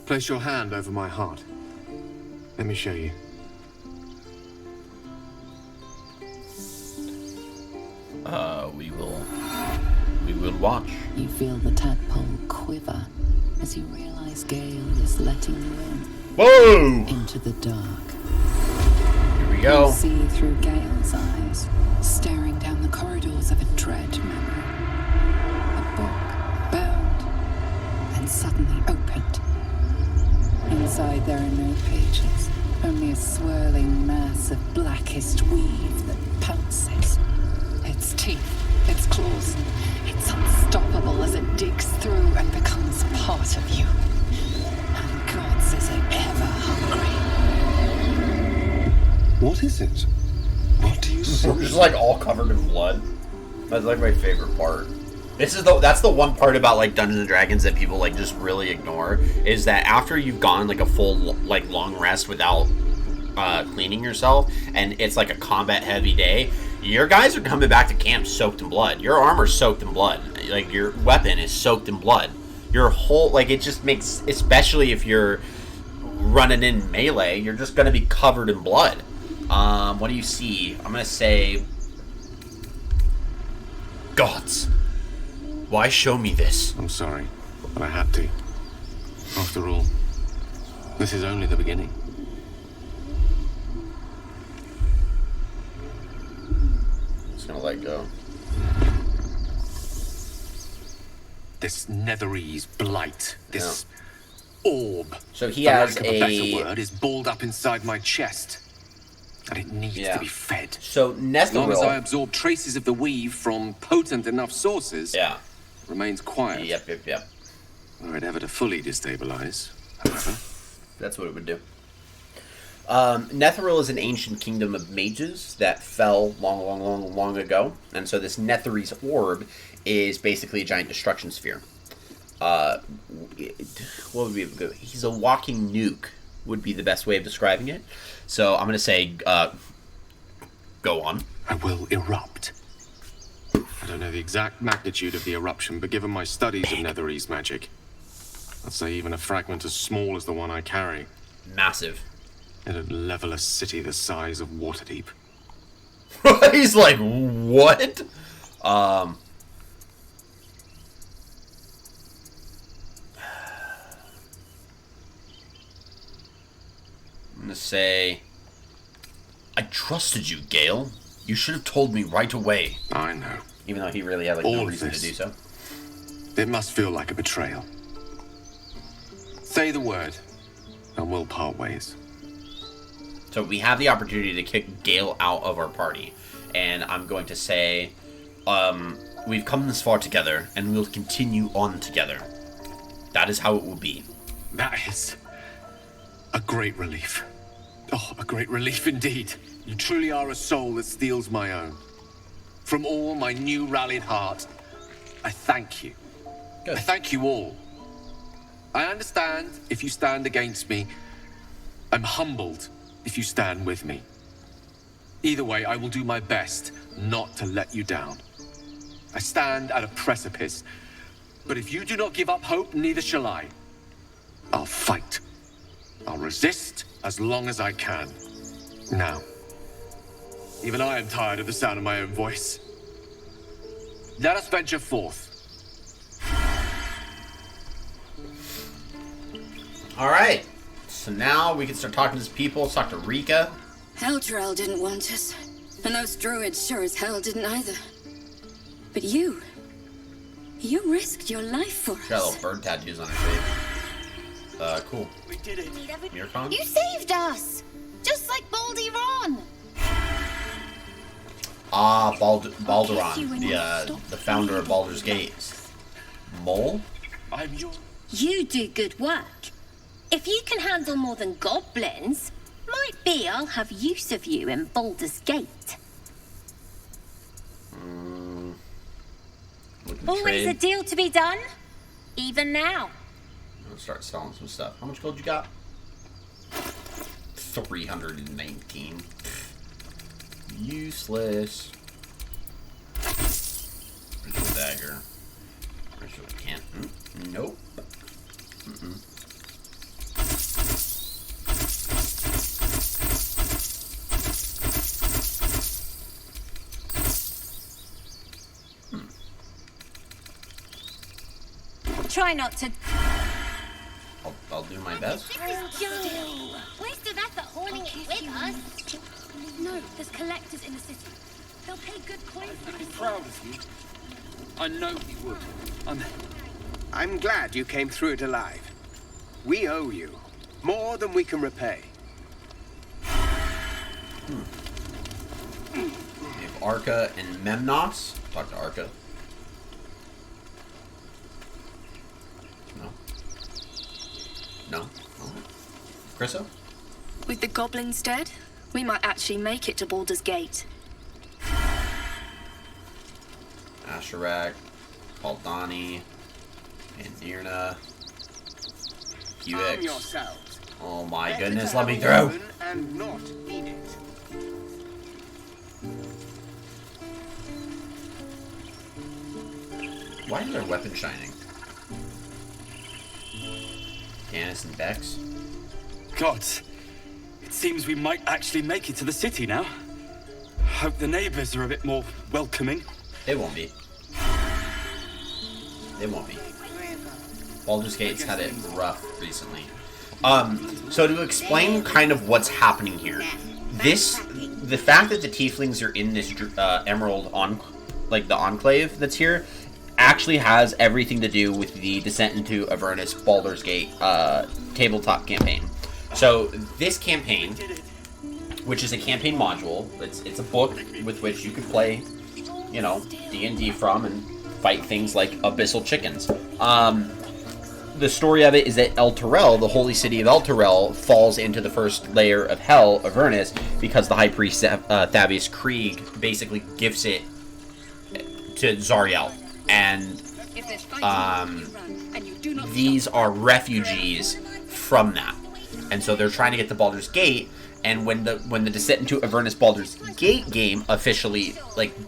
Place your hand over my heart. Let me show you. We will watch. You feel the tadpole quiver as you realize Gale is letting you in. Whoa! Into the dark. Here we go. You see through Gale's eyes, staring down the corridors of a dread memory. A book bound and suddenly opened. Inside there are no pages, only a swirling mass of blackest weave that pounces. Its teeth, its claws, it's unstoppable as it digs through and becomes part of you. And gods, is it ever hungry. What is it? What do you see? We're just like all covered in blood. That's like my favorite part. That's the one part about like Dungeons and Dragons that people like just really ignore, is that after you've gone like a full like long rest without cleaning yourself, and it's like a combat heavy day, your guys are coming back to camp soaked in blood. Your armor's soaked in blood. Like your weapon is soaked in blood. Your whole like it just makes, especially if you're running in melee, you're just gonna be covered in blood. What do you see? I'm gonna say gods. Why show me this? I'm sorry, but I had to. After all, this is only the beginning. Just gonna let go. This Netherese blight, this orb. So he for has lack of a better word, is balled up inside my chest. And it needs to be fed. So Netheril, as long as I absorb traces of the weave from potent enough sources, remains quiet. Yep. Were it ever to fully destabilize, however. That's what it would do. Netheril is an ancient kingdom of mages that fell long ago. And so this Netherese orb is basically a giant destruction sphere. What would be good? He's a walking nuke, would be the best way of describing it. So I'm going to say, go on. I will erupt. I don't know the exact magnitude of the eruption, but given my studies of Netherese magic, I'd say even a fragment as small as the one I carry. Massive. It'd level a city the size of Waterdeep. He's like, what? I'm gonna say, I trusted you, Gale. You should have told me right away. I know. Even though he really had like no reason to do so. It must feel like a betrayal. Say the word, and we'll part ways. So we have the opportunity to kick Gale out of our party. And I'm going to say, we've come this far together, and we'll continue on together. That is how it will be. That is a great relief. Oh, a great relief indeed. You truly are a soul that steals my own. From all my new rallied heart, I thank you. Good. I thank you all. I understand if you stand against me. I'm humbled if you stand with me. Either way, I will do my best not to let you down. I stand at a precipice, but if you do not give up hope, neither shall I. I'll fight. I'll resist as long as I can. Now, even I am tired of the sound of my own voice. Let us venture forth. Alright. So now we can start talking to these people. Let's talk to Rika. Elturel didn't want us. And those druids sure as hell didn't either. But you risked your life for us. Got little bird tattoos on her face. Cool. We did it. Mircon? You saved us! Just like Baldy Ron! Ah, Balduron, the founder of Baldur's Gate. Mole? I'm your... You do good work. If you can handle more than goblins, might be I'll have use of you in Baldur's Gate. Always a deal to be done, even now. I'll start selling some stuff. How much gold you got? 319. Useless. Ritual dagger. Ritual can't. Nope. Try not to. I'll do my best. This is Joe. Waste of effort horning it with us. No, there's collectors in the city. They'll pay good coin for I'd be it. proud of you. I know you would. I'm glad you came through it alive. We owe you more than we can repay. We have Arca and Memnos. Talk to Arca. No. Chriso? With the goblins dead, we might actually make it to Baldur's Gate. Asherak, Baldani, Andirna, Arm QX. yourselves. Oh my Better goodness, to let me have a through! weapon and not need it. Why is their weapon shining? Canis and Bex? Gods, it seems we might actually make it to the city now. Hope the neighbors are a bit more welcoming. They won't be. They won't be. Baldur's Gate's had it rough recently. So to explain kind of what's happening here, the fact that the tieflings are in this Emerald the Enclave that's here, actually has everything to do with the Descent into Avernus Baldur's Gate tabletop campaign. So this campaign, which is a campaign module, it's a book with which you could play, you know, D&D from and fight things like abyssal chickens. The story of it is that Elturel, the holy city of Elturel, falls into the first layer of hell, Avernus, because the high priest Thavius Krieg basically gifts it to Zariel. And these are refugees from that. And so they're trying to get to Baldur's Gate, and when the Descent into Avernus Baldur's Gate game officially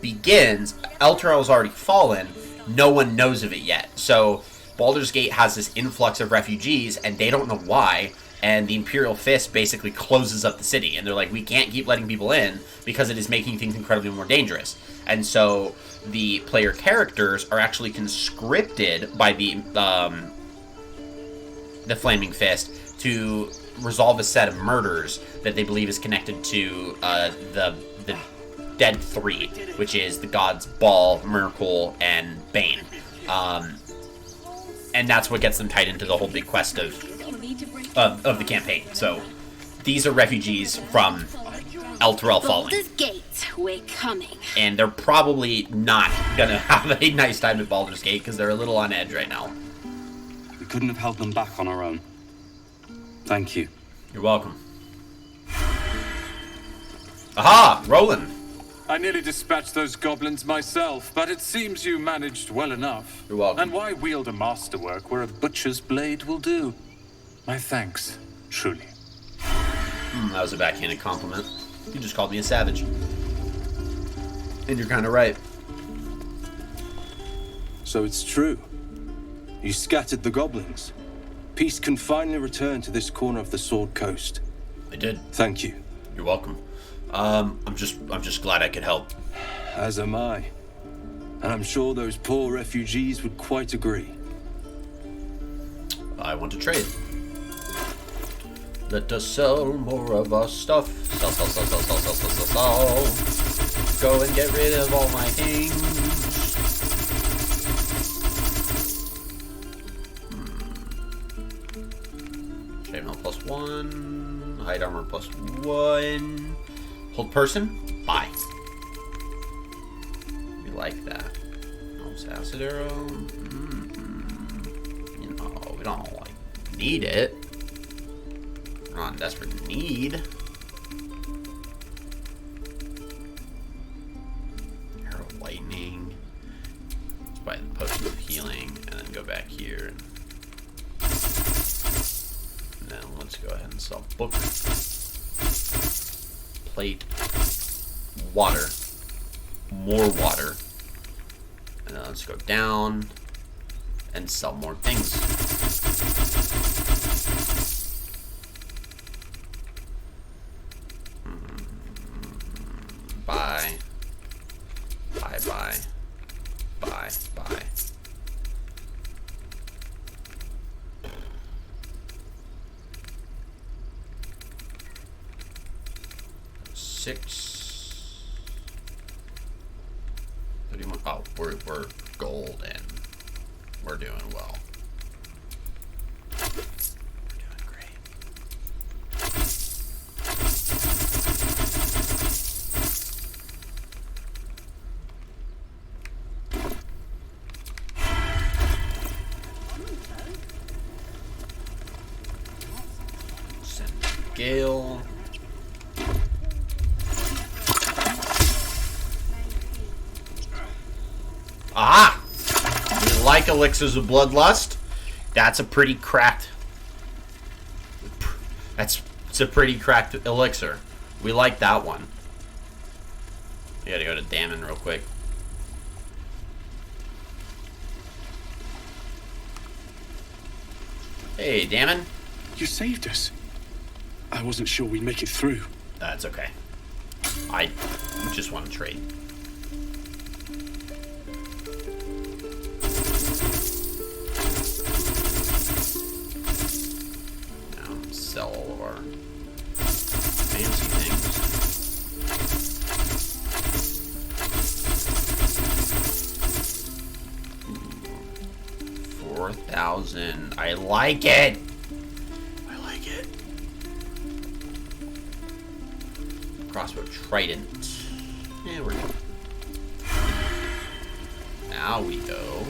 begins, Elturel has already fallen. No one knows of it yet. So Baldur's Gate has this influx of refugees, and they don't know why. And the Imperial Fist basically closes up the city, and they're like, we can't keep letting people in because it is making things incredibly more dangerous. And so the player characters are actually conscripted by the Flaming Fist to resolve a set of murders that they believe is connected to the Dead Three, which is the gods Baal, Myrkul, and Bane. And that's what gets them tied into the whole big quest of the campaign. So these are refugees from Elturel falling. Baldur's Gate, we're coming. And they're probably not gonna have a nice time at Baldur's Gate because they're a little on edge right now. We couldn't have held them back on our own. Thank you. You're welcome. Aha! Roland! I nearly dispatched those goblins myself, but it seems you managed well enough. You're welcome. And why wield a masterwork where a butcher's blade will do? My thanks, truly. That was a backhanded compliment. You just called me a savage. And you're kind of right. So it's true. You scattered the goblins. Peace can finally return to this corner of the Sword Coast. I did. Thank you. You're welcome. I'm just glad I could help. As am I. And I'm sure those poor refugees would quite agree. I want to trade. Let us sell more of our stuff. Sell. Go and get rid of all my things. Chainmail +1. Hide armor +1. Hold person. Buy. We like that. Almost acid arrow. You know, we don't like need it. We're not in desperate need. Arrow of lightning. Let's buy the potion of healing and then go back here. And then let's go ahead and sell book. Plate. Water. More water. And then let's go down and sell more things. Buy. Buy. 6. 31. Oh, we're golden. We're doing well. We're doing great. Send Gale. Aha! You like elixirs of bloodlust? That's a pretty cracked. It's a pretty cracked elixir. We like that one. We gotta go to Damon real quick. Hey, Damon. You saved us. I wasn't sure we'd make it through. That's okay. I just want to trade. Sell all of our fancy things. 4,000. I like it. I like it. Crossbow trident. Yeah, we're good. Now we go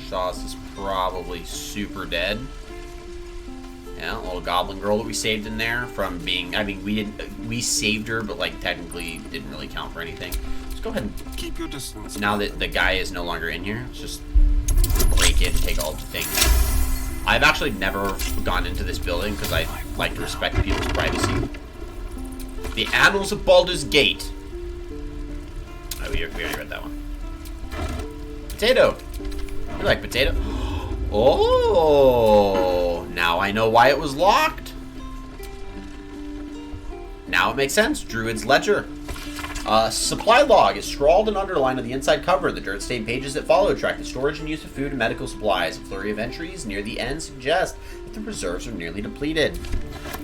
Shaw's is probably super dead. Yeah, little goblin girl that we saved in there from being, I mean, we saved her, but like technically didn't really count for anything. Let's go ahead and keep your distance. Now that the guy is no longer in here, let's just break in, take all of the things. I've actually never gone into this building because I like to respect people's privacy. The Annals of Baldur's Gate. Oh, we already read that one. Potato. You like potato? Oh, now I know why it was locked. Now it makes sense. Druid's Ledger. Supply log is scrawled and underlined on the inside cover. The dirt-stained pages that follow track the storage and use of food and medical supplies. A flurry of entries near the end suggest that the reserves are nearly depleted.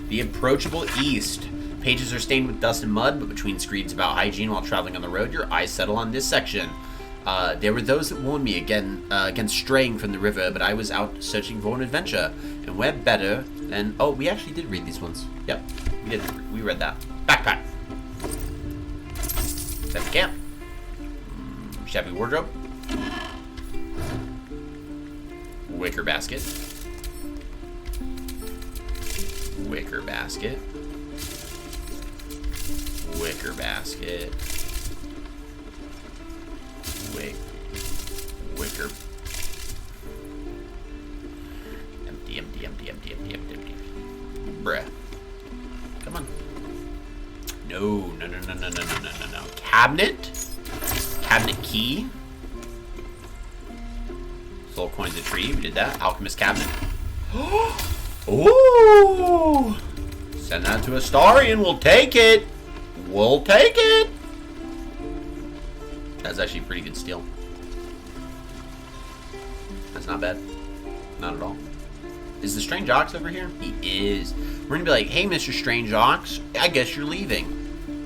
The approachable east. Pages are stained with dust and mud, but between screeds about hygiene while traveling on the road, your eyes settle on this section. There were those that warned me against straying from the river, but I was out searching for an adventure, and where better than... Oh, we actually did read these ones. Yep, we did. We read that. Backpack. Set the camp. Shabby wardrobe. Wicker basket. Wicker basket. Wicker basket. Wicker. Empty. Bruh. Come on. No. Cabinet? Cabinet key? Soul coins a tree. We did that. Alchemist cabinet. Oh! Send that to Astarion. We'll take it. We'll take it. That's actually a pretty good steal. That's not bad. Not at all. Is the Strange Ox over here? He is. We're gonna be like, hey, Mr. Strange Ox, I guess you're leaving.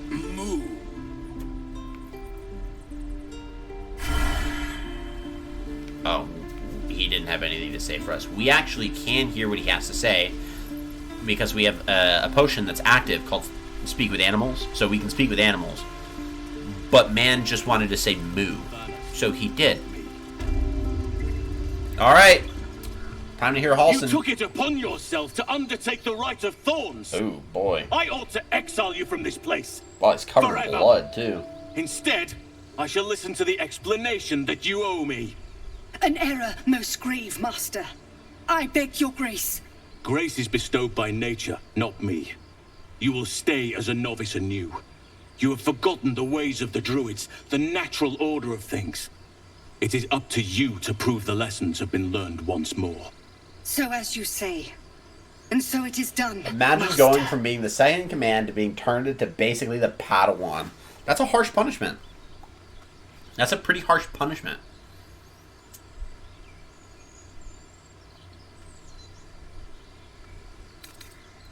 Move. Oh, he didn't have anything to say for us. We actually can hear what he has to say because we have a potion that's active called Speak with Animals. So we can speak with animals. But man just wanted to say moo. So he did. Alright. Time to hear Halsin. You took it upon yourself to undertake the Rite of Thorns. Oh, boy. I ought to exile you from this place. Well, it's covered forever. in blood, too. Instead, I shall listen to the explanation that you owe me. An error, most grave, master. I beg your grace. Grace is bestowed by nature, not me. You will stay as a novice anew. You have forgotten the ways of the druids, the natural order of things. It is up to you to prove the lessons have been learned once more. So as you say. And so it is done. Imagine master. going from being the second in command to being turned into basically the Padawan. That's a harsh punishment. That's a pretty harsh punishment.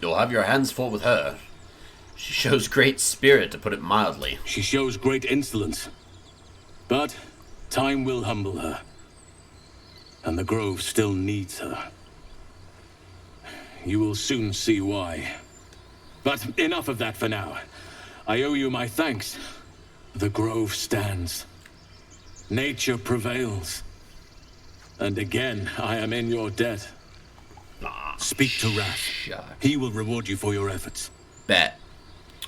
You'll have your hands full with her. She shows great spirit, to put it mildly. She shows great insolence. But time will humble her. And the Grove still needs her. You will soon see why. But enough of that for now. I owe you my thanks. The Grove stands. Nature prevails. And again, I am in your debt. Speak to Wrath. He will reward you for your efforts. Bet.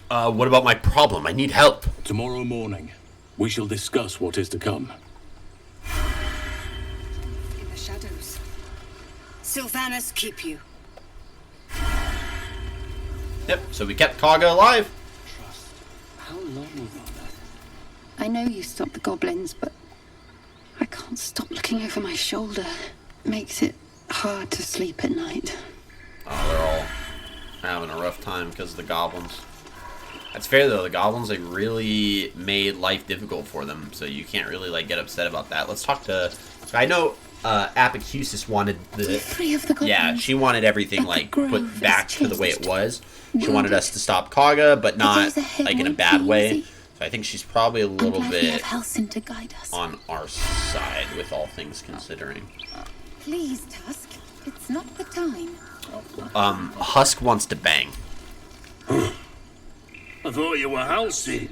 What about my problem? I need help. Tomorrow morning, we shall discuss what is to come. In the shadows. Sylvanas keep you. Yep, so we kept Kaga alive. How long ago? I know you stopped the goblins, but I can't stop looking over my shoulder. It makes it hard to sleep at night. Oh, they're all having a rough time because of the goblins. That's fair though, the goblins like really made life difficult for them, so you can't really like get upset about that. Let's talk to. I know Apicusis wanted the. Free of the goblins. Yeah, she wanted everything like put back to the way it was. She wanted us to stop Kaga, but not like in a bad way. So I think she's probably a little bit to guide us. on our side with all things considering. Please, Tusk. It's not the time. Husk wants to bang. I thought you were Halsey.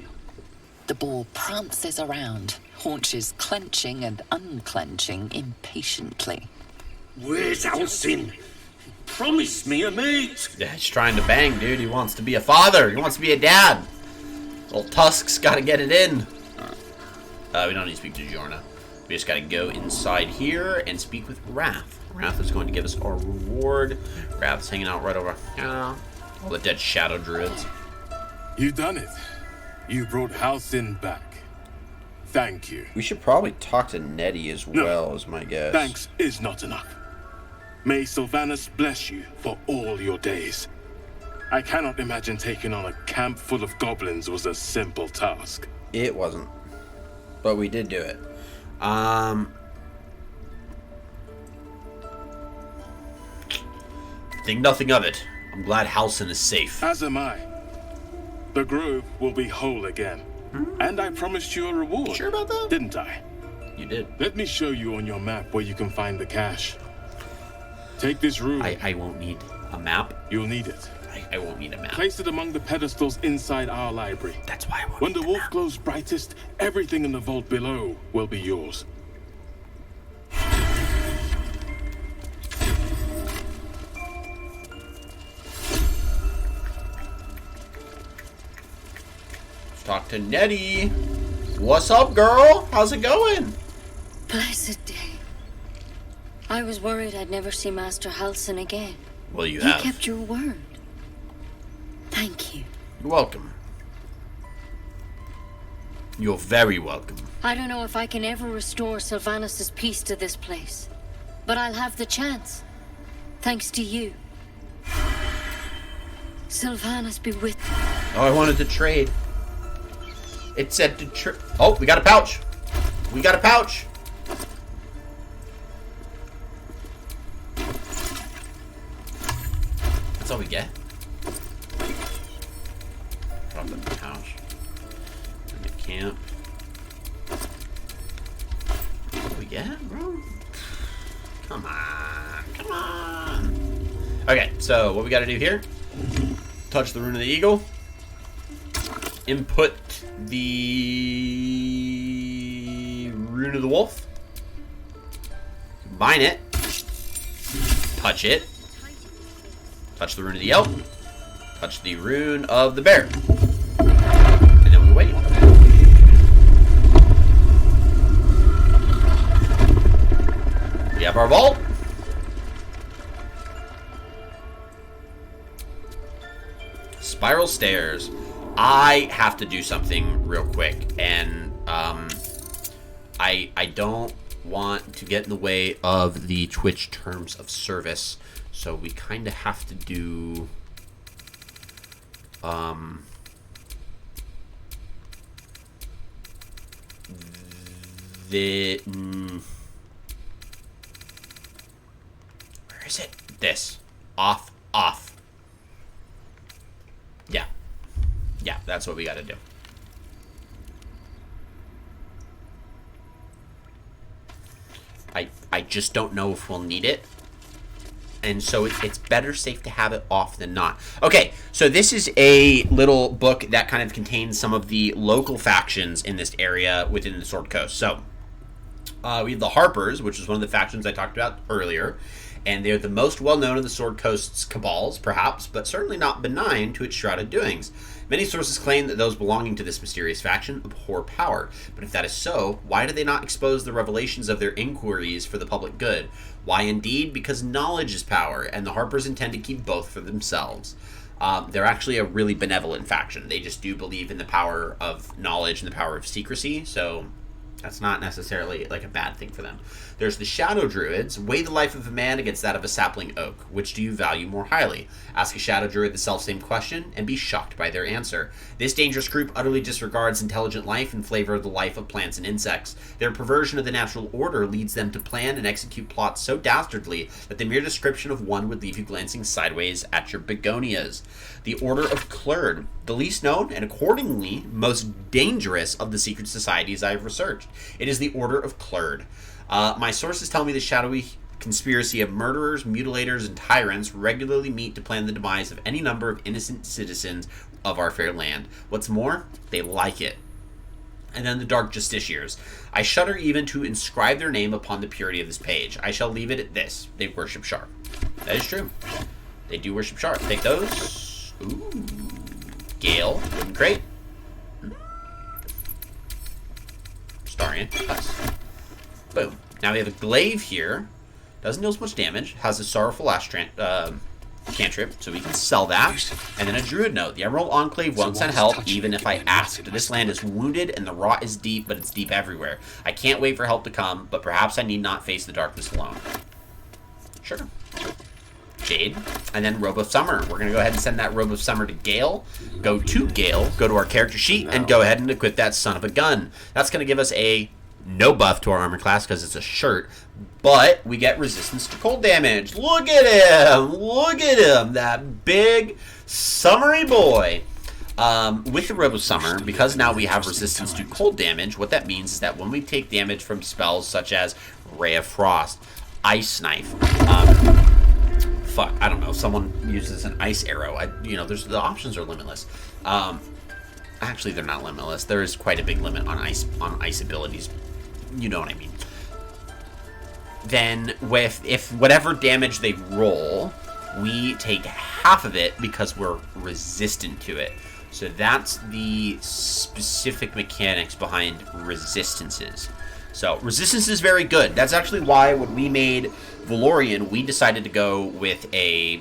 The bull prances around, haunches clenching and unclenching impatiently. Where's Halsin? Promise me a mate. Yeah, he's trying to bang, dude. He wants to be a father. He wants to be a dad. Old Tusk's got to get it in. We don't need to speak to Jorna. We just got to go inside here and speak with Wrath. Wrath is going to give us our reward. Wrath's hanging out right over here. All the dead shadow druids. You done it. You brought Halsin back. Thank you. We should probably talk to Nettie as well, is my guess. Thanks is not enough. May Sylvanas bless you for all your days. I cannot imagine taking on a camp full of goblins was a simple task. It wasn't. But we did do it. Think nothing of it. I'm glad Halsin is safe. As am I. The Grove will be whole again. And I promised you a reward. Sure about that? Didn't I? You did. Let me show you on your map where you can find the cache. Take this room. I won't need a map. You'll need it. I won't need a map. Place it among the pedestals inside our library. That's why I want. When the wolf glows brightest, everything in the vault below will be yours. Let's talk to Nettie. What's up, girl? How's it going? Blessed day. I was worried I'd never see Master Halsin again. Well, you have. You kept your word. Thank you. You're welcome. You're very welcome. I don't know if I can ever restore Sylvanas' peace to this place, but I'll have the chance. Thanks to you. Sylvanas be with. Oh, I wanted to trade. It said to trade. Oh, we got a pouch. We got a pouch. That's all we get. Drop in the pouch. In the camp. What do we get, bro? Come on. Come on. Okay, so what we got to do here? Touch the rune of the eagle. Input the rune of the wolf. Combine it. Touch it. Touch the rune of the elk. Touch the rune of the bear. And then we wait. We have our vault. Spiral stairs. I have to do something real quick, and I don't want to get in the way of the Twitch terms of service, so we kind of have to do where is it? This. Off. Yeah, that's what we gotta do. I just don't know if we'll need it. And so it's better safe to have it off than not. Okay, so this is a little book that kind of contains some of the local factions in this area within the Sword Coast. So, we have the Harpers, which is one of the factions I talked about earlier. And they're the most well-known of the Sword Coast's cabals, perhaps, but certainly not benign to its shrouded doings. Many sources claim that those belonging to this mysterious faction abhor power. But if that is so, why do they not expose the revelations of their inquiries for the public good? Why indeed? Because knowledge is power, and the Harpers intend to keep both for themselves. They're actually a really benevolent faction. They just do believe in the power of knowledge and the power of secrecy, so that's not necessarily like a bad thing for them. There's the Shadow Druids. Weigh the life of a man against that of a sapling oak. Which do you value more highly? Ask a Shadow Druid the self-same question and be shocked by their answer. This dangerous group utterly disregards intelligent life in favor of the life of plants and insects. Their perversion of the natural order leads them to plan and execute plots so dastardly that the mere description of one would leave you glancing sideways at your begonias. The Order of Clerd, the least known and accordingly most dangerous of the secret societies I have researched. It is the Order of Clerd. My sources tell me the shadowy conspiracy of murderers, mutilators, and tyrants regularly meet to plan the demise of any number of innocent citizens of our fair land. What's more, they like it. And then the Dark Justiciars. I shudder even to inscribe their name upon the purity of this page. I shall leave it at this. They worship Sharp. That is true. They do worship Sharp. Take those. Ooh. Gale. Wooden crate. Starian. Nice. Boom. Now we have a glaive here. Doesn't deal as much damage. Has a Sorrowful Ash cantrip, so we can sell that. And then a Druid Note. The Emerald Enclave won't send help, even if I asked. This land is wounded, and the rot is deep, but it's deep everywhere. I can't wait for help to come, but perhaps I need not face the darkness alone. Sure. Jade. And then Robe of Summer. We're going to go ahead and send that Robe of Summer to Gale. Go to Gale, go to our character sheet, and go ahead and equip that son of a gun. That's going to give us a no buff to our armor class because it's a shirt, but we get resistance to cold damage. Look at him! Look at him! That big, summery boy. With the Robe of Summer, because now we have resistance to cold damage, what that means is that when we take damage from spells such as Ray of Frost, Ice Knife, I don't know, someone uses an ice arrow, the options are limitless. Actually, they're not limitless. There is quite a big limit on ice abilities. You know what I mean. Then, if whatever damage they roll, we take half of it because we're resistant to it. So that's the specific mechanics behind resistances. So resistance is very good. That's actually why when we made Valorian, we decided to go with a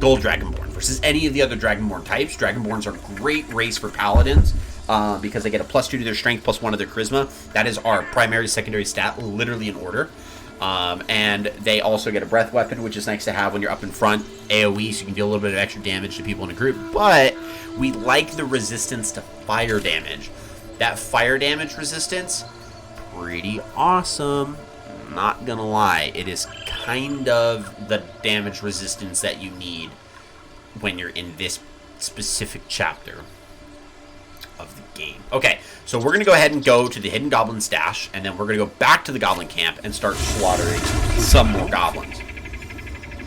Gold Dragonborn versus any of the other Dragonborn types. Dragonborns are a great race for Paladins because they get a +2 to their strength, +1 to their charisma. That is our primary, secondary stat, literally in order. And they also get a breath weapon, which is nice to have when you're up in front. AoE, so you can deal a little bit of extra damage to people in a group. But we like the resistance to fire damage. That fire damage resistance, pretty awesome. Not gonna lie, it is kind of the damage resistance that you need when you're in this specific chapter of the game. Okay, so we're gonna go ahead and go to the hidden goblin stash, and then we're gonna go back to the goblin camp and start slaughtering some more goblins.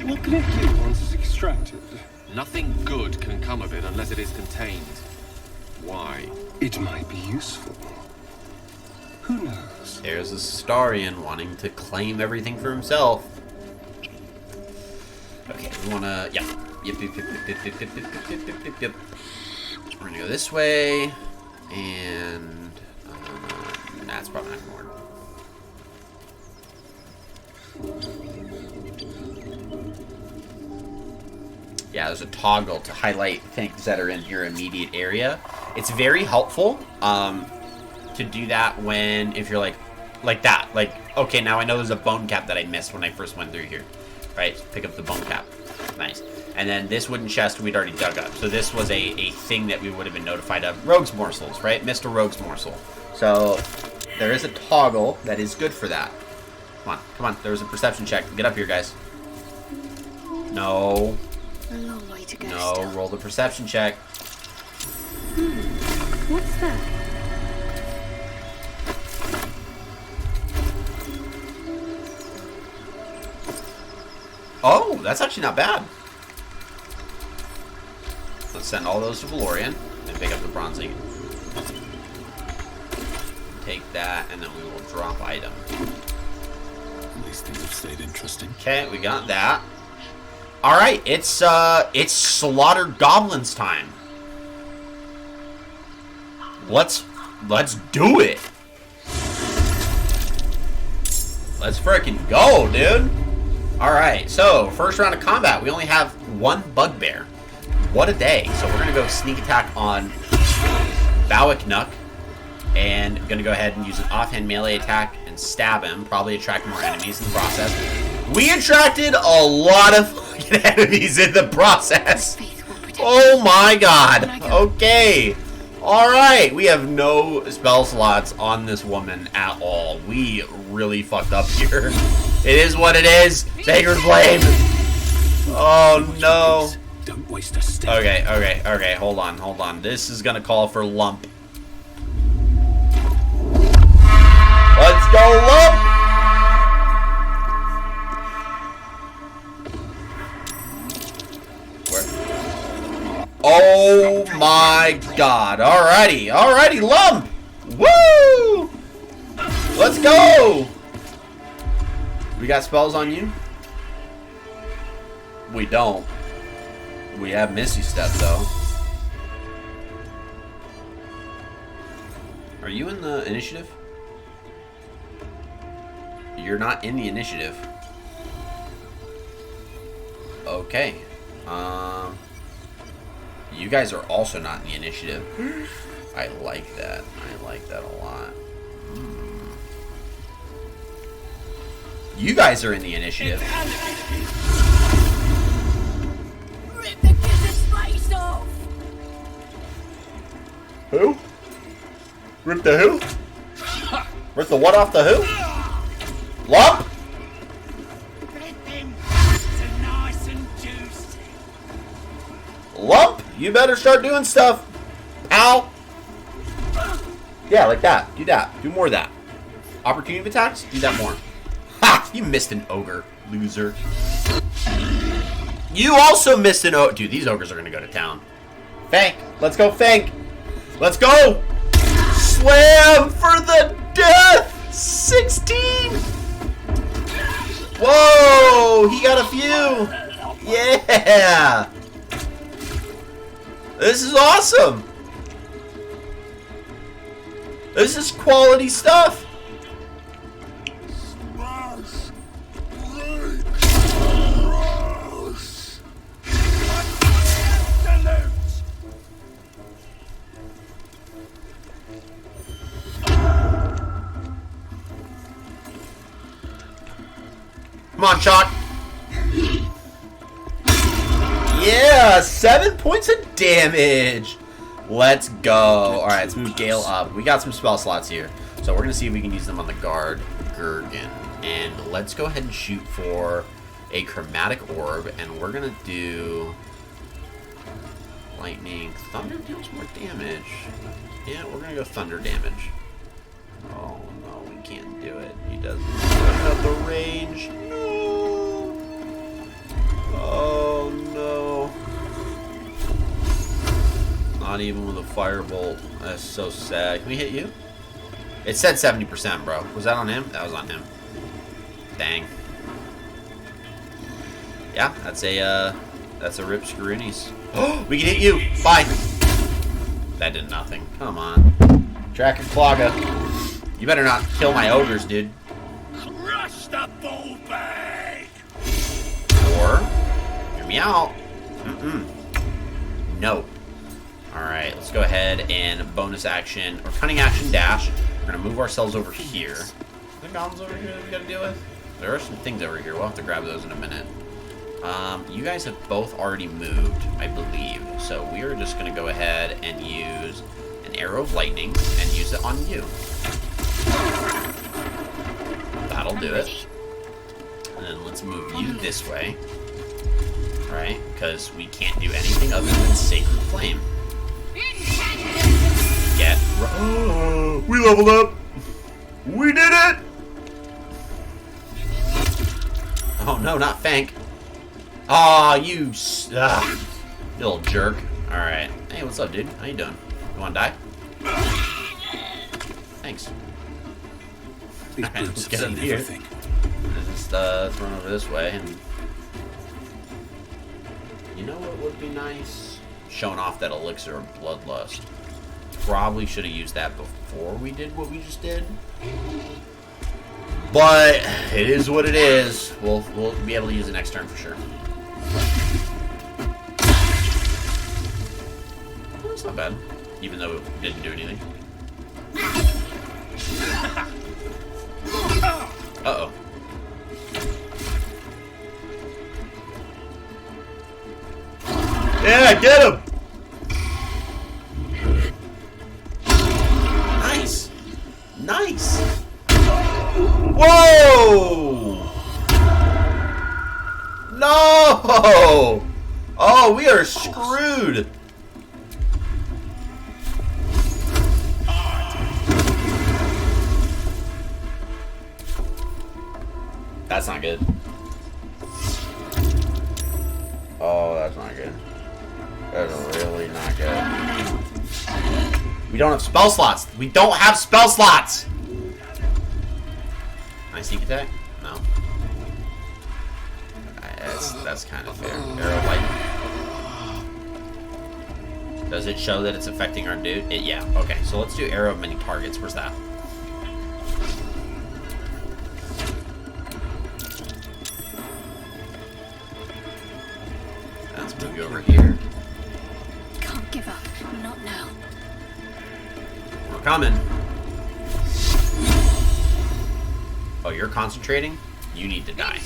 What can it do once it's extracted? Nothing good can come of it unless it is contained. Why? It might be useful. Who knows? There's a Starian wanting to claim everything for himself. Okay, we wanna... Yep. Yep. We're gonna go this way. And... that's probably not gonna work. Yeah, there's a toggle to highlight things that are in your immediate area. It's very helpful to do that when, if you're like that. Like, okay, now I know there's a bone cap that I missed when I first went through here. Right, pick up the bone cap. Nice. And then this wooden chest we'd already dug up. So this was a thing that we would have been notified of. Rogue's morsels, right? Mr. Rogue's morsel. So there is a toggle that is good for that. Come on, come on. There was a perception check. Get up here, guys. No. A long way to go. No, still. roll the perception check. What's that? Oh, that's actually not bad. Let's send all those to Valorian and pick up the bronze ingot. Take that, and then we will drop item. At least things have stayed interesting. Okay, we got that. All right, it's slaughter goblins time. Let's do it. Let's freaking go, dude. All right, so first round of combat, we only have one bugbear. What a day. So we're gonna go sneak attack on Bowick Nuck, and I'm gonna go ahead and use an offhand melee attack and stab him, probably attract more enemies in the process. We attracted a lot of fucking enemies in the process. Oh my god. Okay. Alright, we have no spell slots on this woman at all. We really fucked up here. It is what it is. Sacred Flame. Oh no. Don't waste a step. Okay. Hold on. This is gonna call for Lump. Let's go, Lump! Oh my god. Alrighty, Lump! Woo! Let's go! We got spells on you? We don't. We have Misty Step, though. Are you in the initiative? You're not in the initiative. Okay. You guys are also not in the initiative. I like that. I like that a lot. You guys are in the initiative. Rip the kid's face off! Who? Rip the who? Rip the what off the who? Lump? Rip him so nice and juicy. Lump? You better start doing stuff, pal. Yeah, like that. Do that. Do more of that. Opportunity attacks? Do that more. Ha! You missed an ogre, loser. You also missed an ogre. Dude, these ogres are going to go to town. Fank. Let's go, Fank. Let's go. Slam for the death. 16. Whoa. He got a few. Yeah. This is awesome. This is quality stuff. Come on, Shock. Yeah, 7 points of damage. Let's go. Alright, let's move Gale up. We got some spell slots here. So we're going to see if we can use them on the guard, Gurgen. And let's go ahead and shoot for a chromatic orb. And we're going to do lightning. Thunder deals more damage. Yeah, we're going to go thunder damage. Oh, no, we can't do it. He doesn't have the range. No. Oh, no. Not even with a firebolt. That's so sad. Can we hit you? It said 70%, bro. Was that on him? That was on him. Dang. Yeah, that's a rip screwies. Oh, we can hit you. Bye. That did nothing. Come on. Track and Clogga. You better not kill my ogres, dude. Crush the bull bag! Or, hear me out. No. Alright, let's go ahead and bonus action, or cunning action dash. We're going to move ourselves over here. Are there goblins over here that we got to deal with? There are some things over here. We'll have to grab those in a minute. You guys have both already moved, I believe. So we are just going to go ahead and use an arrow of lightning and use it on you. That'll do it. And then let's move you this way. Right? Because we can't do anything other than Sacred Flame. Get... Oh, we leveled up! We did it! Oh no, not Fank. Aw, you little jerk. Alright. Hey, what's up, dude? How you doing? You wanna die? Thanks. These Alright, brutes let's get have up seen here. everything. And just run over this way. And you know what would be nice? Showing off that elixir of bloodlust. Probably should have used that before we did what we just did. But it is what it is. We'll be able to use it next turn for sure. That's not bad, even though it didn't do anything. Uh-oh. Yeah, get him! Nice! Nice! Whoa! No! Oh, we are screwed! That's not good. Oh, that's not good. That's really not good. We don't have spell slots. We don't have spell slots! Can I sneak attack? No. That's kind of fair. Arrow lightning. Does it show that it's affecting our dude? Yeah. Okay, so let's do arrow of many targets. Where's that? Let's move you over here. Can't give up. Not now. We're coming. Oh, you're concentrating? You need to die.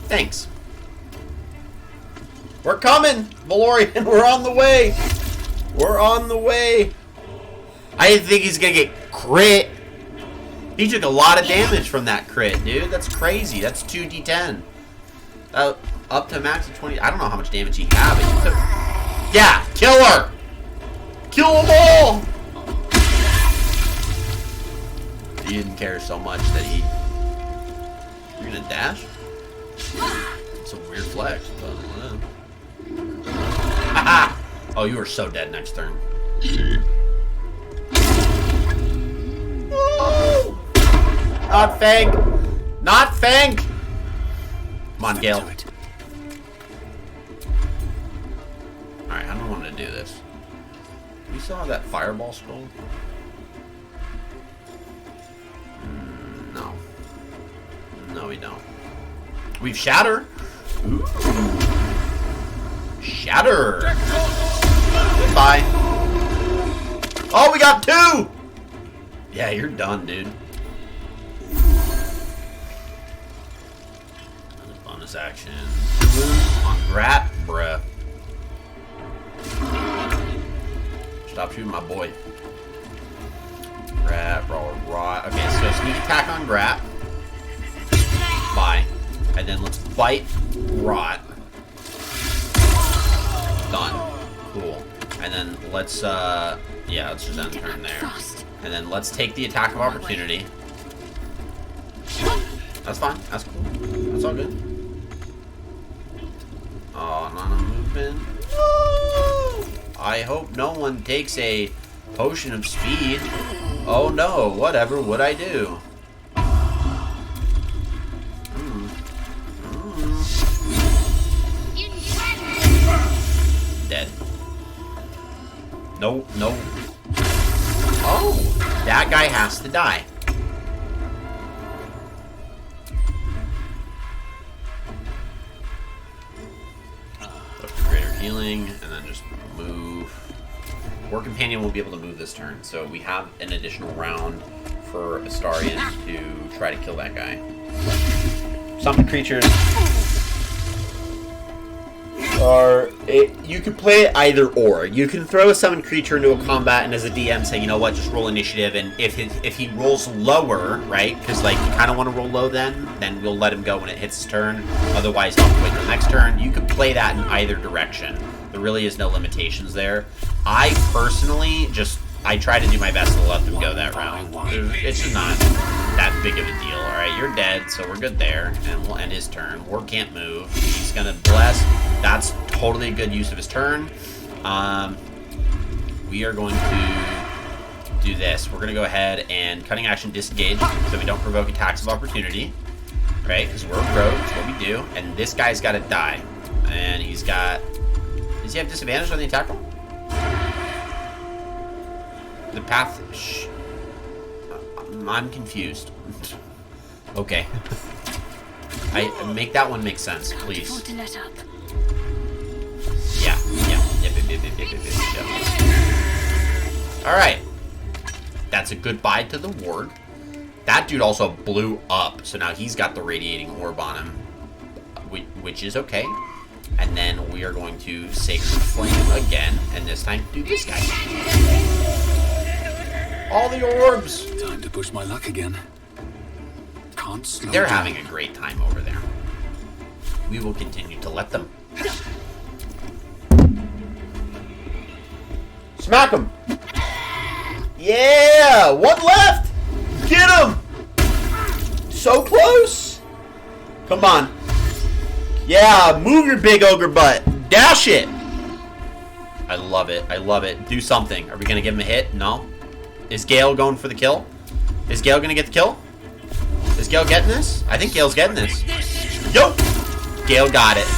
Thanks. We're coming, Valorian. We're on the way. We're on the way. I didn't think he's gonna get crit. He took a lot of damage from that crit, dude. That's crazy. That's 2d10. Up to a max of 20. I don't know how much damage he had, but he took... Yeah, kill her! Kill them all! He didn't care so much that he... You're gonna dash? It's a weird flex, but whatever. Haha! Oh, you are so dead next turn. No! Not Fank! Not Fank! Come on, Gale. Alright, I don't want to do this. We still have that fireball scroll? No. No, we don't. We've Shatter! Ooh. Shatter! Goodbye. Oh, we got 2! Yeah, you're done, dude. bonus action. Loose on Grat, bruh. Stop shooting my boy. Grat, raw. Okay, so sneak attack on Grat. Bye. And then let's bite Rot. Done. Cool. And then let's, yeah, let's just end turn there. And then let's take the attack of opportunity. That's fine. That's cool. That's all good. Oh, not a movement. I hope no one takes a potion of speed. Oh no, whatever would I do? Dead. No, no. Oh, that guy has to die. Greater healing, and then just move. War Companion will be able to move this turn, so we have an additional round for Astarion to try to kill that guy. Some creatures are... you can play it either or. You can throw a summoned creature into a combat and as a DM say, you know what, just roll initiative, and if he rolls lower, right, because like you kind of want to roll low then we'll let him go when it hits his turn. Otherwise, I'll wait till the next turn. You can play that in either direction. There really is no limitations there. I personally I try to do my best to let them go that round. It's just not that big of a deal. Alright, you're dead, so we're good there. And we'll end his turn. War can't move. He's gonna bless. That's totally a good use of his turn. We are going to do this. We're gonna go ahead and cutting action disengage so we don't provoke attacks of opportunity. Right? Because we're rogue, that's what we do. And this guy's gotta die. And he's got... Does he have disadvantage on the attack roll? The path... I'm confused. Okay. I make that one make sense, please. Yeah. Alright. That's a goodbye to the ward. That dude also blew up, so now he's got the radiating orb on him. Which is okay. And then we are going to Sacred Flame again, and this time do this guy. All the orbs! Time to push my luck again. Can't slow They're down. having a great time over there. We will continue to let them. Smack him! Yeah! One left! Get him! So close! Come on. Yeah, move your big ogre butt. Dash it! I love it. I love it. Do something. Are we going to give him a hit? No. Is Gale going for the kill? Is Gale going to get the kill? Is Gale getting this? I think Gale's getting this. Yo! Gale got it.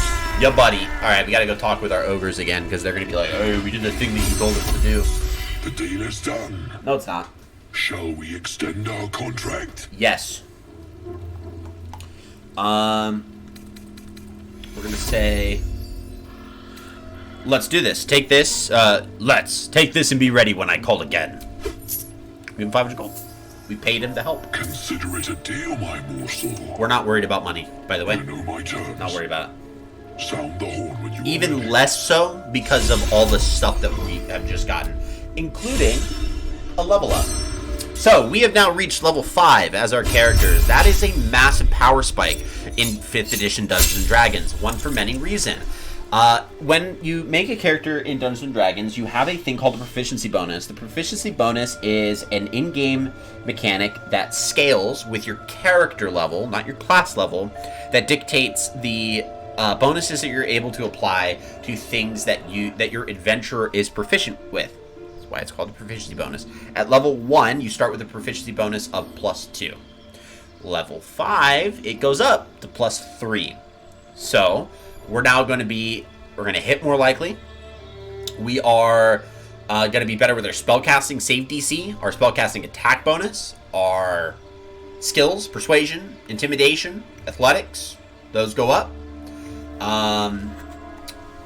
Yo, buddy. Alright, we got to go talk with our ogres again because they're going to be like, oh, we did the thing that you told us to do. The deal is done. No, it's not. Shall we extend our contract? Yes. We're gonna say, let's do this. Take this. Let's take this and be ready when I call again. We have 500 gold. We paid him to help. Consider it a deal, my morsel. We're not worried about money, by the way. I know my terms. Not worried about it. Sound the horn when you Even less so because of all the stuff that we have just gotten, including a level up. So, we have now reached level 5 as our characters. That is a massive power spike in 5th edition Dungeons & Dragons. One for many reasons. When you make a character in Dungeons & Dragons, you have a thing called a proficiency bonus. The proficiency bonus is an in-game mechanic that scales with your character level, not your class level, that dictates the bonuses that you're able to apply to things that your adventurer is proficient with. Why it's called a proficiency bonus. At level 1, you start with a proficiency bonus of +2. Level 5, it goes up to +3. So, we're now going to hit more likely. We are going to be better with our spellcasting save DC, our spellcasting attack bonus, our skills, persuasion, intimidation, athletics. Those go up.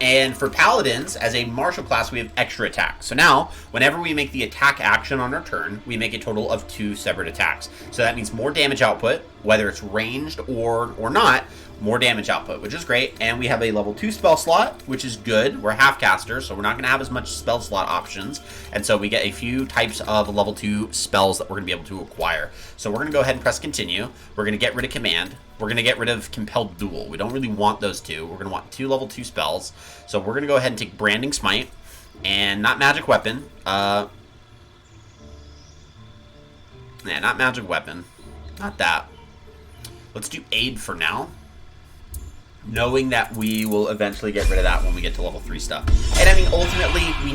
And for paladins, as a martial class, we have extra attack. So now, whenever we make the attack action on our turn, we make a total of 2 separate attacks. So that means more damage output, whether it's ranged or not, more damage output, which is great. And we have a level 2 spell slot, which is good. We're half casters, so we're not going to have as much spell slot options. And so we get a few types of level 2 spells that we're going to be able to acquire. So we're going to go ahead and press continue. We're going to get rid of command. We're going to get rid of compelled duel. We don't really want those two. We're going to want 2 level 2 spells. So we're going to go ahead and take branding smite and not magic weapon. Yeah, not magic weapon. Not that. Let's do aid for now, knowing that we will eventually get rid of that when we get to level 3 stuff. And I mean, ultimately, we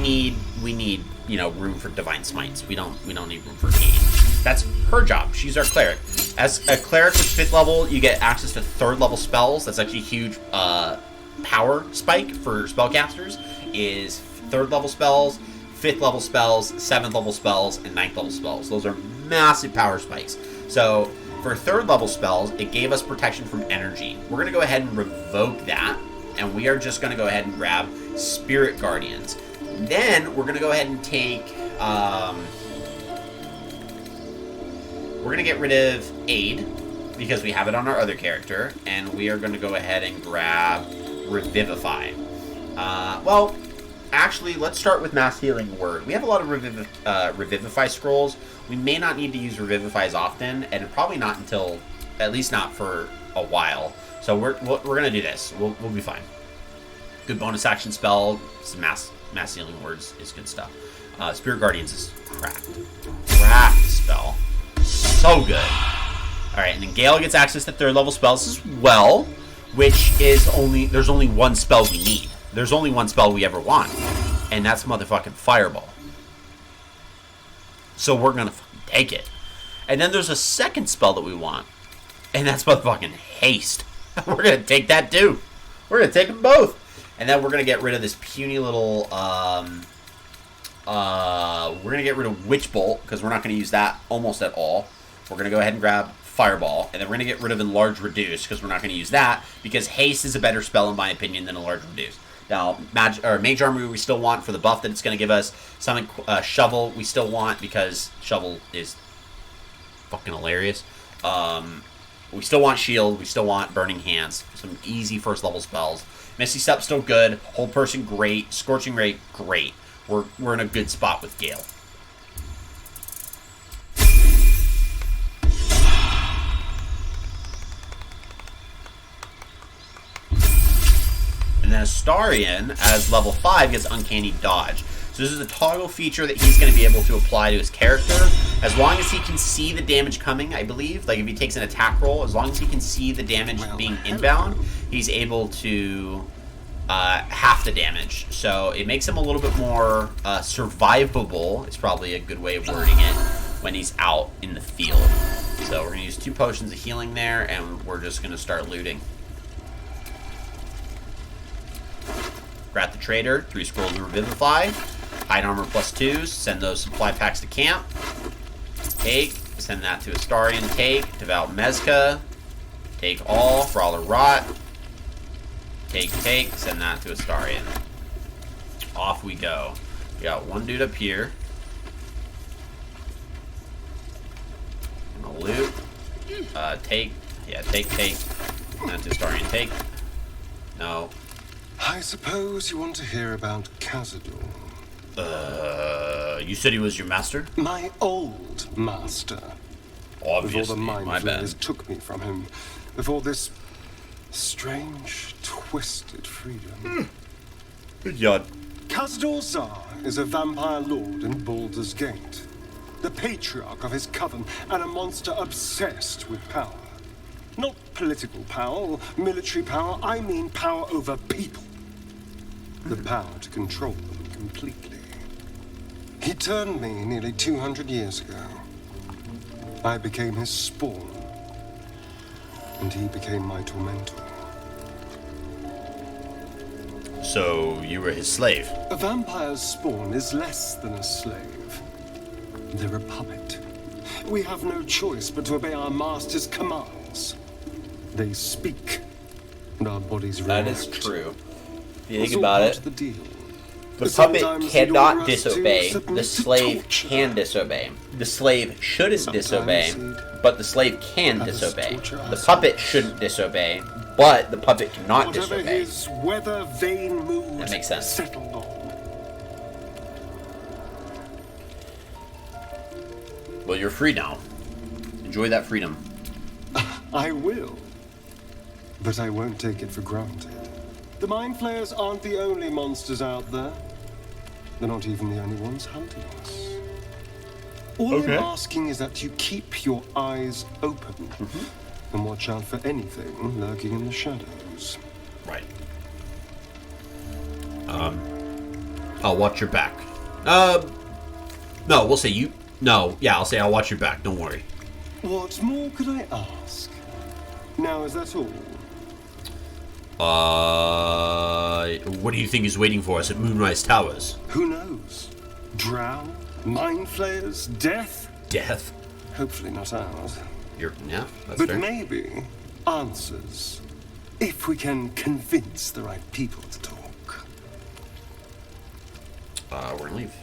need room for divine smites. We don't need room for aid. That's her job. She's our cleric. As a cleric with 5th level, you get access to 3rd level spells. That's actually a huge power spike for spellcasters. Is 3rd level spells, 5th level spells, 7th level spells, and 9th level spells. Those are massive power spikes. So for 3rd level spells, it gave us protection from energy. We're going to go ahead and revoke that, and we are just going to go ahead and grab Spirit Guardians. Then we're going to go ahead and take... we're going to get rid of Aid, because we have it on our other character, and we are going to go ahead and grab Revivify. Well, actually, let's start with Mass Healing Word. We have a lot of Revivify scrolls. We may not need to use Revivify as often, and probably not until, at least not for a while. So we're going to do this. We'll be fine. Good bonus action spell. Some Mass Healing Words is good stuff. Spirit Guardians is cracked. Cracked spell. So good. Alright, and then Gale gets access to 3rd level spells as well, which is there's only one spell we need. There's only one spell we ever want, and that's motherfucking Fireball. So we're gonna fucking take it. And then there's a second spell that we want, and that's motherfucking Haste. We're gonna take that too. We're gonna take them both. And then we're gonna get rid of this puny little, we're gonna get rid of Witch Bolt, because we're not gonna use that almost at all. We're gonna go ahead and grab Fireball, and then we're gonna get rid of Enlarge Reduce, because we're not gonna use that, because Haste is a better spell in my opinion than Enlarge Reduce. Now, Mage Armor we still want for the buff that it's gonna give us. Something Shovel we still want, because Shovel is fucking hilarious. We still want Shield, we still want Burning Hands, some easy 1st level spells. Misty Step still good, Hold Person great, Scorching Ray great. We're in a good spot with Gale. And then Astarion, as level 5, gets Uncanny Dodge. So this is a toggle feature that he's going to be able to apply to his character. As long as he can see the damage coming, I believe, like if he takes an attack roll, as long as he can see the damage being inbound, he's able to half the damage. So it makes him a little bit more survivable, is probably a good way of wording it, when he's out in the field. So we're going to use 2 potions of healing there, and we're just going to start looting. Grab the Trader, 3 scrolls of Revivify, Hide Armor +2s, send those supply packs to camp. Take, send that to Astarion, take, Devout Mezca, take all, Brawler Rot, take, send that to Astarion. Off we go. We got one dude up here. Gonna loot. Take, take. Send to Astarion, take. No. I suppose you want to hear about Cazador. You said he was your master? My old master. Obviously, before the my mind bad. flayers took me from him. Before this strange, twisted freedom. Good God. Cazador Zar is a vampire lord in Baldur's Gate. The patriarch of his coven, and a monster obsessed with power. Not political power or military power, I mean power over people. The power to control them completely. He turned me nearly 200 years ago. I became his spawn, and he became my tormentor. So, you were his slave? A vampire's spawn is less than a slave. They're a puppet. We have no choice but to obey our master's commands. They speak, and our bodies react. That is true. If you think It's all about part it, of the deal. the puppet Sometimes the cannot order has to disobey. submit The to slave torture. can disobey. The slave shouldn't Sometimes disobey, he'd but the slave can have us disobey. torture The us. puppet shouldn't disobey, but the puppet cannot Whatever disobey. his weather vane mood That makes sense. settled on. Well, you're free now. Enjoy that freedom. I will. But I won't take it for granted. The Mind Flayers aren't the only monsters out there. They're not even the only ones hunting us. All Okay. I'm asking is that you keep your eyes open and watch out for anything lurking in the shadows. Right. I'll watch your back. No, we'll say you. No, yeah, I'll say I'll watch your back. Don't worry. What more could I ask? Now, is that all? What do you think is waiting for us at Moonrise Towers? Who knows? Drow? Mind Flayers? Death? Death? Hopefully not ours. Yeah, that's But fair. maybe answers. If we can convince the right people to talk. We're gonna leave.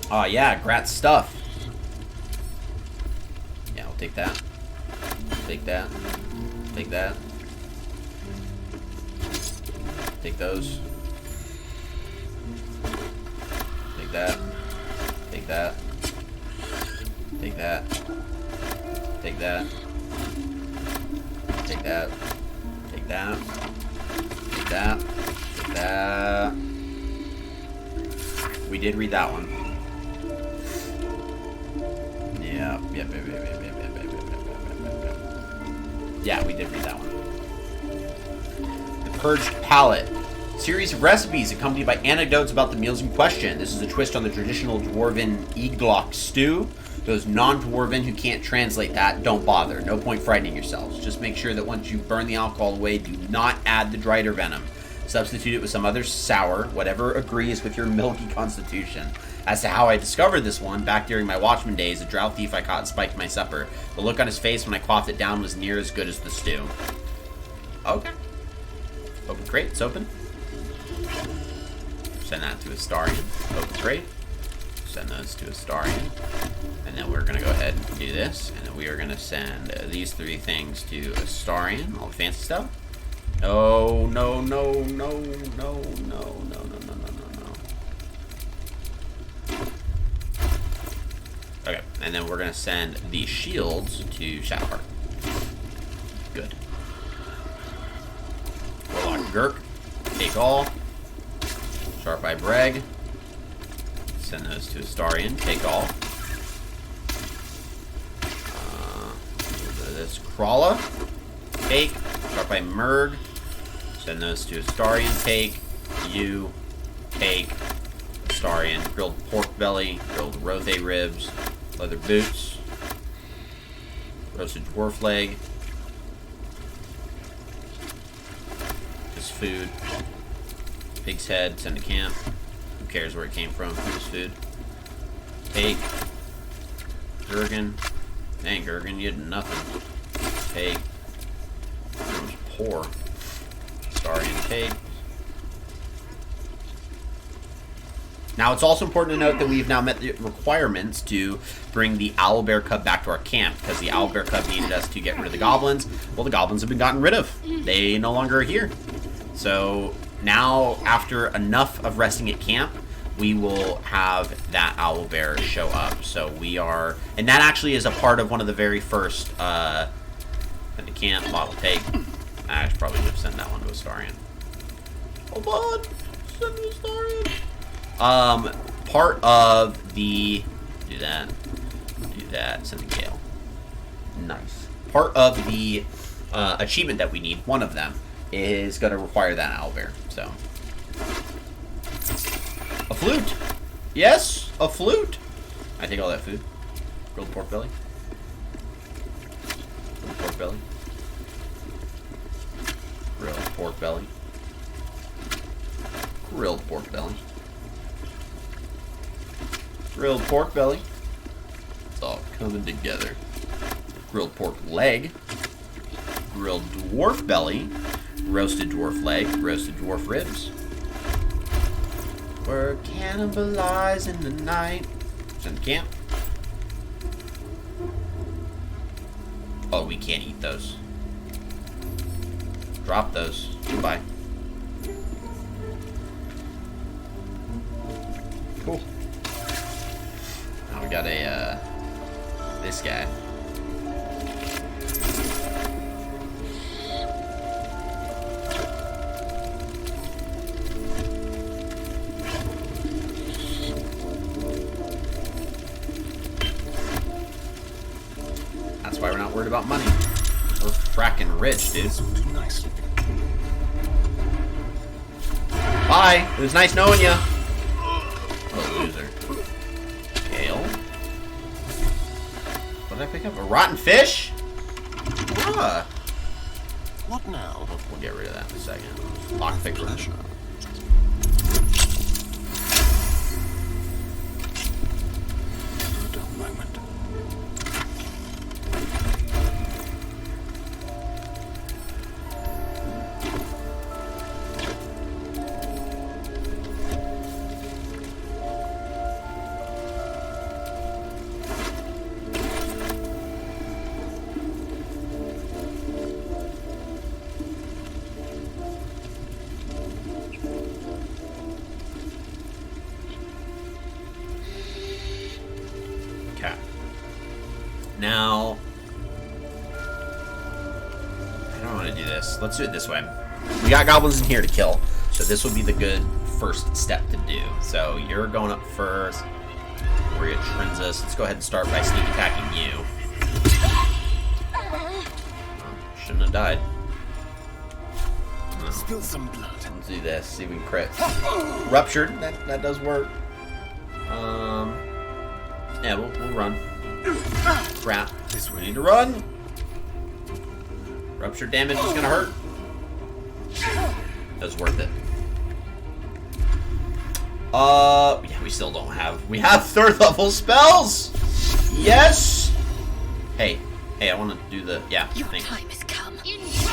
Oh yeah, Grat's stuff. Yeah, I'll take that. Take that. Take that. Take those. Take that. Take that. Take that. Take that. Take that. Take that. Take that. Take that. We did read that one. Yeah. Yeah, we did read that one. The Purged Palate. Series of recipes accompanied by anecdotes about the meals in question. This is a twist on the traditional dwarven eglock stew. Those non-dwarven who can't translate that, don't bother. No point frightening yourselves. Just make sure that once you burn the alcohol away, do not add the dried or venom. Substitute it with some other sour, whatever agrees with your milky constitution. As to how I discovered this one, back during my Watchman days, a drow thief I caught and spiked my supper. The look on his face when I quaffed it down was near as good as the stew. Okay. Open crate, it's open. Send that to Astarion. Open crate. Send those to Astarion. And then we're going to go ahead and do this. And then we are going to send these three things to Astarion. All the fancy stuff. No, no, no, no, no, no, no, no, no, no, no, no. Okay, and then we're going to send the shields to Shadowheart. Good. Warlock Gurk. Take all. Sharp Eye Breg. Send those to Astarion. Take all. A little bit of this. Crawla. Take. Sharp Eye Murg. Send those to Astarion. Take. You. Take. Astarion. Grilled pork belly. Grilled rothe ribs. Leather boots. Roasted dwarf leg. Just food. Pig's head. Send to camp. Who cares where it came from? Just food. Take. Gurgan. Dang, Gurgan, you did nothing. Take. That was poor. Astarion take. Now, it's also important to note that we've now met the requirements to bring the owlbear cub back to our camp, because the owlbear cub needed us to get rid of the goblins. Well, the goblins have been gotten rid of. They no longer are here. So now, after enough of resting at camp, we will have that owlbear show up. So we are... And that actually is a part of one of the very first... the camp model take. I should probably have sent that one to Astarion. Hold on! Send to Astarion! Part of the... Do that. Do that. Send to Gale. Nice. Part of the achievement that we need, one of them, is going to require that owlbear. So... A flute! Yes! A flute! I take all that food. Grilled pork belly. Grilled pork belly. Grilled pork belly. Grilled pork belly. Grilled pork belly. That's all coming together. Grilled pork leg, grilled dwarf belly, roasted dwarf leg, roasted dwarf ribs. We're cannibalizing the night. It's in the camp. Oh, we can't eat those. Drop those. Goodbye. Cool. Now we got a, this guy. That's why we're not worried about money. We're fracking rich, dude. Bye. It was nice knowing you. What a loser. Kale. What did I pick up? A rotten fish? Ah. What now? We'll get rid of that in a second. Lockpick pleasure. Now, I don't want to do this. Let's do it this way. We got goblins in here to kill, so this will be the good first step to do. So you're going up first. We're gonna trends us. Let's go ahead and start by sneak attacking you. Oh, shouldn't have died. No. Spill some blood. Let's do this. See if we can crit. Ruptured. That does work. Yeah, we'll run. Crap. We need to run. Rupture damage is gonna hurt. That was worth it. Yeah, we still don't have. We have 3rd level spells. Yes. Hey, I want to do the. Yeah. Your time has come. Unleash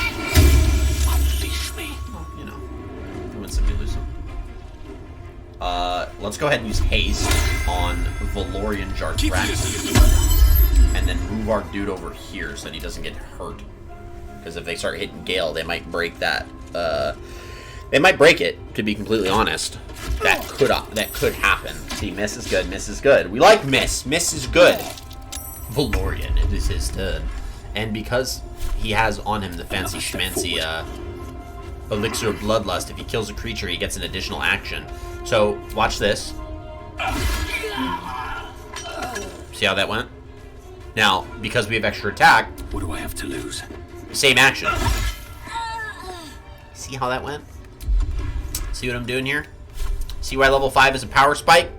me. Well, you know, we win some, we lose some. Let's go ahead and use haste on Valorian Jardrax. And then move our dude over here so that he doesn't get hurt. Because if they start hitting Gale, they might break that. They might break it, to be completely honest. That could happen. See, miss is good, miss is good. We like miss. Miss is good. Valorian, it is his turn. And because he has on him the fancy schmancy elixir of bloodlust, if he kills a creature, he gets an additional action. So, watch this. See how that went? Now, because we have extra attack... What do I have to lose? Same action. See how that went? See what I'm doing here? See why level 5 is a power spike?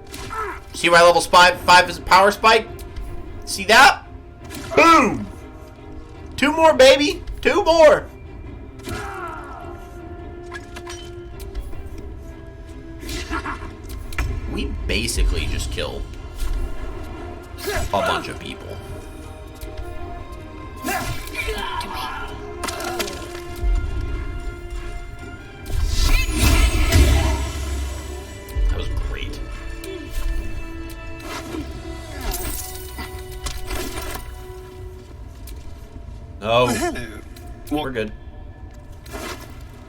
See why level 5 is a power spike? See that? Boom! 2 more, baby! 2 more! We basically just killed a bunch of people. That was great. Oh, hello. We're good.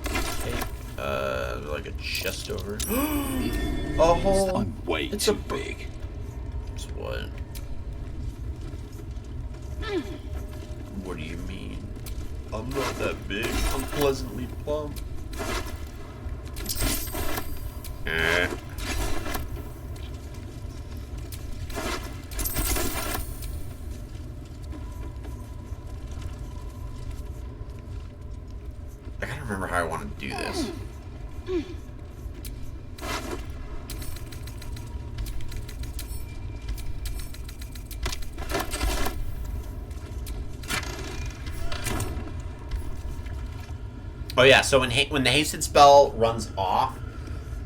Okay, like a chest over. Oh, I'm way too big. It's what? What do you mean? I'm not that big. I'm pleasantly plump. I gotta remember how I want to do this. Oh yeah, so when the hasted spell runs off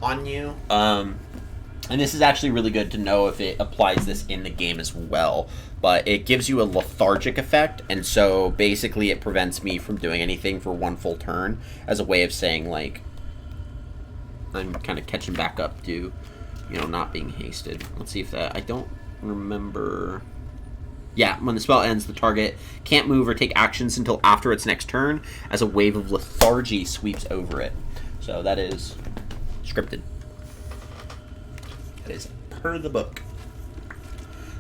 on you, And this is actually really good to know if it applies this in the game as well. But it gives you a lethargic effect, and so basically it prevents me from doing anything for one full turn as a way of saying, like, I'm kind of catching back up to, you know, not being hasted. Let's see if that... I don't remember... Yeah, when the spell ends, the target can't move or take actions until after its next turn as a wave of lethargy sweeps over it. So that is scripted. That is per the book.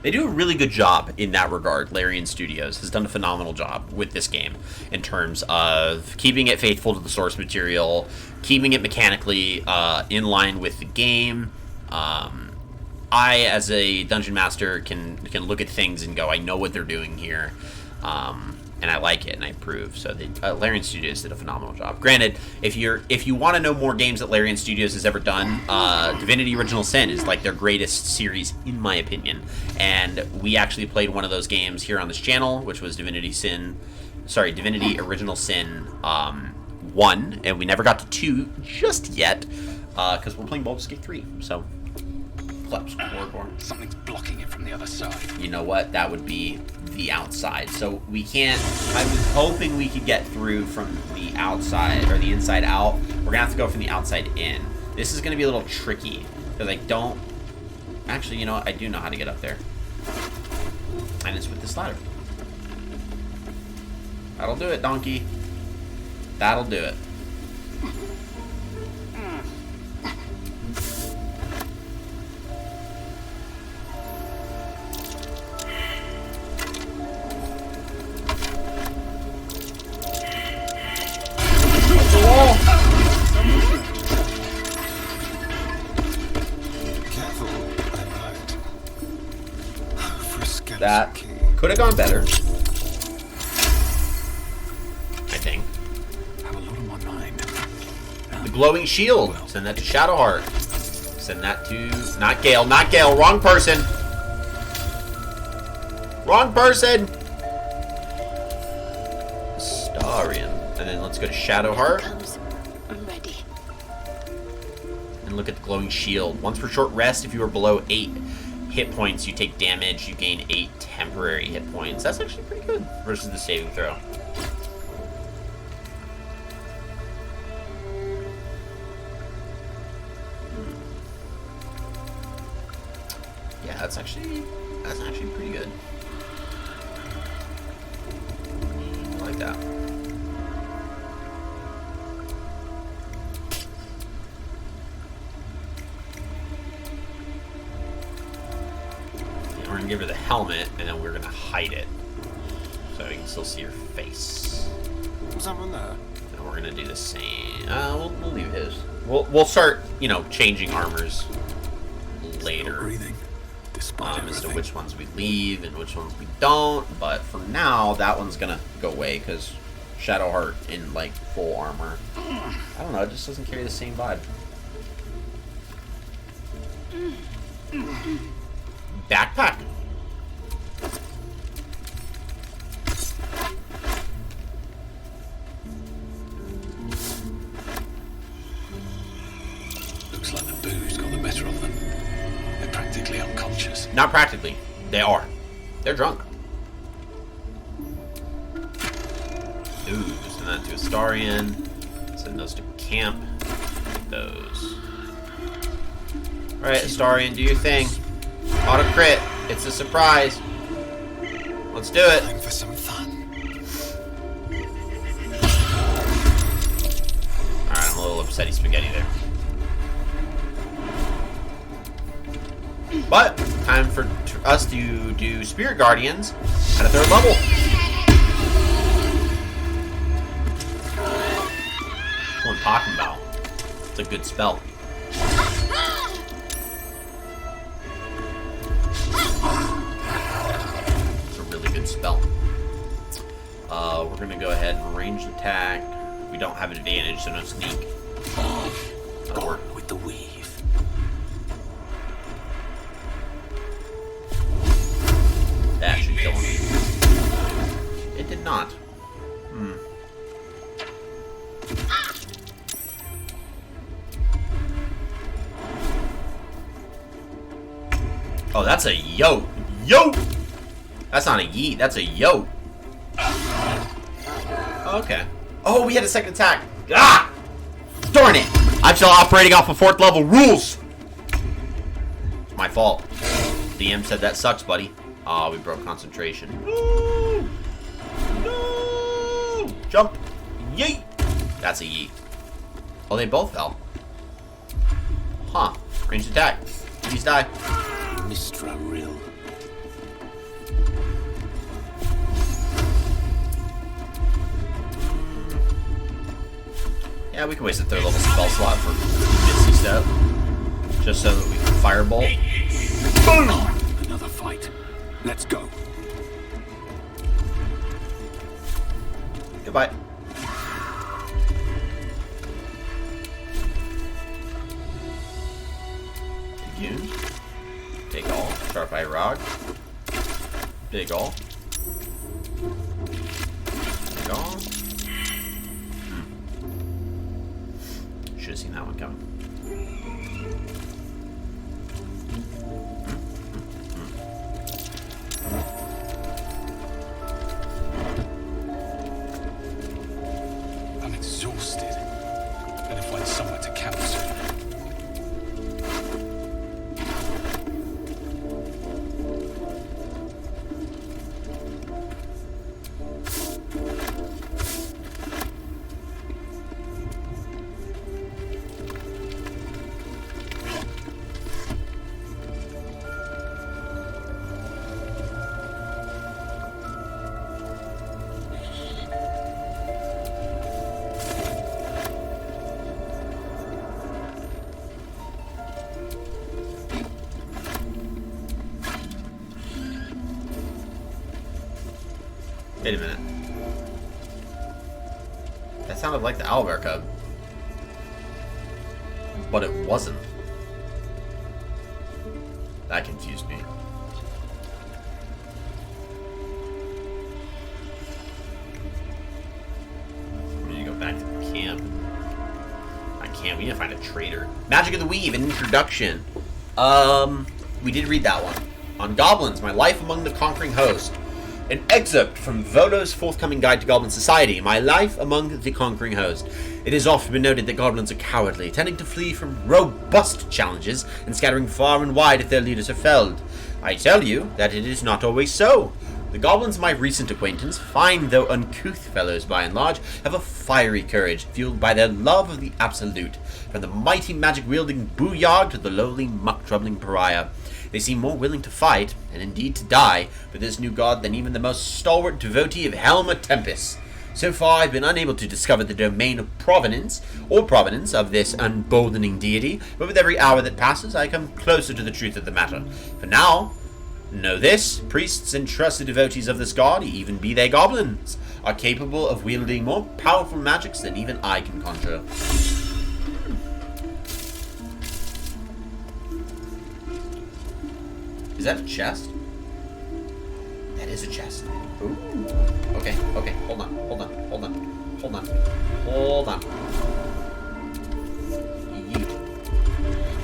They do a really good job in that regard. Larian Studios has done a phenomenal job with this game in terms of keeping it faithful to the source material, keeping it mechanically in line with the game. I, as a dungeon master, can look at things and go, I know what they're doing here, and I like it and I approve. So the Larian Studios did a phenomenal job. Granted, if you want to know more games that Larian Studios has ever done, Divinity Original Sin is like their greatest series in my opinion. And we actually played one of those games here on this channel, which was Divinity Original Sin 1, and we never got to 2 just yet because we're playing Baldur's Gate 3. So. Something's blocking it from the other side. You know what? That would be the outside. So we can't... I was hoping we could get through from the outside, or the inside out. We're going to have to go from the outside in. This is going to be a little tricky, because I don't... Actually, you know what? I do know how to get up there. And it's with this ladder. That'll do it, donkey. That'll do it. That could have gone better. I think. I have a lot on my mind. The glowing shield. Send that to Shadowheart. Send that to... Not Gale. Not Gale. Wrong person. Wrong person. Starian. And then let's go to Shadowheart. I'm ready. And look at the glowing shield. Once per short rest, if you are below 8 hit points, you take damage. You gain 8 temporary hit points. That's actually pretty good versus the saving throw. Yeah, that's actually pretty good. I like that. We're gonna give her the helmet, and then we're gonna hide it, so you can still see her face. Was someone there? And we're gonna do the same. We'll leave his. We'll start, you know, changing armors later. Breathing, despite as to which ones we leave and which ones we don't. But for now, that one's gonna go away because Shadowheart in like full armor. I don't know. It just doesn't carry the same vibe. Backpack. Looks like the booze got the better of them. They're practically unconscious. Not practically. They are. They're drunk. Ooh, send that to Astarion. Send those to camp. Those. Alright, Astarion, do your thing. Auto crit. It's a surprise. Let's do it. Time for some fun. Alright, I'm a little upsetty spaghetti there. But, time for us to do Spirit Guardians at a 3rd level. That's what I'm talking about. It's a good spell. Spell. We're gonna go ahead and ranged attack. We don't have an advantage, so no sneak. That'll work. With the weave. That should kill him. It did not. Oh, that's a yo. Yo! That's not a yeet, that's a yo. Okay. Oh, we had a second attack. Ah! Darn it! I'm still operating off of 4th level rules! It's my fault. DM said that sucks, buddy. Oh, we broke concentration. No! No! Jump! Yeet! That's a yeet. Oh, they both fell. Huh. Ranged attack. Please die. Mistra Rill. Yeah, we can waste a 3rd level spell slot for Misty Step. Just so that we can Firebolt. Boom! Another fight. Let's go. Goodbye. Dune. Take all. Sharp Eye Rog. Big all. Big all. Should have seen that one coming. I'm exhausted. Better find somewhere to camp soon. Wait a minute. That sounded like the owlbear cub. But it wasn't. That confused me. We need to go back to the camp. I can't. We need to find a trader. Magic of the Weave, an introduction. We did read that one. On Goblins, My Life Among the Conquering Host. An excerpt from Volo's forthcoming guide to Goblin Society, My Life Among the Conquering Host. It has often been noted that goblins are cowardly, tending to flee from robust challenges and scattering far and wide if their leaders are felled. I tell you that it is not always so. The goblins of my recent acquaintance, fine though uncouth fellows by and large, have a fiery courage, fueled by their love of the absolute, from the mighty magic-wielding booyog to the lowly muck-troubling pariah. They seem more willing to fight, and indeed to die, for this new god than even the most stalwart devotee of Helma Tempest. So far, I've been unable to discover the domain of provenance of this emboldening deity, but with every hour that passes, I come closer to the truth of the matter. For now, know this, priests and trusted devotees of this god, even be they goblins, are capable of wielding more powerful magics than even I can conjure. Is that a chest? That is a chest. Ooh. Okay, hold on. Yeet.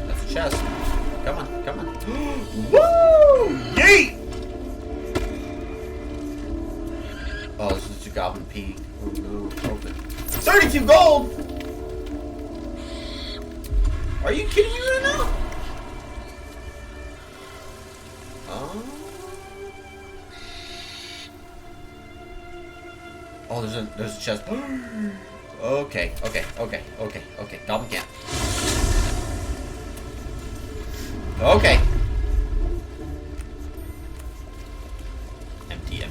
That's a chest. Come on. Woo! Yeet! Oh, this is a goblin pee. Oh no, open. 32 gold! Are you kidding me right now? Oh, there's a chest. Okay. Goblin camp. Okay. Empty.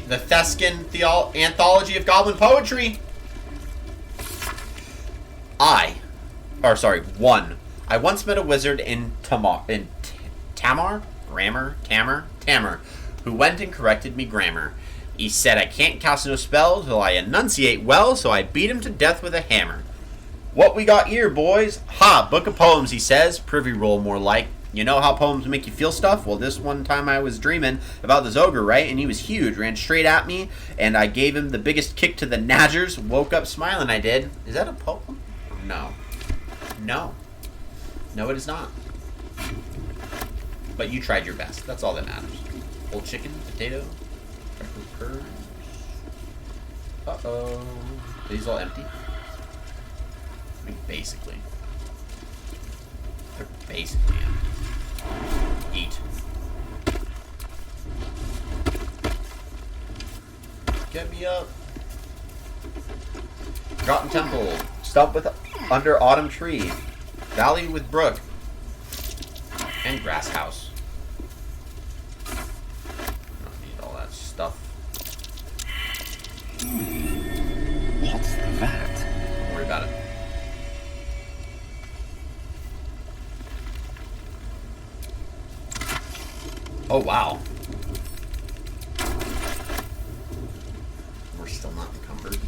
The Theskin anthology of goblin poetry. I once met a wizard in Tamar, who went and corrected me grammar. He said I can't cast no spell till I enunciate well, so I beat him to death with a hammer. What we got here, boys? Ha, book of poems, he says. Privy roll more like. You know how poems make you feel stuff? Well, this one time I was dreaming about this ogre, right? And he was huge, ran straight at me, and I gave him the biggest kick to the nadgers. Woke up smiling, I did. Is that a poem? No. No, it is not. But you tried your best. That's all that matters. Whole chicken, potato, cracker curds. Uh-oh. Are these all empty? I mean, basically. They're basically empty. Eat. Get me up. Forgotten Temple. Stump with under autumn tree. Valley with brook. And grass house. I don't need all that stuff. What's that? Don't worry about it. Oh, wow. We're still not encumbered.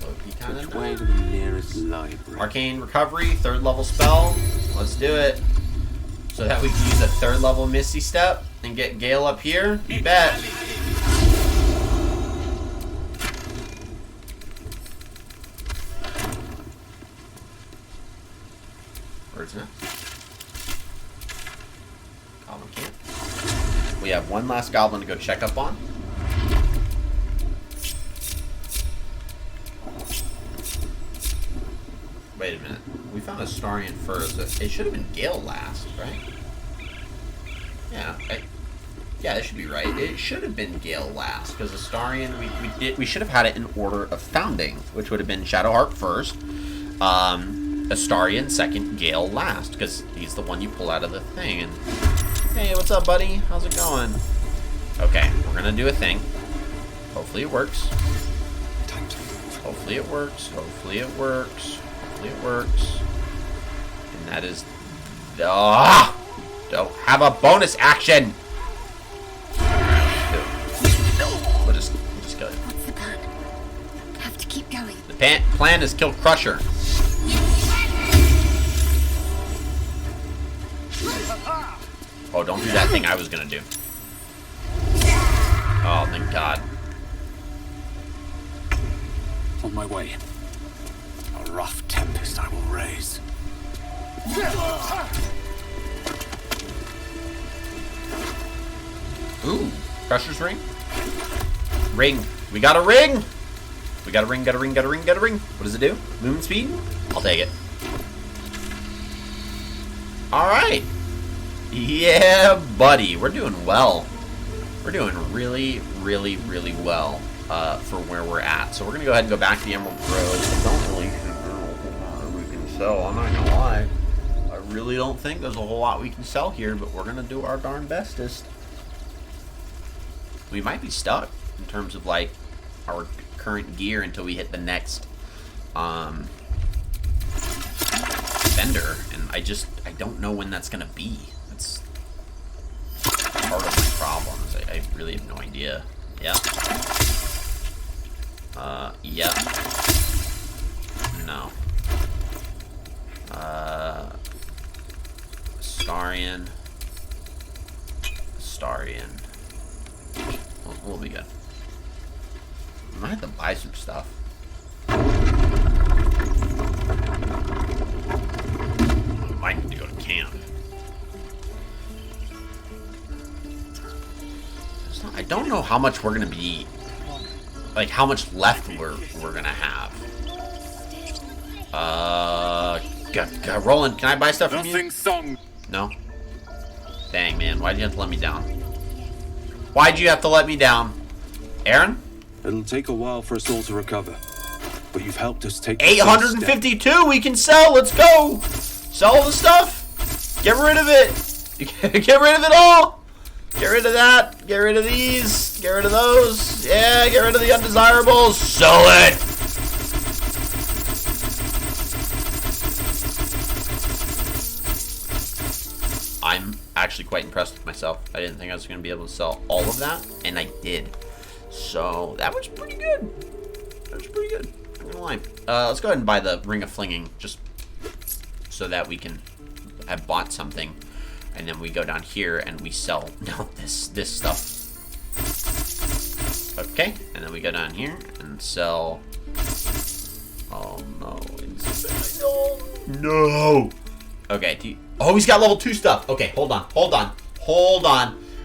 So you kind of Which way to the nearest library? Arcane Recovery, 3rd level spell. Let's do it. So that we can use a 3rd level Misty Step and get Gale up here. You bet. Where's that? Goblin camp. We have one last goblin to go check up on. Wait a minute. We found a Starian first. It should have been Gale last, right? Yeah, yeah, that should be right. It should have been Gale last because Astarion we should have had it in order of founding, which would have been Shadowheart first, Astarion second, Gale last because he's the one you pull out of the thing. And hey, what's up, buddy? How's it going? Okay, we're gonna do a thing. Hopefully it works. Hopefully it works. Hopefully it works. Hopefully it works. And that is don't have a bonus action. We'll just kill it. What's the plan? Have to keep going. The plan is kill Crusher. Oh, don't do that thing I was gonna do. Oh, thank God. On my way. A rough tempest I will raise. Ooh, Crusher's ring. Ring. We got a ring. We got a ring. Got a ring. Got a ring. Got a ring. What does it do? Movement speed. I'll take it. All right. Yeah, buddy. We're doing well. We're doing really, really, really well for where we're at. So we're gonna go ahead and go back to the Emerald Grove. I don't really think there's a whole lot we can sell. I'm not gonna lie. I really don't think there's a whole lot we can sell here, but we're gonna do our darn bestest. We might be stuck in terms of like our current gear until we hit the next vendor, and I don't know when that's gonna be. That's part of my problems. I really have no idea. Yeah. Yeah. No. Starian. We'll be good. I might have to buy some stuff. I need to go to camp. I don't know how much we're gonna be, like how much left we're gonna have. Roland, can I buy stuff from you? No. Dang, man, why'd you have to let me down? Why'd you have to let me down, Aaron? It'll take a while for us all to recover, but you've helped us take 852 we can sell. Let's go. Sell the stuff. Get rid of it. Get rid of it all. Get rid of that. Get rid of these. Get rid of those. Yeah, get rid of the undesirables. Sell it. I'm actually quite impressed with myself. I didn't think I was going to be able to sell all of that, and I did. So that was pretty good. That was pretty good. I'm not gonna lie. Let's go ahead and buy the Ring of Flinging, just so that we can have bought something, and then we go down here and we sell this stuff. Okay, and then we go down here and sell. Oh no! No. Okay. Oh, he's got level 2 stuff. Okay, hold on.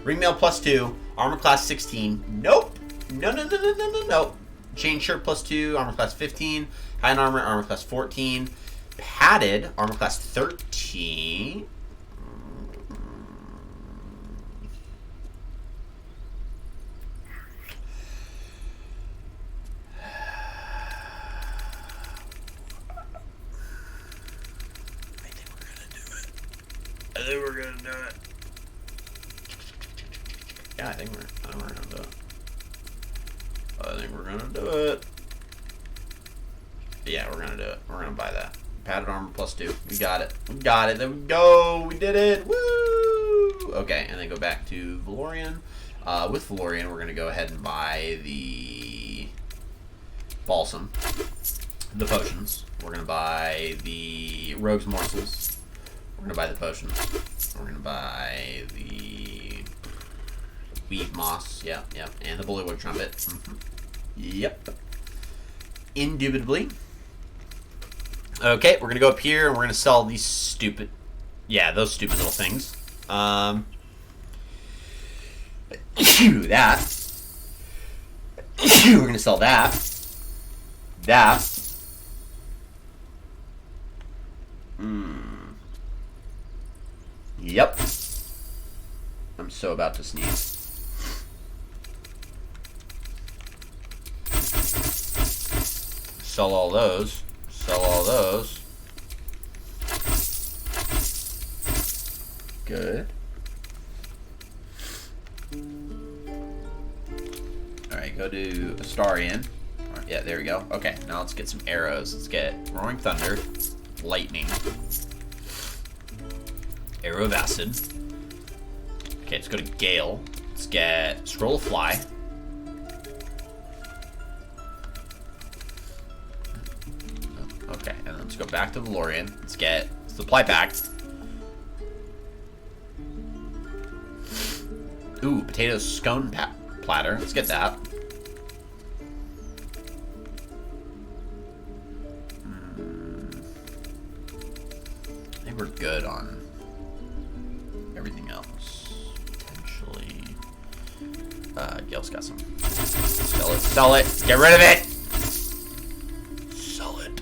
Ringmail +2. Armor class 16. Nope. No. Chain shirt +2. Armor class 15. High armor. Armor class 14. Padded. Armor class 13. I think we're gonna do it. Yeah, I think we're gonna do it. I think we're gonna do it. Yeah, we're gonna do it. We're gonna buy that. Padded armor +2. We got it. There we go. We did it. Woo! Okay, and then go back to Valorian. With Valorian, we're gonna go ahead and buy the balsam, the potions. We're gonna buy the rogue's morsels. We're gonna buy the potions. We're gonna buy the weave moss. Yep. And the bullywug trumpet. Yep. Indubitably. Okay, we're gonna go up here and we're gonna sell these stupid, those stupid little things. That. We're gonna sell that. Yep. I'm so about to sneeze. Sell all those. Good. Alright, go to Astarian. Yeah, there we go. Okay, now let's get some arrows. Let's get Roaring Thunder, Lightning, Arrow of Acid. Okay, let's go to Gale. Let's get Scroll of Fly. Okay, and then let's go back to Valorian. Let's get Supply Pack. Ooh, potato scone platter. Let's get that. I think we're good on everything else. Potentially. Gale's got some. Sell it. Get rid of it. Sell it.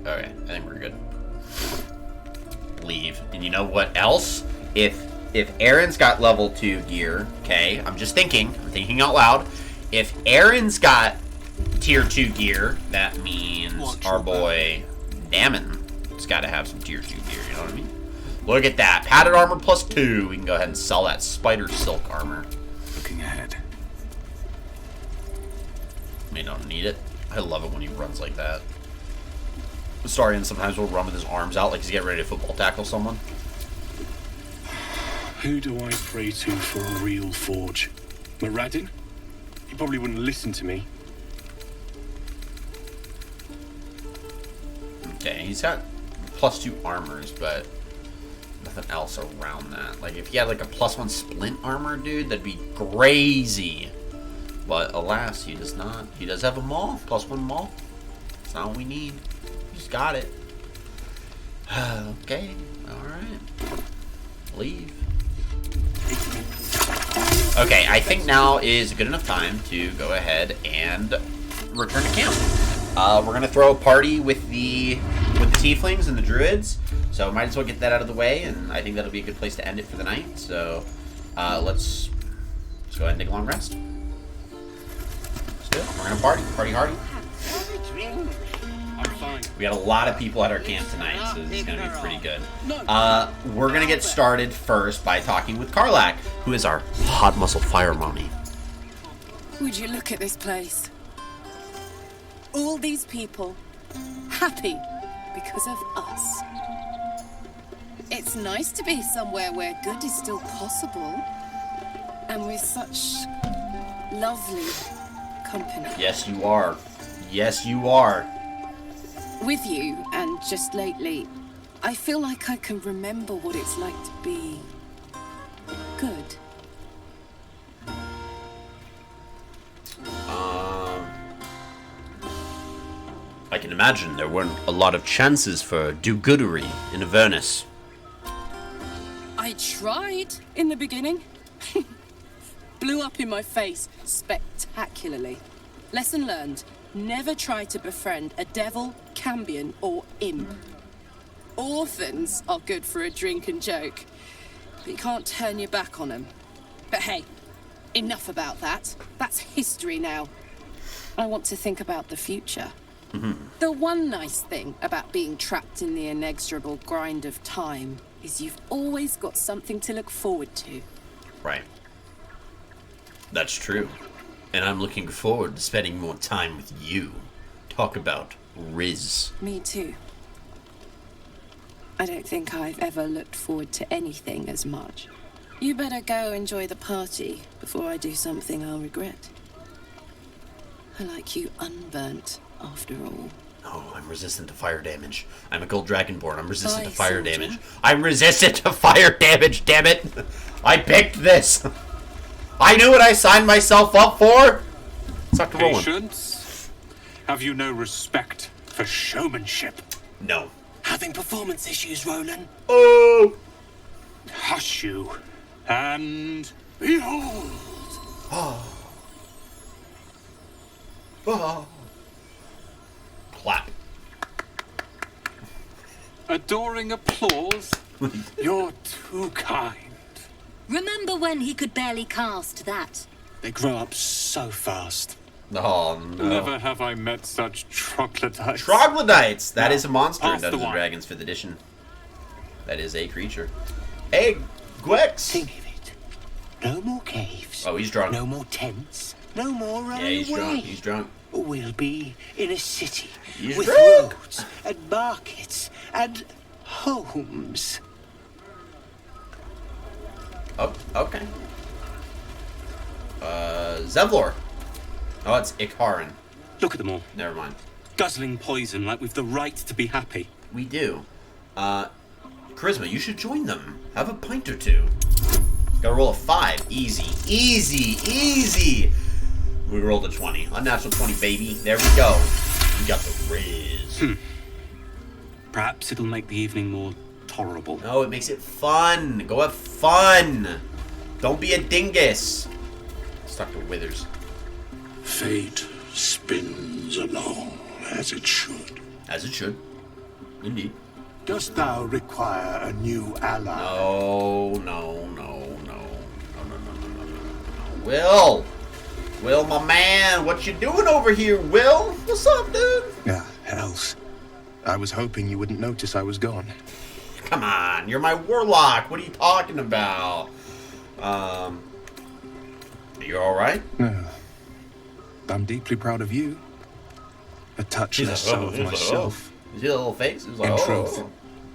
Okay, I think we're good. Leave. And you know what else? If Aaron's got level 2 gear, okay, I'm thinking out loud. If Aaron's got tier 2 gear, that means our boy Dammon's got to have some tier 2 gear, you know what I mean? Look at that. Padded armor +2. We can go ahead and sell that spider silk armor. Looking ahead. We don't need it. I love it when he runs like that. Astarian sometimes will run with his arms out like he's getting ready to football tackle someone. Who do I pray to for a real forge? Moradin? He probably wouldn't listen to me. Okay, he's got +2 armors, but nothing else around that. Like, if he had like a +1 splint armor, dude, that'd be crazy. But alas, he does not. He does have a maul, +1 maul. That's not what we need. He's got it. Okay, alright. Leave. Okay, I think now is a good enough time to go ahead and return to camp. We're gonna throw a party with the tieflings and the druids, so might as well get that out of the way, and I think that'll be a good place to end it for the night. So let's go ahead and take a long rest. Let's do it. We're gonna party hardy. We got a lot of people at our camp tonight, so this is going to be pretty good. We're going to get started first by talking with Karlak, who is our hot muscle fire mommy. Would you look at this place? All these people happy because of us. It's nice to be somewhere where good is still possible, and with such lovely company. Yes, you are. Yes, you are. With you, and just lately, I feel like I can remember what it's like to be good. I can imagine there weren't a lot of chances for do-goodery in Avernus. I tried in the beginning. Blew up in my face spectacularly. Lesson learned. Never try to befriend a devil, cambion, or imp. Orphans are good for a drink and joke, but you can't turn your back on them. But hey, enough about that. That's history now. I want to think about the future. The one nice thing about being trapped in the inexorable grind of time is you've always got something to look forward to. Right. That's true. And I'm looking forward to spending more time with you. Talk about Riz. Me too. I don't think I've ever looked forward to anything as much. You better go enjoy the party before I do something I'll regret. I like you unburnt, after all. Oh, I'm resistant to fire damage. I'm a gold dragonborn. I'm resistant Aye, to fire soldier. damage. I'm resistant to fire damage, damn it! I picked this! I knew what I signed myself up for! Suck to rolling. Patience? Have you no respect for showmanship? No. Having performance issues, Roland? Oh! Hush you. And behold! Oh. Oh. Clap. Adoring applause? You're too kind. Remember when he could barely cast that? They grow up so fast. Oh, no. Never have I met such troglodytes. Troglodytes! That is a monster in Pass the Dungeons and wine. Dragons 5th edition. That is a creature. Hey, Gwex! Think of it. No more caves. Oh, he's drunk. No more tents. No more running Yeah, he's away. drunk. He's drunk. We'll be in a city He's with drunk. roads and markets and homes. Oh, okay. Zevlor. Oh, it's Ikharin. Look at them all. Never mind. Guzzling poison like we've the right to be happy. We do. Charisma, you should join them. Have a pint or two. Gotta roll a 5. Easy. Easy. Easy. We rolled a 20. Unnatural 20, baby. There we go. We got the Riz. Perhaps it'll make the evening more tolerable. No, it makes it fun. Go have fun. Don't be a dingus. Stuck to Withers. Fate spins along as it should. As it should. Indeed. Dost thou require a new ally? No, no, no, no. No, no, no, no, no, no, no. Will! Will, my man, what you doing over here, Will? What's up, dude? Yeah, hells. I was hoping you wouldn't notice I was gone. Come on, you're my warlock. What are you talking about? You alright? No. I'm deeply proud of you. A touch less so of myself. You see the little face? It was like, In oh. truth,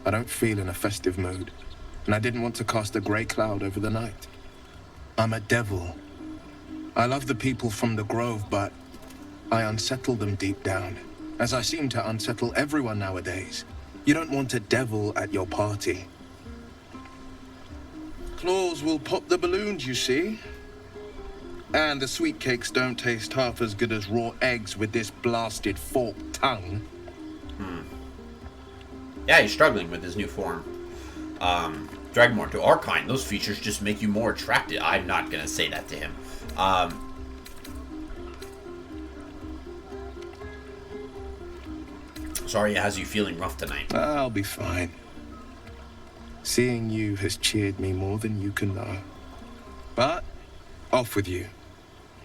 I don't feel in a festive mood, and I didn't want to cast a grey cloud over the night. I'm a devil. I love the people from the Grove, but I unsettle them deep down, as I seem to unsettle everyone nowadays. You don't want a devil at your party. Claws will pop the balloons, you see. And the sweet cakes don't taste half as good as raw eggs with this blasted forked tongue. Yeah, he's struggling with his new form. Dragonborn to Archine, those features just make you more attractive. I'm not gonna say that to him. Sorry, it has you feeling rough tonight. I'll be fine. Seeing you has cheered me more than you can know. But, off with you.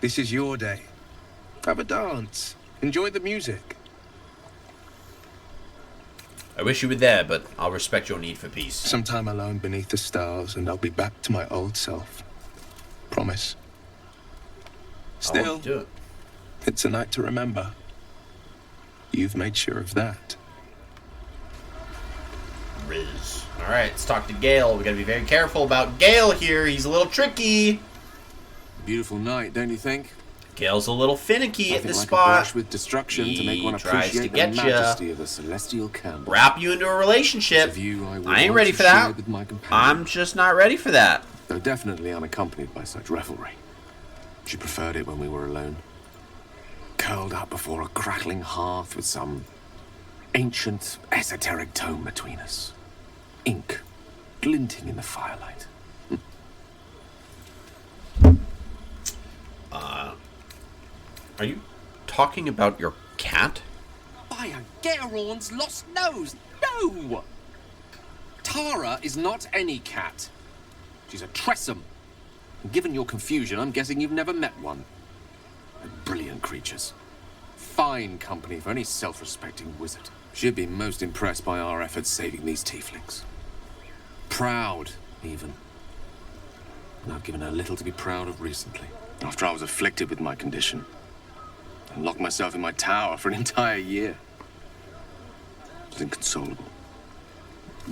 This is your day. Have a dance. Enjoy the music. I wish you were there, but I'll respect your need for peace. Some time alone beneath the stars, and I'll be back to my old self. Promise. I Still, want to do it. it's a night to remember. You've made sure of that. Riz. Alright, let's talk to Gale. We gotta be very careful about Gale here. He's a little tricky. Beautiful night, don't you think? Gale's a little finicky at Nothing this like a spot. brush with destruction to make one tries to appreciate get the ya. majesty of a celestial camp. Wrap you into a relationship. It's a view I, I ain't ready for that. with my companion, I'm just not ready for that. though definitely unaccompanied by such revelry. She preferred it when we were alone. Curled up before a crackling hearth with some ancient, esoteric tome between us. Ink glinting in the firelight. Are you talking about your cat? By a Gerorn's lost nose! No! Tara is not any cat. She's a Tressum. And given your confusion, I'm guessing you've never met one. They're brilliant creatures. Fine company for any self-respecting wizard. She'd be most impressed by our efforts saving these tieflings. Proud, even. And I've given her little to be proud of recently. After I was afflicted with my condition, and locked myself in my tower for an entire year. I was inconsolable.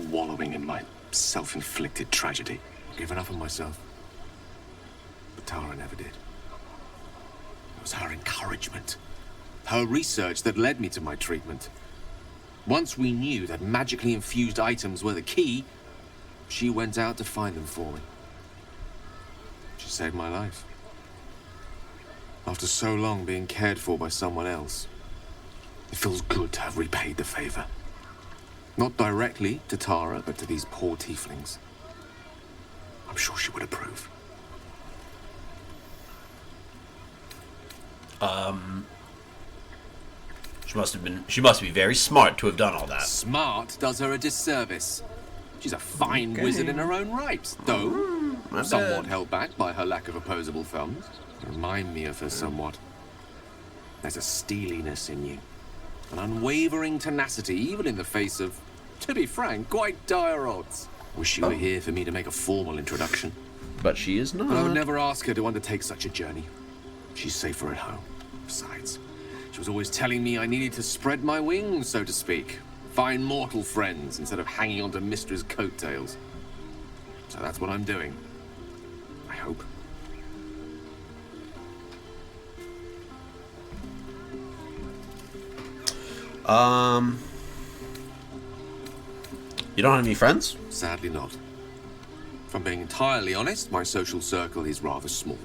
Wallowing in my self-inflicted tragedy. Given up on myself. But Tara never did. It was her encouragement. Her research that led me to my treatment. Once we knew that magically infused items were the key, she went out to find them for me. She saved my life. After so long being cared for by someone else, it feels good to have repaid the favor. Not directly to Tara, but to these poor tieflings. I'm sure she would approve. She must be very smart to have done all that. Smart does her a disservice. She's a fine wizard in her own right, though somewhat held back by her lack of opposable thumbs. You remind me of her somewhat. There's a steeliness in you. An unwavering tenacity, even in the face of, to be frank, quite dire odds. Wish you were here for me to make a formal introduction. But she is not. But I would never ask her to undertake such a journey. She's safer at home. Besides, she was always telling me I needed to spread my wings, so to speak. Find mortal friends instead of hanging onto Mistress' coattails. So that's what I'm doing. I hope. You don't have any friends? Sadly not. If I'm being entirely honest, my social circle is rather small.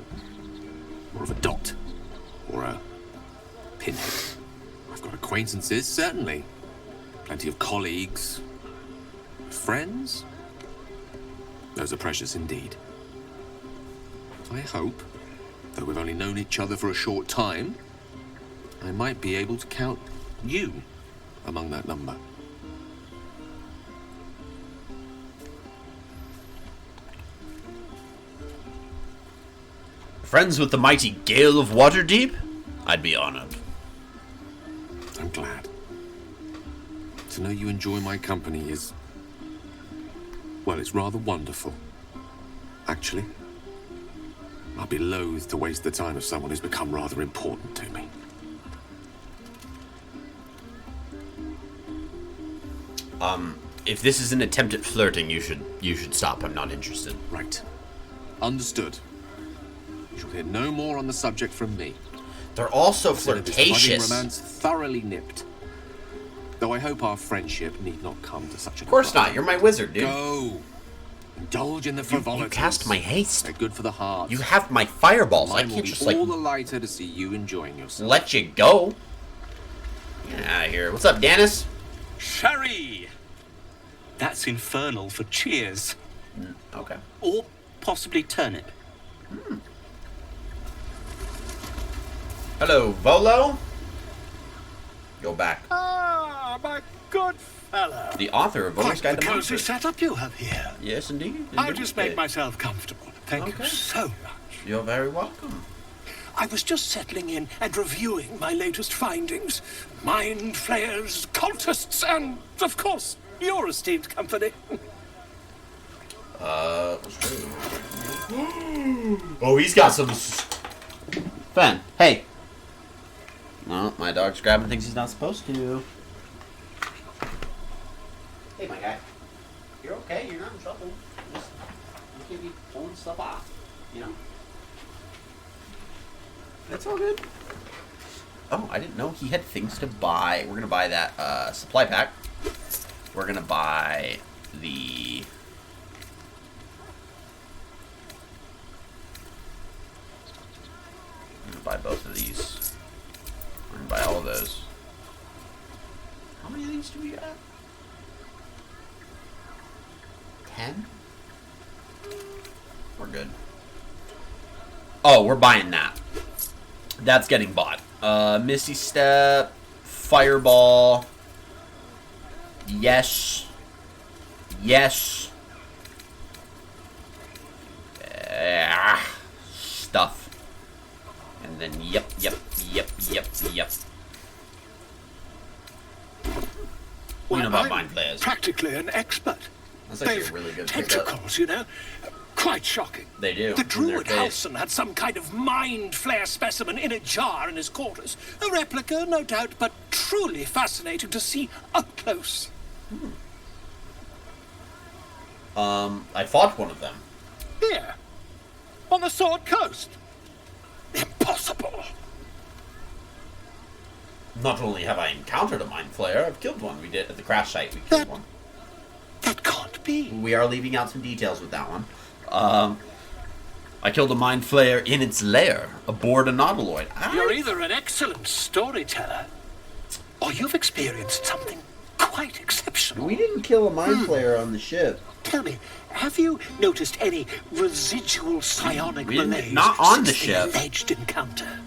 More of a dot. Or a pinhead. I've got acquaintances, certainly. Plenty of colleagues. Friends? Those are precious indeed. I hope, though we've only known each other for a short time, I might be able to count you among that number. Friends with the mighty Gale of Waterdeep? I'd be honored. I'm glad. To know you enjoy my company is... well, it's rather wonderful. Actually, I'd be loath to waste the time of someone who's become rather important to me. If this is an attempt at flirting, you should stop. I'm not interested. Right. Understood. You shall hear no more on the subject from me. They're also Consider this flirtatious. budding romance thoroughly nipped. Though I hope our friendship need not come to such a... Of course not. You're my wizard, dude. Go. Indulge in the frivolities. You cast my haste. They're good for the heart. You have my fireballs. I Mine will can't be just all the lighter to see you enjoying yourself. let you go. Get out of here. What's up, Dennis? Sherry! That's infernal for cheers. Okay. Or possibly turnip. Hello, Volo. Go back. Ah, my good fellow. The author of Volo's Guide Quite to the cozy Monsters. setup you have here. Yes, indeed. I'll just make myself comfortable. Thank Okay. you so much. You're very welcome. I was just settling in and reviewing my latest findings. Mind flayers, cultists, and, of course, your esteemed company. Oh, he's got some... Fen, hey. No, my dog's grabbing things he's not supposed to. Hey, my guy. You're okay. You're not in trouble. Just, you can't be pulling stuff off, you know? That's all good. Oh, I didn't know he had things to buy. We're going to buy that supply pack. We're going to buy the... I'm going to buy both of these. We're going to buy all of those. How many of these do we got? 10? We're good. Oh, we're buying that. That's getting bought. Misty Step, Fireball. Yes. Yes. Stuff. And then yep. What do you know about mind flayers? Practically an expert. That's actually They've a really good tentacles, you know. Quite shocking. They do. The in their druid face. Halson had some kind of mind flare specimen in a jar in his quarters. A replica, no doubt, but truly fascinating to see up close. I fought one of them. Here, on the Sword Coast. Impossible. Not only have I encountered a mind flayer, I've killed one. We did at the crash site. We killed one. That can't be. We are leaving out some details with that one. I killed a mind flayer in its lair aboard a nautiloid. You're either an excellent storyteller, or you've experienced something quite exceptional. We didn't kill a mind flayer on the ship. Tell me, have you noticed any residual psionic We didn't- malaise not on the since ship. alleged encounter?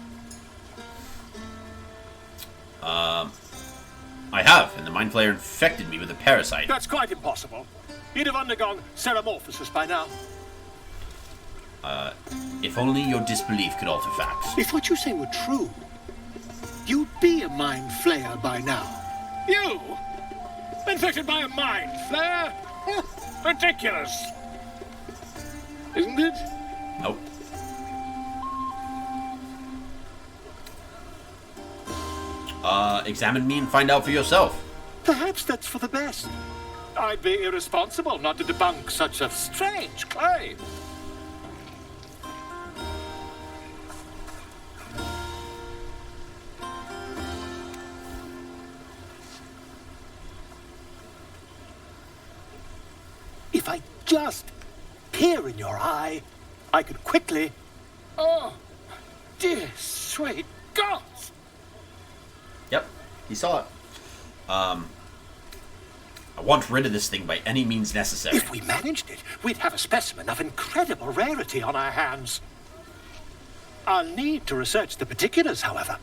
I have, and the mind flayer infected me with a parasite. That's quite impossible. You'd have undergone ceramorphosis by now. If only your disbelief could alter facts. If what you say were true, you'd be a mind flayer by now. You? Infected by a mind flayer? Ridiculous. Isn't it? Nope. Examine me and find out for yourself. Perhaps that's for the best. I'd be irresponsible not to debunk such a strange claim. If I just peer in your eye, I could quickly... Oh, dear sweet God! Yep, he saw it. I want rid of this thing by any means necessary. If we managed it, we'd have a specimen of incredible rarity on our hands. I'll need to research the particulars, however.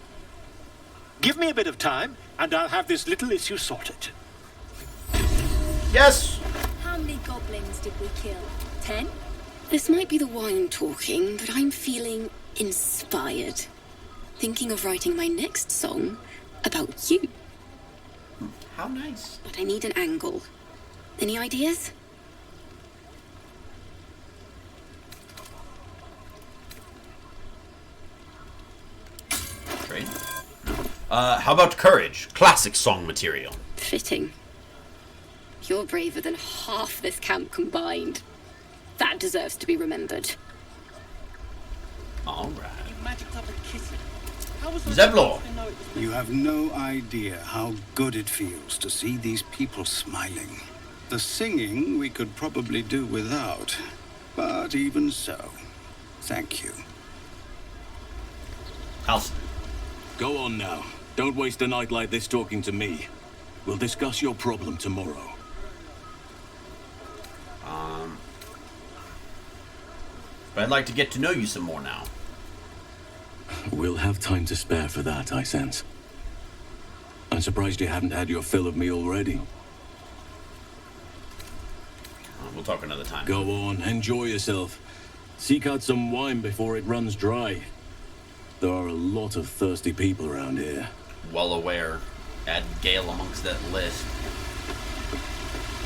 Give me a bit of time, and I'll have this little issue sorted. Yes! How many goblins did we kill? 10? This might be the wine talking, but I'm feeling inspired. Thinking of writing my next song about you. How nice. But I need an angle. Any ideas? Trade? How about courage? Classic song material. Fitting. You're braver than half this camp combined. That deserves to be remembered. All right. Zeblor. You have no idea how good it feels to see these people smiling. The singing we could probably do without, but even so, thank you. Halson. Go on now. Don't waste a night like this talking to me. We'll discuss your problem tomorrow. But I'd like to get to know you some more now. We'll have time to spare for that, I sense. I'm surprised you haven't had your fill of me already. We'll talk another time. Go on, enjoy yourself. Seek out some wine before it runs dry. There are a lot of thirsty people around here. Well aware. Add Gale amongst that list.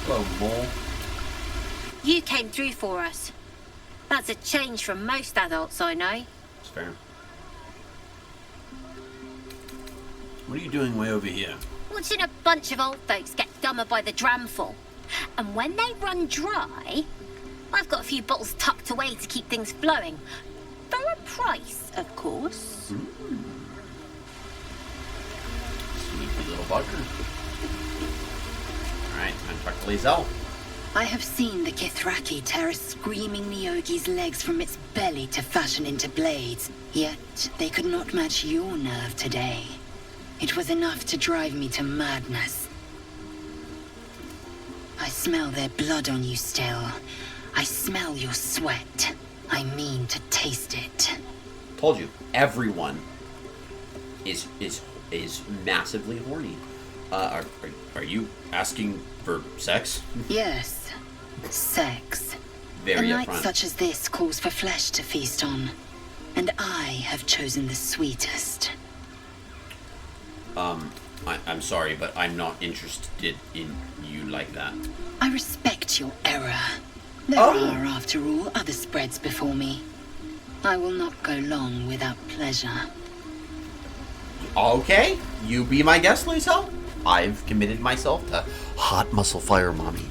Hello, Mole. You came through for us. That's a change from most adults I know. It's fair. What are you doing way over here? Watching a bunch of old folks get dumber by the dramful. And when they run dry, I've got a few bottles tucked away to keep things flowing. For a price, of course. Sneaky little bugger. Alright, time to talk to Lae'zel. I have seen the Kithraki tear a screaming Neogi's legs from its belly to fashion into blades. Yet they could not match your nerve today. It was enough to drive me to madness. smell their blood on you still. I smell your sweat. I mean to taste it. Told you, everyone is massively horny. Are you asking for sex? Yes, sex. Very A night upfront. such as this calls for flesh to feast on, and I have chosen the sweetest. I'm sorry, but I'm not interested in you like that. I respect your error. There are, after all, other spreads before me. I will not go long without pleasure. Okay, you be my guest, Lisa. I've committed myself to hot muscle fire mommy.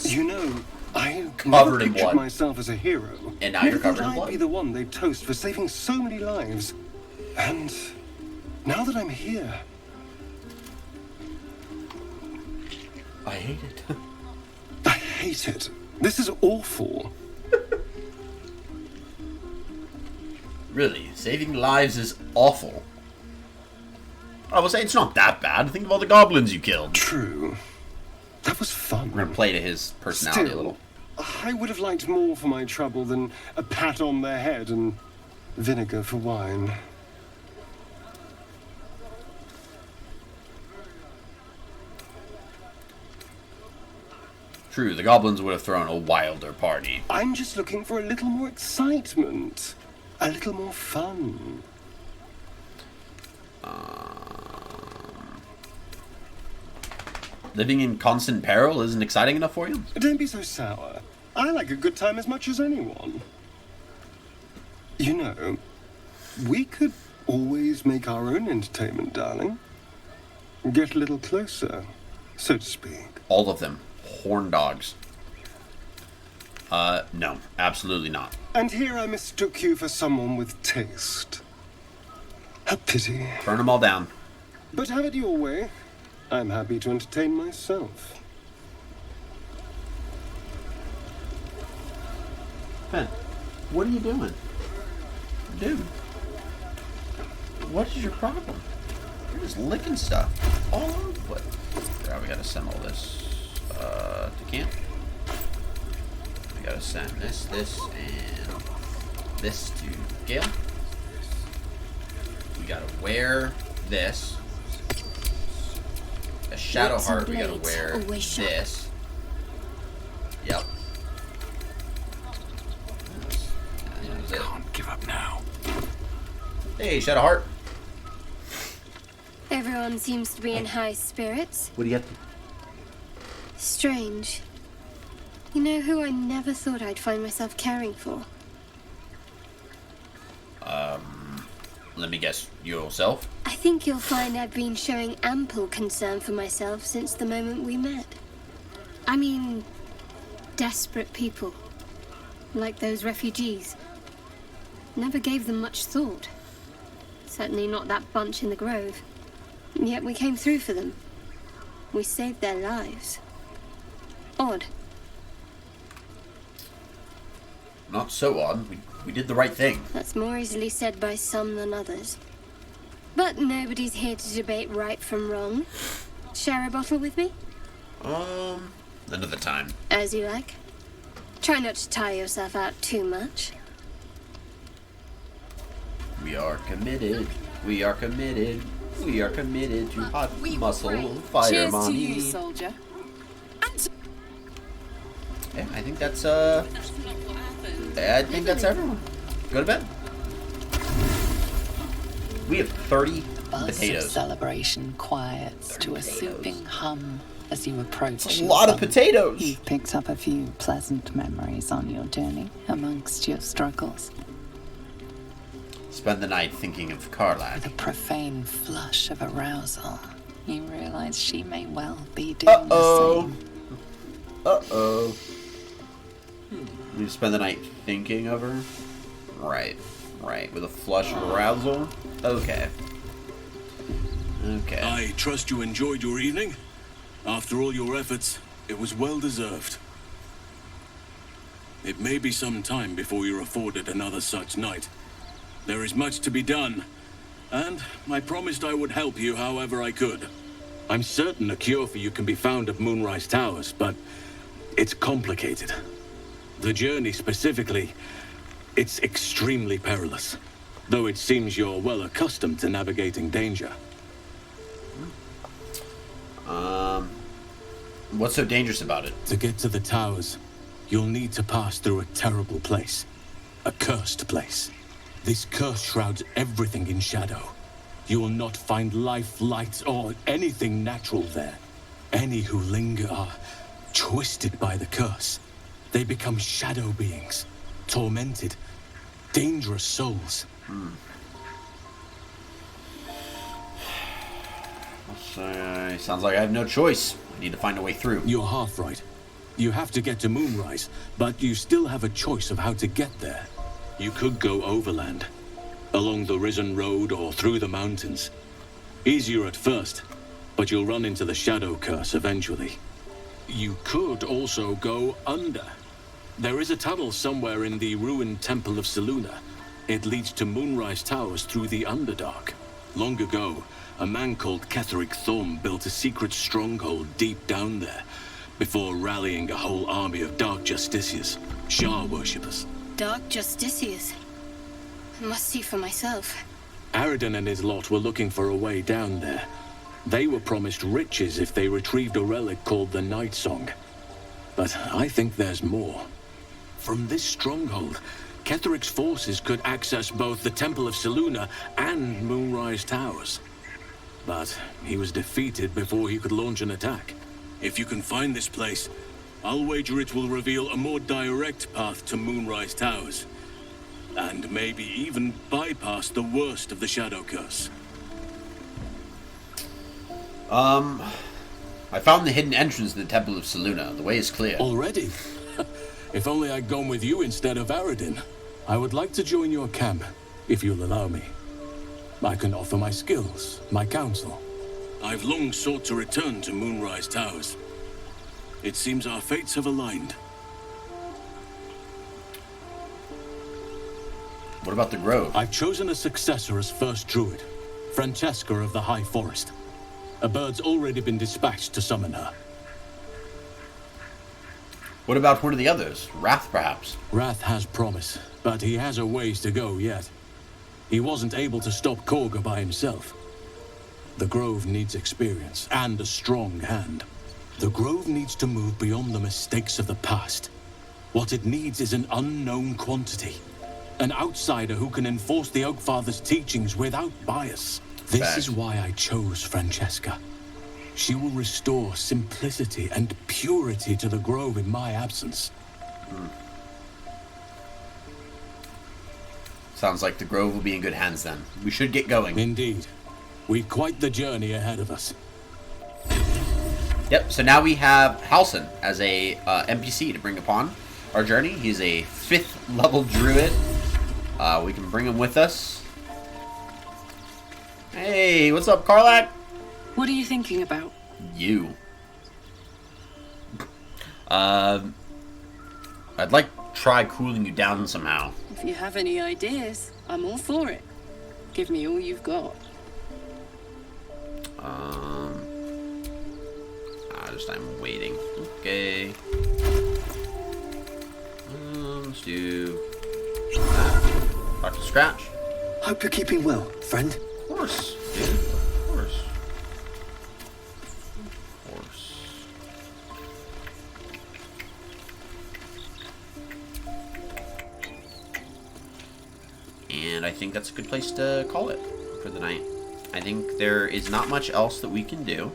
You know, I Covered never in pictured blood. myself as a hero. And now Never you're covered thought in I'd blood. be the one they'd toast for saving so many lives. And now that I'm here, I hate it. I hate it. This is awful. Really, saving lives is awful. I will say it's not that bad. Think of all the goblins you killed. True. That was fun. We're gonna play to his personality Still, a little. I would have liked more for my trouble than a pat on the head and vinegar for wine. True, the goblins would have thrown a wilder party. I'm just looking for a little more excitement. A little more fun. Living in constant peril isn't exciting enough for you? Don't be so sour. I like a good time as much as anyone. You know, we could always make our own entertainment, darling. Get a little closer, so to speak. All of them. Horn dogs. No, absolutely not. And here I mistook you for someone with taste. A pity. Turn them all down. But have it your way. I'm happy to entertain myself. Ben, what are you doing? Dude. What is your problem? You're just licking stuff all over the place. Alright, we gotta send all this to camp. We gotta send this, and this to Gale. We gotta wear this. A shadow Wits and heart, we gotta blades, wear always sharp. this. Yep. Can't give up now. Hey, shadow heart. Everyone seems to be in high spirits. What do you got? Strange. You know who I never thought I'd find myself caring for? Let me guess, yourself? I think you'll find I've been showing ample concern for myself since the moment we met. I mean, desperate people. Like those refugees. Never gave them much thought. Certainly not that bunch in the grove. Yet we came through for them. We saved their lives. Odd. Not so odd. We did the right thing. That's more easily said by some than others. But nobody's here to debate right from wrong. Share a bottle with me? Another time. As you like. Try not to tire yourself out too much. We are committed. We are committed. We are committed to hot muscle fire, Cheers mommy. to you, soldier. Yeah, I think that's I think that's everyone. Go to bed. We have 30 Buzz of potatoes. celebration quiets to a soothing hum as you approach. That's a your lot of home. potatoes. You've picked up a few pleasant memories on your journey amongst your struggles. Spend the night thinking of Carlac. With a profane flush of arousal, you realize she may well be doing the same. Uh-oh. You spend the night thinking of her? Right. With a flush of arousal? Okay. I trust you enjoyed your evening. After all your efforts, it was well deserved. It may be some time before you're afforded another such night. There is much to be done, and I promised I would help you however I could. I'm certain a cure for you can be found at Moonrise Towers, but it's complicated. The journey specifically, it's extremely perilous, though it seems you're well accustomed to navigating danger. What's so dangerous about it? To get to the towers, you'll need to pass through a terrible place. A cursed place. This curse shrouds everything in shadow. You will not find life, light, or anything natural there. Any who linger are twisted by the curse. They become shadow beings, tormented, dangerous souls. Sounds like I have no choice. I need to find a way through. You're half right. You have to get to Moonrise, but you still have a choice of how to get there. You could go overland, along the Risen Road or through the mountains. Easier at first, but you'll run into the Shadow Curse eventually. You could also go under. There is a tunnel somewhere in the ruined Temple of Selûne. It leads to Moonrise Towers through the Underdark. Long ago, a man called Ketheric Thorm built a secret stronghold deep down there, before rallying a whole army of Dark Justiciars, Shah worshippers. Dark Justiciars? I must see for myself. Aradin and his lot were looking for a way down there. They were promised riches if they retrieved a relic called the Night Song. But I think there's more. From this stronghold, Ketheric's forces could access both the Temple of Selûne and Moonrise Towers. But he was defeated before he could launch an attack. If you can find this place, I'll wager it will reveal a more direct path to Moonrise Towers. And maybe even bypass the worst of the Shadow Curse. I found the hidden entrance to the Temple of Selûne. The way is clear. Already? If only I'd gone with you instead of Aradin. I would like to join your camp, if you'll allow me. I can offer my skills, my counsel. I've long sought to return to Moonrise Towers. It seems our fates have aligned. What about the Grove? I've chosen a successor as first druid, Francesca of the High Forest. A bird's already been dispatched to summon her. What about one of the others? Wrath, perhaps? Wrath has promise, but he has a ways to go yet. He wasn't able to stop Korga by himself. The Grove needs experience and a strong hand. The Grove needs to move beyond the mistakes of the past. What it needs is an unknown quantity. An outsider who can enforce the Oakfather's teachings without bias. This is why I chose Francesca. She will restore simplicity and purity to the Grove in my absence. Sounds like the Grove will be in good hands then. We should get going. Indeed. We've quite the journey ahead of us. Yep, so now we have Halsin as a NPC to bring upon our journey. He's a 5th level druid. We can bring him with us. Hey, what's up, Karlak? What are you thinking about? You. I'd like to try cooling you down somehow. If you have any ideas, I'm all for it. Give me all you've got. I'm waiting. Okay. Let's do that. Dr. Scratch. Hope you're keeping well, friend. Of course, dude. Of course. Of course. And I think that's a good place to call it for the night. I think there is not much else that we can do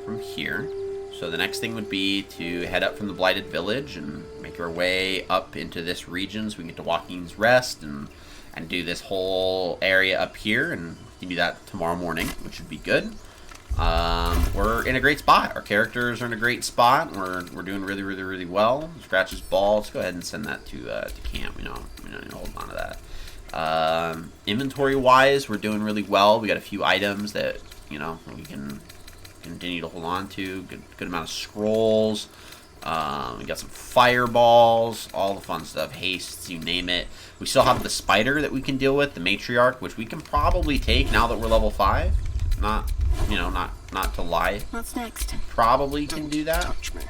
from here. So the next thing would be to head up from the Blighted Village and make our way up into this region so we can get to Joaquin's Rest and do this whole area up here, and we can do that tomorrow morning, which would be good. We're in a great spot. Our characters are in a great spot. We're doing really well. Scratch's ball. Let's go ahead and send that to camp. We don't need to hold on to that. Inventory wise, we're doing really well. We got a few items that we can continue to hold on to. Good amount of scrolls. We got some fireballs, all the fun stuff, hastes, you name it. We still have the spider that we can deal with, the matriarch, which we can probably take now that we're level 5. Not you know, not to lie. What's next? Probably can do that. Touch me.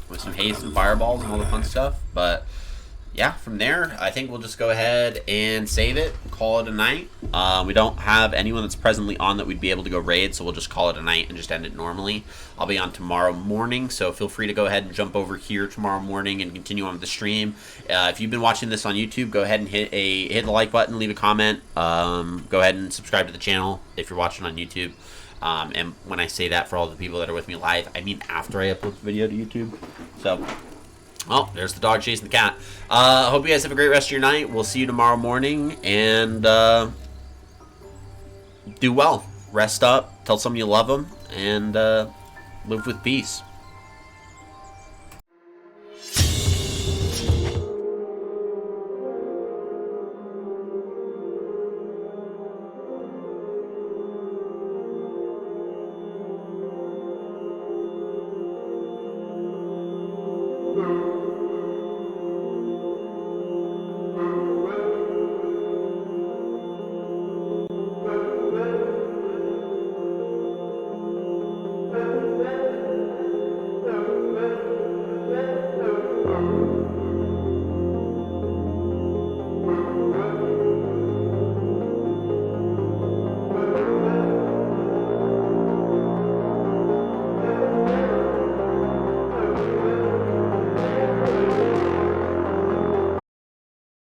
With some haste and fireballs and all the fun stuff. But yeah, from there, I think we'll just go ahead and save it, call it a night. We don't have anyone that's presently on that we'd be able to go raid, so we'll just call it a night and just end it normally. I'll be on tomorrow morning, so feel free to go ahead and jump over here tomorrow morning and continue on with the stream. If you've been watching this on YouTube, go ahead and hit the like button, leave a comment. Go ahead and subscribe to the channel if you're watching on YouTube. And when I say that, for all the people that are with me live, I mean after I upload the video to YouTube. So, oh, there's the dog chasing the cat. Hope you guys have a great rest of your night. We'll see you tomorrow morning, and do well. Rest up, tell someone you love them, and live with peace.